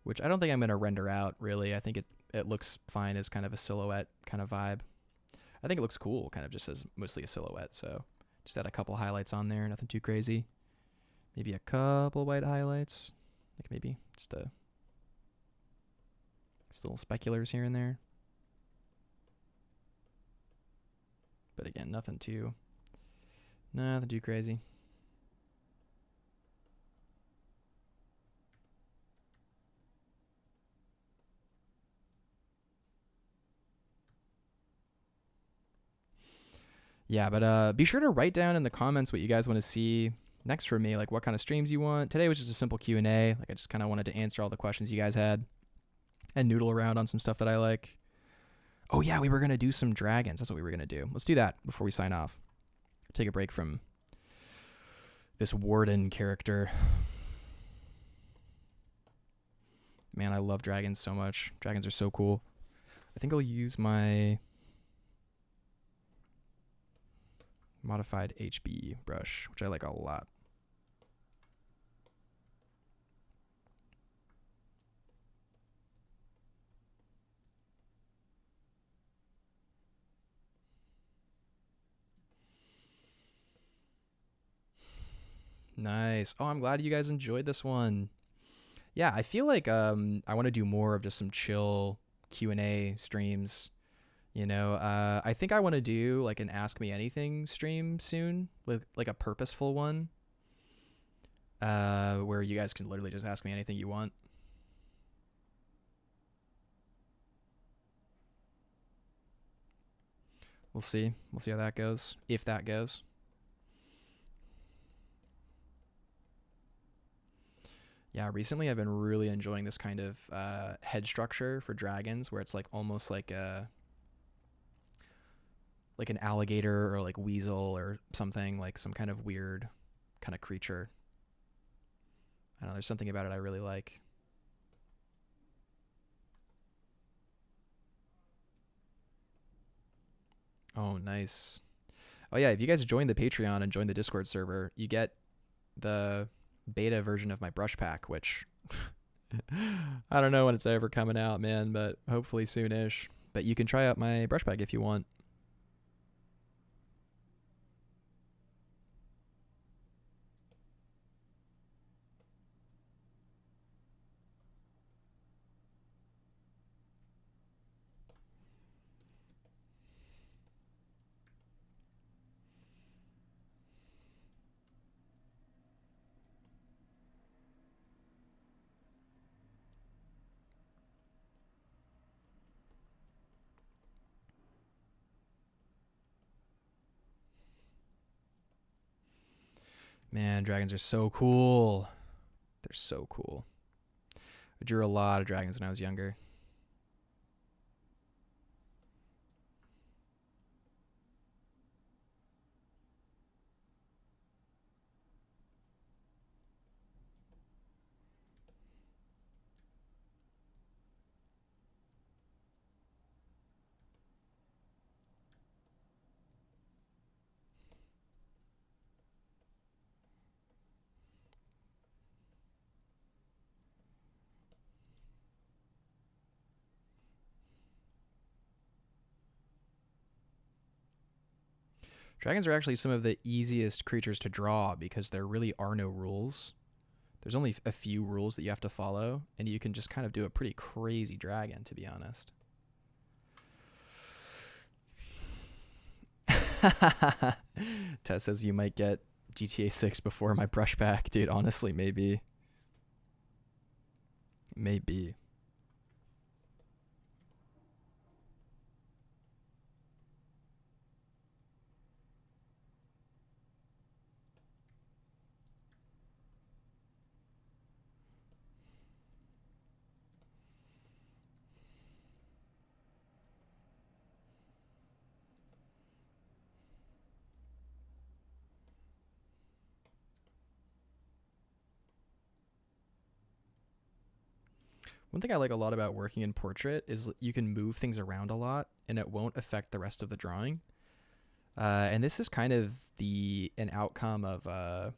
which I don't think I'm going to render out, really. I think it looks fine as kind of a silhouette kind of vibe. I think it looks cool, kind of just as mostly a silhouette. So just add a couple highlights on there, nothing too crazy. Maybe a couple white highlights, like maybe just little speculars here and there. But again, nothing too crazy. Yeah, but be sure to write down in the comments what you guys want to see next for me, like what kind of streams you want. Today was just a simple Q&A. Like I just kind of wanted to answer all the questions you guys had and noodle around on some stuff that I like. Oh yeah, we were going to do some dragons. That's what we were going to do. Let's do that before we sign off. Take a break from this warden character. Man, I love dragons so much. Dragons are so cool. I think I'll use my modified HB brush, which I like a lot. Nice. Oh, I'm glad you guys enjoyed this one. Yeah, I feel like I want to do more of just some chill Q&A streams. You know, I think I want to do like an Ask Me Anything stream soon, with like a purposeful one, where you guys can literally just ask me anything you want. We'll see. We'll see how that goes, if that goes. Yeah, recently I've been really enjoying this kind of head structure for dragons, where it's like almost like an alligator or like weasel or something, like some kind of weird kind of creature. I don't know, there's something about it I really like. Oh, nice. Oh yeah, if you guys join the Patreon and join the Discord server, you get the beta version of my brush pack, which I don't know when it's ever coming out, man, but hopefully soon-ish. But you can try out my brush pack if you want. Man, dragons are so cool. They're so cool. I drew a lot of dragons when I was younger. Dragons are actually some of the easiest creatures to draw because there really are no rules. There's only a few rules that you have to follow, and you can just kind of do a pretty crazy dragon, to be honest. Tess says you might get GTA 6 before my brush back. Dude, honestly, maybe. Maybe. One thing I like a lot about working in portrait is you can move things around a lot and it won't affect the rest of the drawing. And this is kind of an outcome of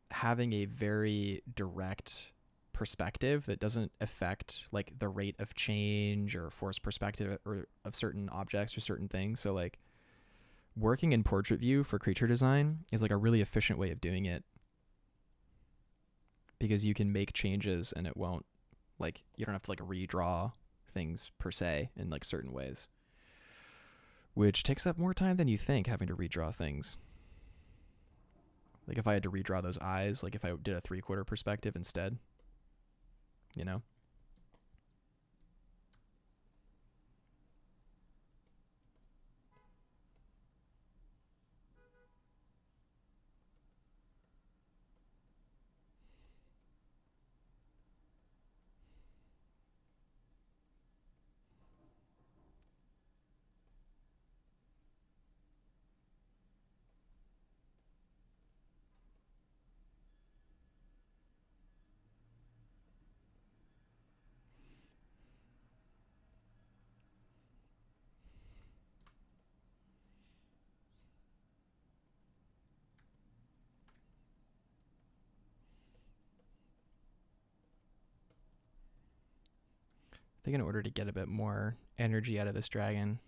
having a very direct perspective that doesn't affect like the rate of change or force perspective or of certain objects or certain things. So like working in portrait view for creature design is like a really efficient way of doing it, because you can make changes and it won't, like, you don't have to like redraw things per se in like certain ways, which takes up more time than you think, having to redraw things. Like if I had to redraw those eyes, like if I did a 3/4 perspective instead, you know? I think in order to get a bit more energy out of this dragon,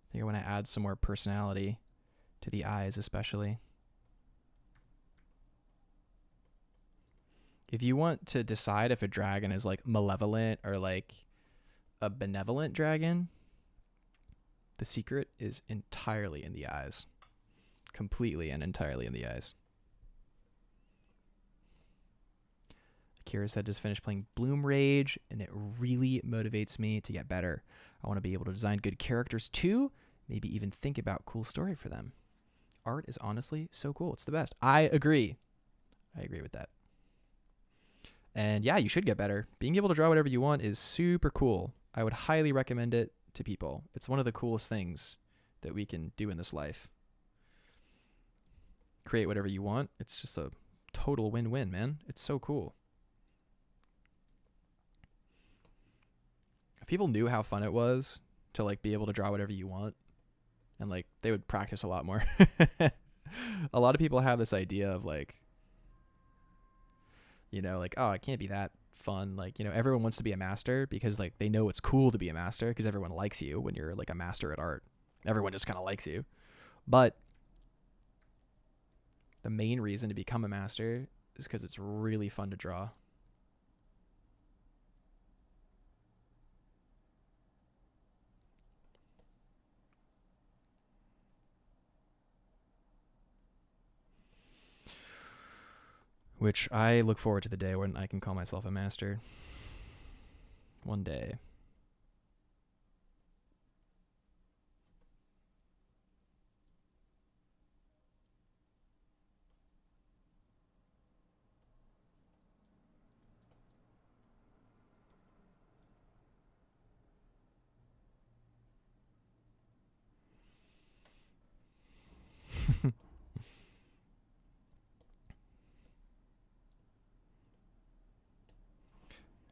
I think I want to add some more personality to the eyes especially. If you want to decide if a dragon is like malevolent or like a benevolent dragon, the secret is entirely in the eyes. Completely and entirely in the eyes. Kira said just finished playing Bloom Rage, and it really motivates me to get better. I want to be able to design good characters too, maybe even think about cool story for them. Art is honestly so cool. It's the best. I agree. I agree with that. And yeah, you should get better. Being able to draw whatever you want is super cool. I would highly recommend it to people. It's one of the coolest things that we can do in this life. Create whatever you want. It's just a total win-win, man. It's so cool. If people knew how fun it was to like be able to draw whatever you want, and like they would practice a lot more. A lot of people have this idea of like, you know, like, oh, it can't be that fun. Like, you know, everyone wants to be a master because like they know it's cool to be a master because everyone likes you when you're like a master at art. Everyone just kind of likes you. But the main reason to become a master is because it's really fun to draw. Which I look forward to the day when I can call myself a master. One day.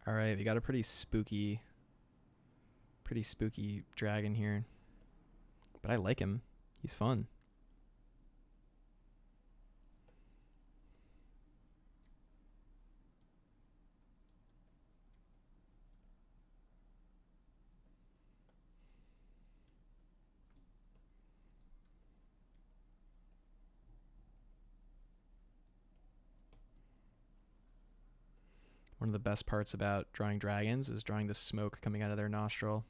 All right, we got a pretty spooky dragon here. But I like him. He's fun. One of the best parts about drawing dragons is drawing the smoke coming out of their nostril.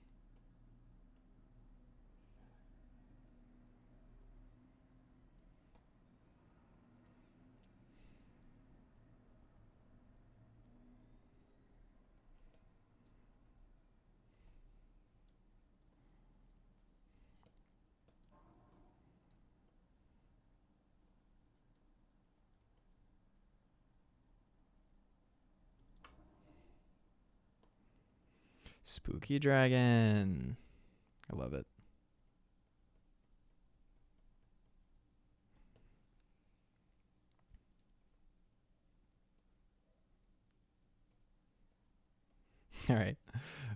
Spooky dragon. I love it. All right,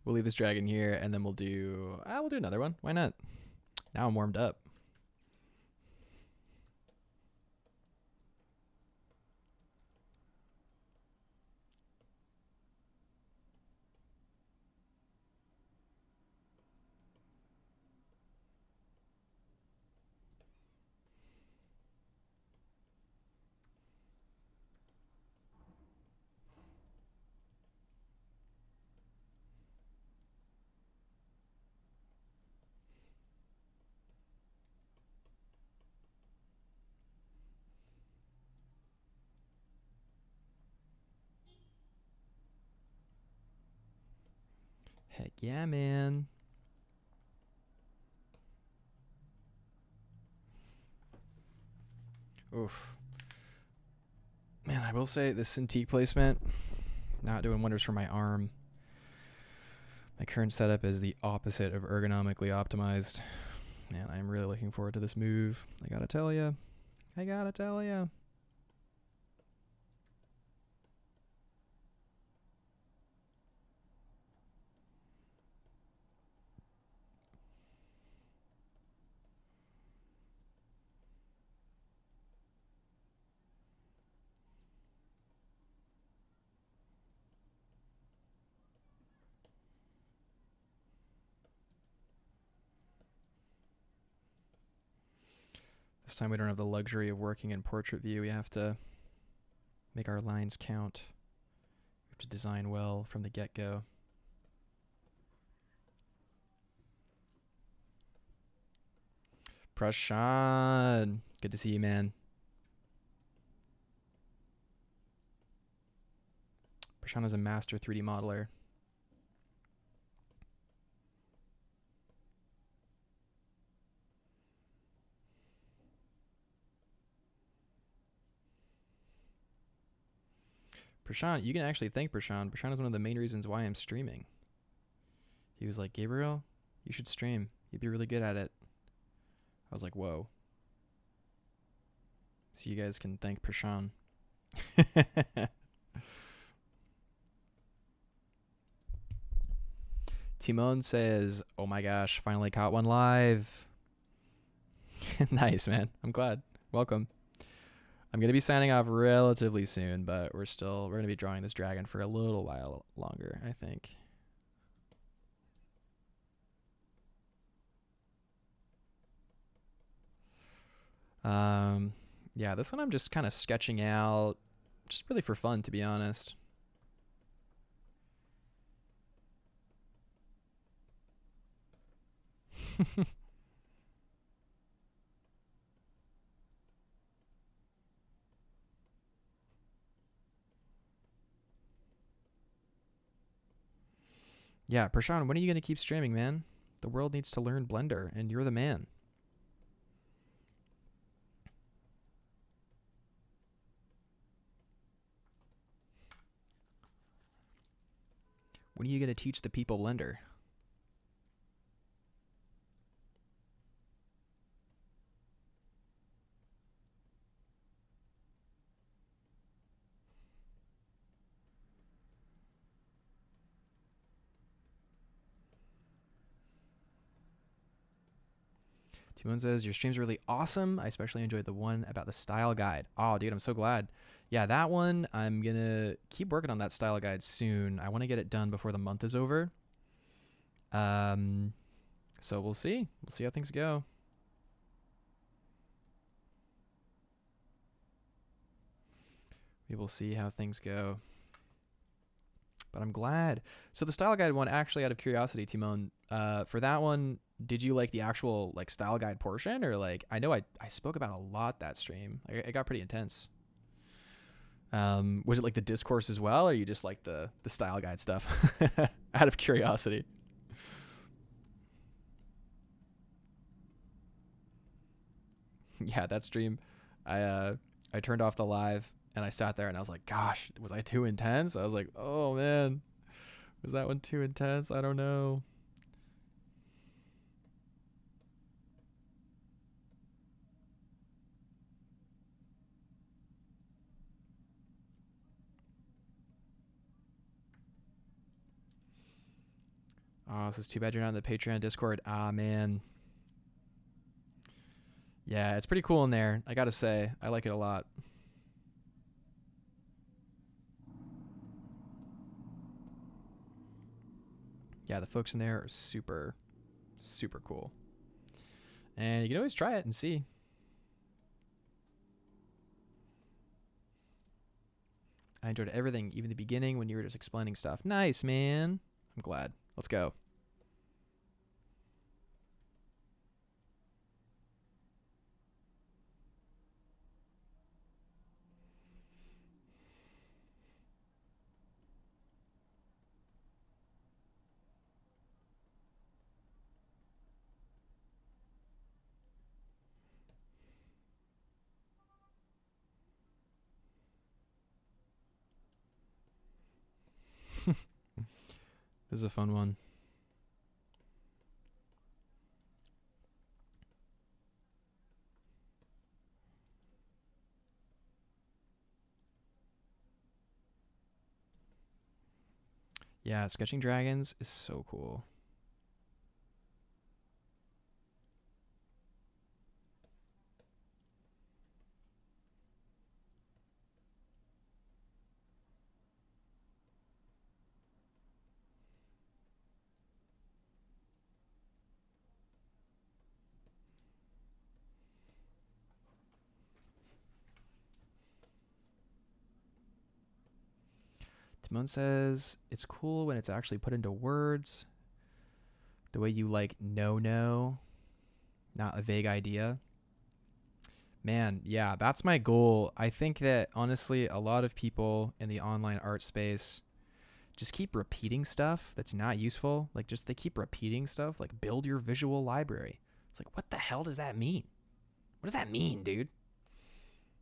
we'll leave this dragon here, and then we'll do another one. Why not? Now I'm warmed up. Heck yeah, man. Oof. Man, I will say this Cintiq placement, not doing wonders for my arm. My current setup is the opposite of ergonomically optimized. Man, I'm really looking forward to this move. I gotta tell ya. I gotta tell ya. This time we don't have the luxury of working in portrait view. We have to make our lines count. We have to design well from the get-go. Prashant, good to see you, man. Prashant is a master 3D modeler. Prashant, you can actually thank Prashant. Prashant is one of the main reasons why I'm streaming. He was like, Gabriel, you should stream. You'd be really good at it. I was like, whoa. So you guys can thank Prashant. Timon says, oh my gosh, finally caught one live. Nice, man. I'm glad. Welcome. I'm going to be signing off relatively soon, but we're going to be drawing this dragon for a little while longer, I think. Yeah, this one I'm just kind of sketching out, just really for fun, to be honest. Yeah, Prashant, when are you going to keep streaming, man? The world needs to learn Blender, and you're the man. When are you going to teach the people Blender? Timon says, your stream's really awesome. I especially enjoyed the one about the style guide. Oh, dude, I'm so glad. Yeah, that one, I'm going to keep working on that style guide soon. I want to get it done before the month is over. So we'll see. We'll see how things go. We will see how things go. But I'm glad. So the style guide one, actually, out of curiosity, Timon, for that one, did you like the actual like style guide portion, or like I know I spoke about a lot that stream. It got pretty intense. Was it like the discourse as well, or you just like the style guide stuff? Out of curiosity. Yeah, that stream, I turned off the live and I sat there and I was like, gosh, was I too intense? I was like, oh man, was that one too intense? I don't know. Oh, this is too bad you're not in the Patreon Discord. Ah, man. Yeah, it's pretty cool in there. I gotta say, I like it a lot. Yeah, the folks in there are super, super cool. And you can always try it and see. I enjoyed everything, even the beginning when you were just explaining stuff. Nice, man. I'm glad. Let's go. This is a fun one. Yeah, sketching dragons is so cool. Timon says it's cool when it's actually put into words. The way you like no, not a vague idea. Man, yeah, that's my goal. I think that honestly, a lot of people in the online art space just keep repeating stuff that's not useful. Like, just they keep repeating stuff. Like, build your visual library. It's like, what the hell does that mean? What does that mean, dude?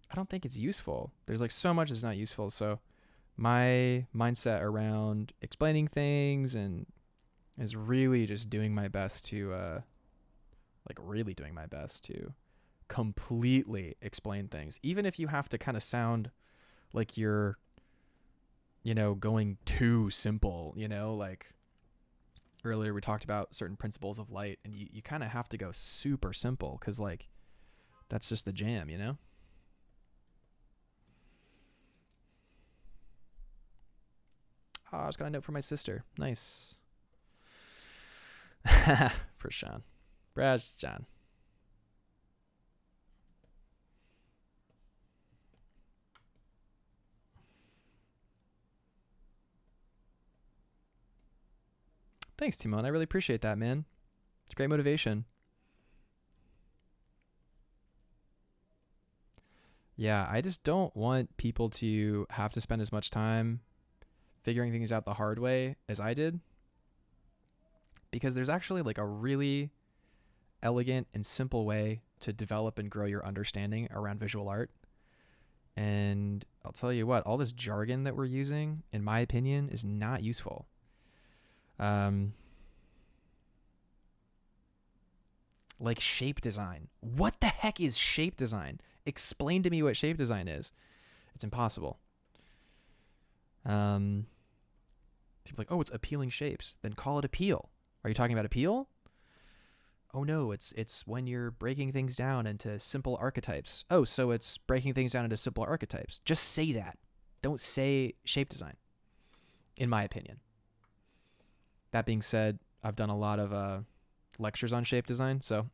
I don't think it's useful. There's like so much that's not useful. So my mindset around explaining things and is really just doing my best to really doing my best to completely explain things, even if you have to kind of sound like you're going too simple. Like earlier we talked about certain principles of light, and you kind of have to go super simple because like that's just the jam. Oh, I just got a note from my sister. Nice. For Sean. Brad, John. Thanks, Timon. I really appreciate that, man. It's great motivation. Yeah, I just don't want people to have to spend as much time figuring things out the hard way as I did. Because there's actually like a really elegant and simple way to develop and grow your understanding around visual art. And I'll tell you what, all this jargon that we're using, in my opinion, is not useful. Like shape design. What the heck is shape design? Explain to me what shape design is. It's impossible. People are like, oh, it's appealing shapes. Then call it appeal. Are you talking about appeal? Oh no, it's when you're breaking things down into simple archetypes. Oh, so it's breaking things down into simple archetypes. Just say that. Don't say shape design, in my opinion. That being said, I've done a lot of lectures on shape design, so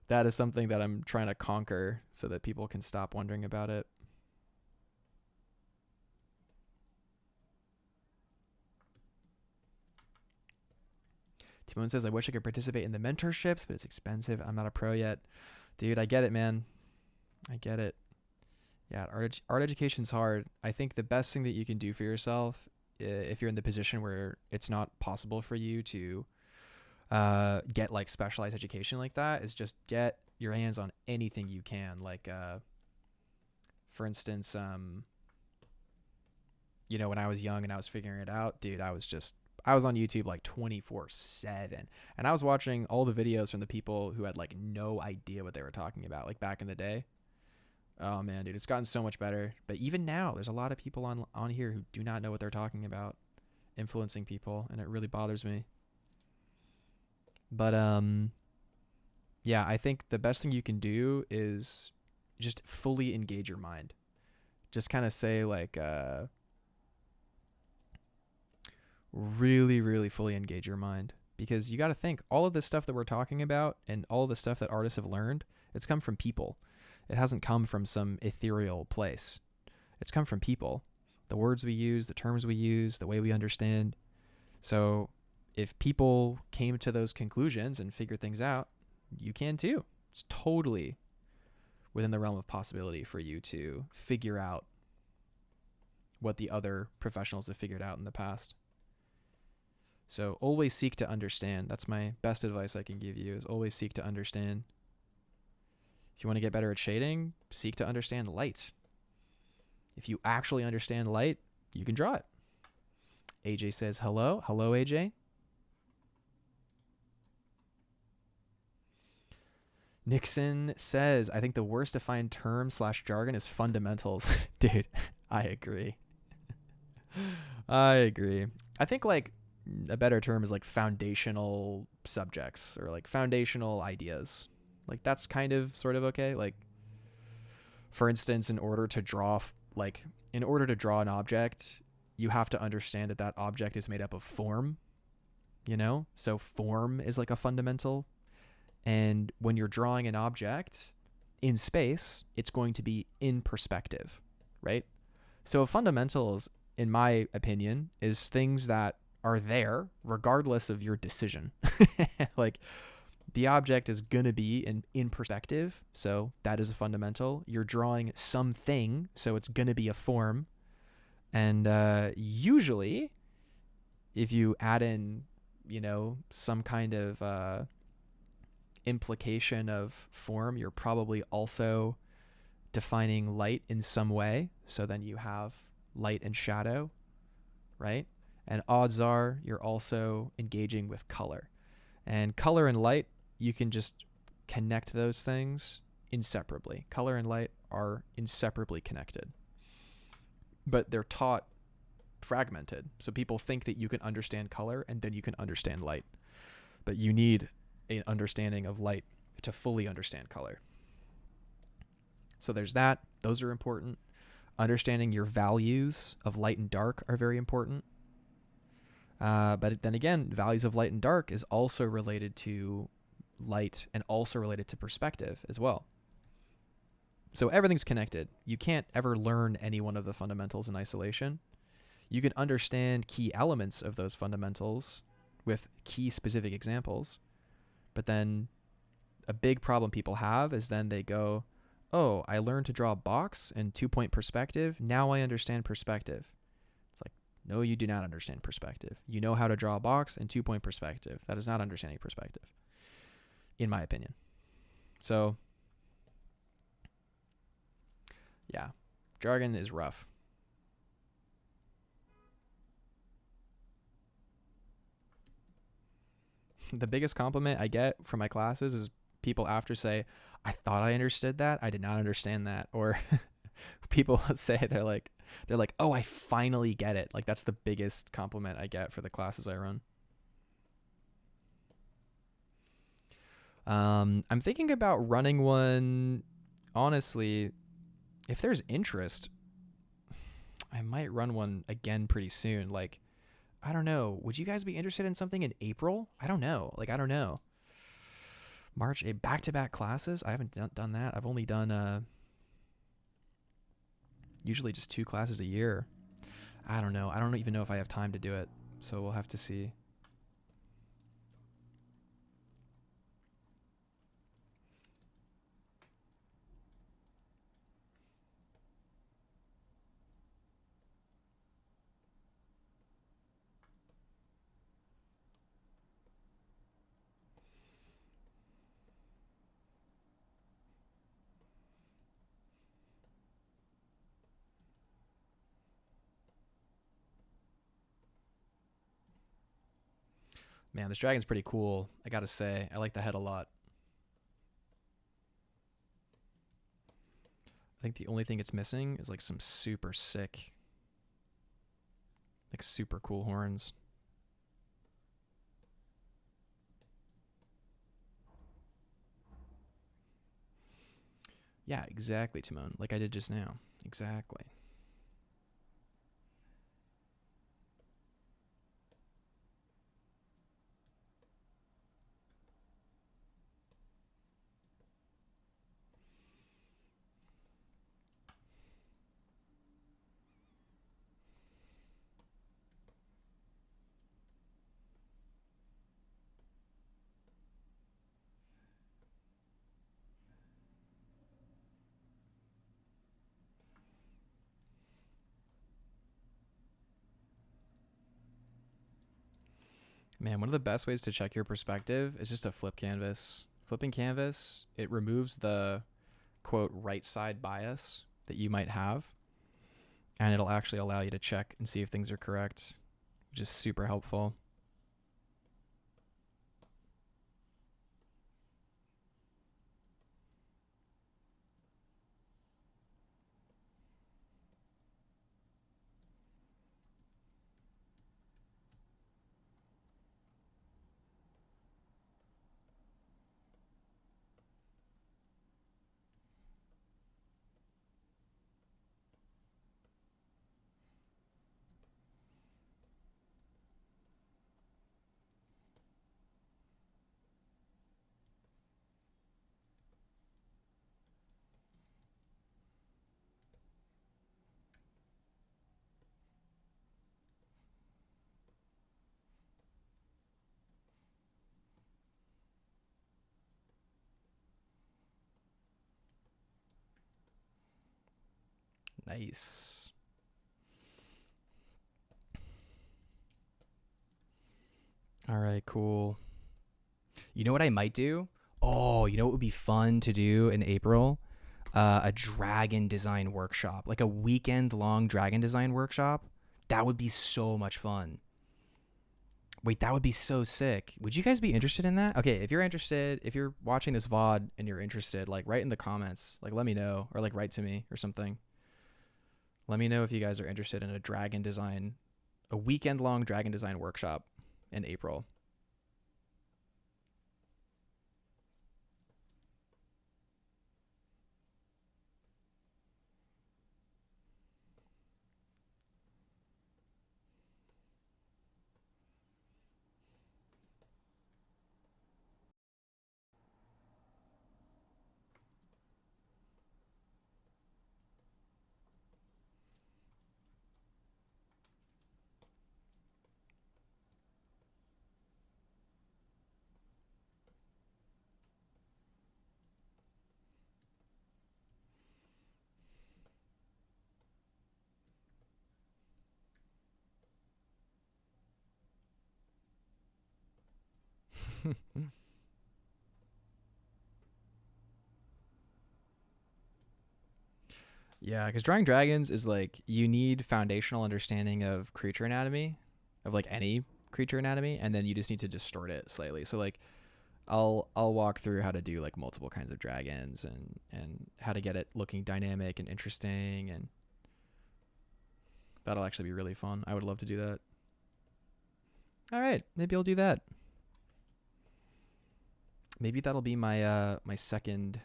that is something that I'm trying to conquer so that people can stop wondering about it. Spoon says, I wish I could participate in the mentorships, but it's expensive. I'm not a pro yet. Dude, I get it, man. I get it. Yeah, art education's hard. I think the best thing that you can do for yourself, if you're in the position where it's not possible for you to get like specialized education like that, is just get your hands on anything you can. Like, for instance, you know, when I was young and I was figuring it out, dude, I was on YouTube like 24/7, and I was watching all the videos from the people who had like no idea what they were talking about, like back in the day. Oh man, dude, it's gotten so much better. But even now, there's a lot of people on here who do not know what they're talking about, influencing people, and it really bothers me. But yeah, I think the best thing you can do is just fully engage your mind. Just kind of say like really, really fully engage your mind, because you got to think all of this stuff that we're talking about and all of the stuff that artists have learned, it's come from people. It hasn't come from some ethereal place. It's come from people. The words we use, the terms we use, the way we understand. So if people came to those conclusions and figured things out, you can too. It's totally within the realm of possibility for you to figure out what the other professionals have figured out in the past. So always seek to understand. That's my best advice I can give you, is always seek to understand. If you want to get better at shading, seek to understand light. If you actually understand light, you can draw it. AJ says hello. Hello, AJ. Nixon says, I think the worst defined term / jargon is fundamentals. Dude, I agree. I agree. I think like a better term is like foundational subjects or like foundational ideas. Like that's kind of sort of okay. Like, for instance, in order to draw an object, you have to understand that object is made up of form, you know? So form is like a fundamental. And when you're drawing an object in space, it's going to be in perspective, right? So fundamentals, in my opinion, is things that are there regardless of your decision. Like, the object is going to be in perspective, so that is a fundamental. You're drawing something, so it's going to be a form. And usually, if you add in, you know, some kind of implication of form, you're probably also defining light in some way. So then you have light and shadow, right? And odds are you're also engaging with color. And color and light, you can just connect those things inseparably. Color and light are inseparably connected, but they're taught fragmented. So people think that you can understand color and then you can understand light, but you need an understanding of light to fully understand color. So there's that. Those are important. Understanding your values of light and dark are very important. But then again, values of light and dark is also related to light and also related to perspective as well. So everything's connected. You can't ever learn any one of the fundamentals in isolation. You can understand key elements of those fundamentals with key specific examples. But then a big problem people have is then they go, oh, I learned to draw a box in 2-point perspective. Now I understand perspective. It's like, no, you do not understand perspective. You know how to draw a box in 2-point perspective. That is not understanding perspective, in my opinion. So, yeah, jargon is rough. The biggest compliment I get from my classes is people after say, I thought I understood that. I did not understand that. Or people say they're like, oh, I finally get it. Like, that's the biggest compliment I get for the classes I run. I'm thinking about running one. Honestly, if there's interest, I might run one again pretty soon. Like, I don't know. Would you guys be interested in something in April? I don't know. Like, I don't know. March, back-to-back classes? I haven't done that. I've only done usually just 2 classes a year. I don't know. I don't even know if I have time to do it. So we'll have to see. Man, this dragon's pretty cool, I gotta say. I like the head a lot. I think the only thing it's missing is like some super sick, like super cool horns. Yeah, exactly, Timon. Like I did just now. Exactly. Man, one of the best ways to check your perspective is just to flip canvas. Flipping canvas, it removes the quote right side bias that you might have, and it'll actually allow you to check and see if things are correct, which is super helpful. Nice. All right, cool. You know what I might do? Oh, you know what would be fun to do in April? A dragon design workshop, like a weekend long dragon design workshop. That would be so much fun. Wait, that would be so sick. Would you guys be interested in that? Okay, if you're interested, if you're watching this VOD and you're interested, like write in the comments, like let me know, or like write to me or something. Let me know if you guys are interested in a weekend long dragon design workshop in April. Yeah, because drawing dragons is like you need foundational understanding of creature anatomy, of like any creature anatomy, and then you just need to distort it slightly. So like I'll walk through how to do like multiple kinds of dragons and how to get it looking dynamic and interesting, and that'll actually be really fun. I would love to do that. All right, maybe I'll do that. Maybe that'll be my second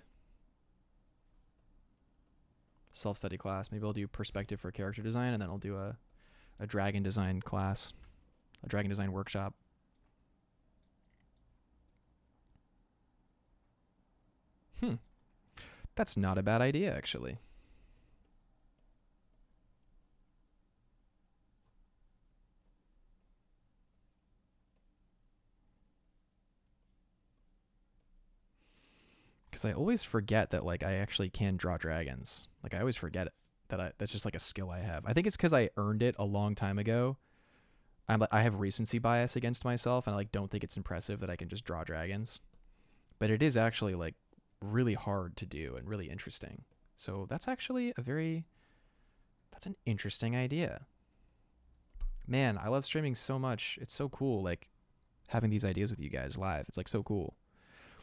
self-study class. Maybe I'll do perspective for character design, and then I'll do a dragon design class, a dragon design workshop. Hmm. That's not a bad idea, actually. Because I always forget that like I actually can draw dragons. Like I always forget that's just like a skill I have. I think it's because I earned it a long time ago. I have recency bias against myself, and I like don't think it's impressive that I can just draw dragons. But it is actually like really hard to do and really interesting. So that's actually that's an interesting idea. Man, I love streaming so much. It's so cool. Like having these ideas with you guys live. It's like so cool.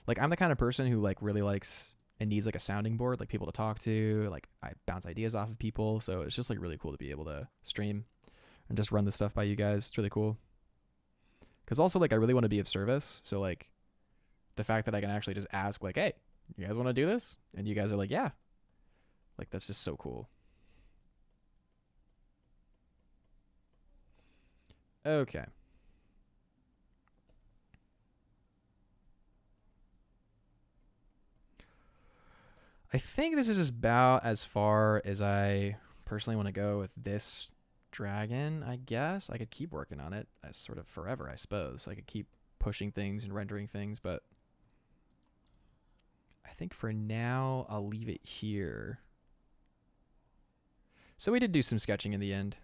Like I'm the kind of person who like really likes and needs like a sounding board, like people to talk to. Like I bounce ideas off of people, so it's just like really cool to be able to stream and just run this stuff by you guys. It's really cool. Because also like I really want to be of service, so like the fact that I can actually just ask like, hey, you guys want to do this? And you guys are like, yeah. Like that's just so cool. Okay. I think this is about as far as I personally want to go with this dragon, I guess. I could keep working on it as sort of forever, I suppose. I could keep pushing things and rendering things, but I think for now I'll leave it here. So we did do some sketching in the end.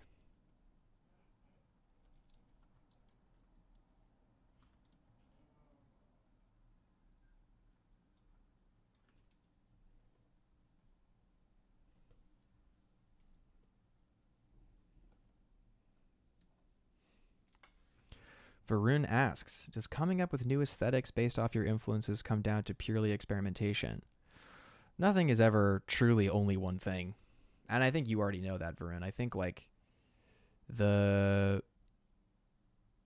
Varun asks, does coming up with new aesthetics based off your influences come down to purely experimentation? Nothing is ever truly only one thing. And I think you already know that, Varun. I think like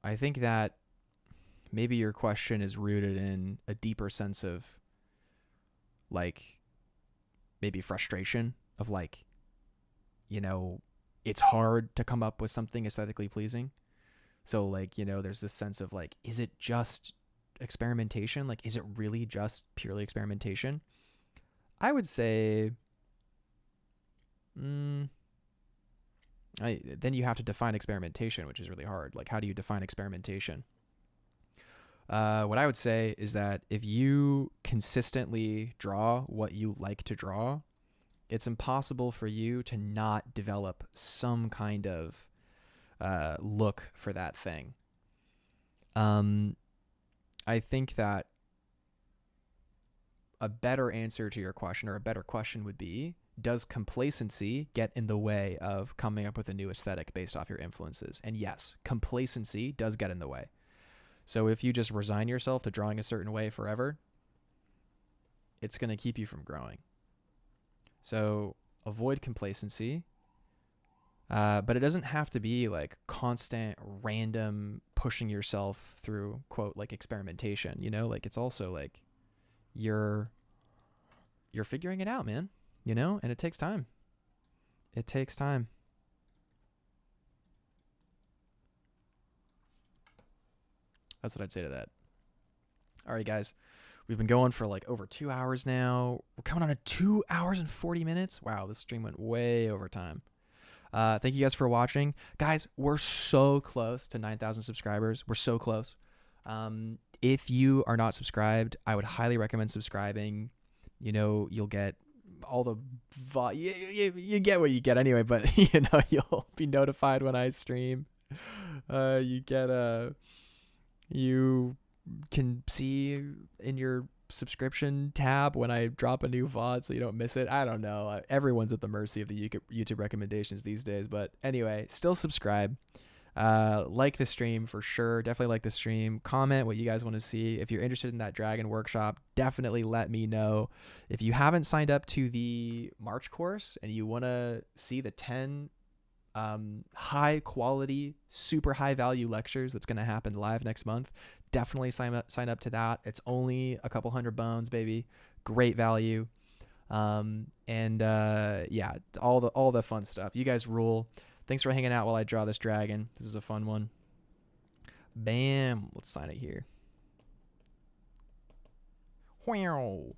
I think that maybe your question is rooted in a deeper sense of like maybe frustration of like, you know, it's hard to come up with something aesthetically pleasing. So like, you know, there's this sense of like, is it just experimentation? Like, is it really just purely experimentation? I would say, then you have to define experimentation, which is really hard. Like, how do you define experimentation? What I would say is that if you consistently draw what you like to draw, it's impossible for you to not develop some kind of look for that thing. I think that a better answer to your question, or a better question would be, does complacency get in the way of coming up with a new aesthetic based off your influences? And yes, complacency does get in the way. So if you just resign yourself to drawing a certain way forever, it's going to keep you from growing. So avoid complacency. But it doesn't have to be like constant, random pushing yourself through, quote, like experimentation, you know? Like it's also like you're figuring it out, man, you know? And it takes time. It takes time. That's what I'd say to that. All right, guys. We've been going for like over 2 hours now. We're coming on to 2 hours and 40 minutes. Wow, this stream went way over time. Thank you guys for watching. Guys, we're so close to 9,000 subscribers. We're so close. If you are not subscribed, I would highly recommend subscribing. You know, you'll get all the you get what you get anyway, but you know, you'll be notified when I stream. You can see in your subscription tab when I drop a new VOD so you don't miss it. I don't know. Everyone's at the mercy of the YouTube recommendations these days. But anyway, still subscribe. Like the stream for sure. Definitely like the stream. Comment what you guys want to see. If you're interested in that Dragon workshop, definitely let me know. If you haven't signed up to the March course and you want to see the 10 high quality, super high value lectures that's going to happen live next month, definitely sign up to that. It's only a couple hundred bones, baby. Great value. Yeah, all the fun stuff. You guys rule. Thanks for hanging out while I draw this dragon. This is a fun one. Bam. Let's sign it here. Wow. All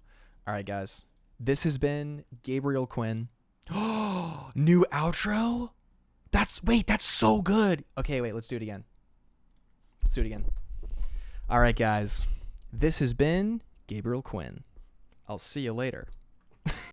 right, guys. This has been Gabriel Quinn. New outro? That's so good. Okay, wait, let's do it again. All right, guys. This has been Gabriel Quinn. I'll see you later.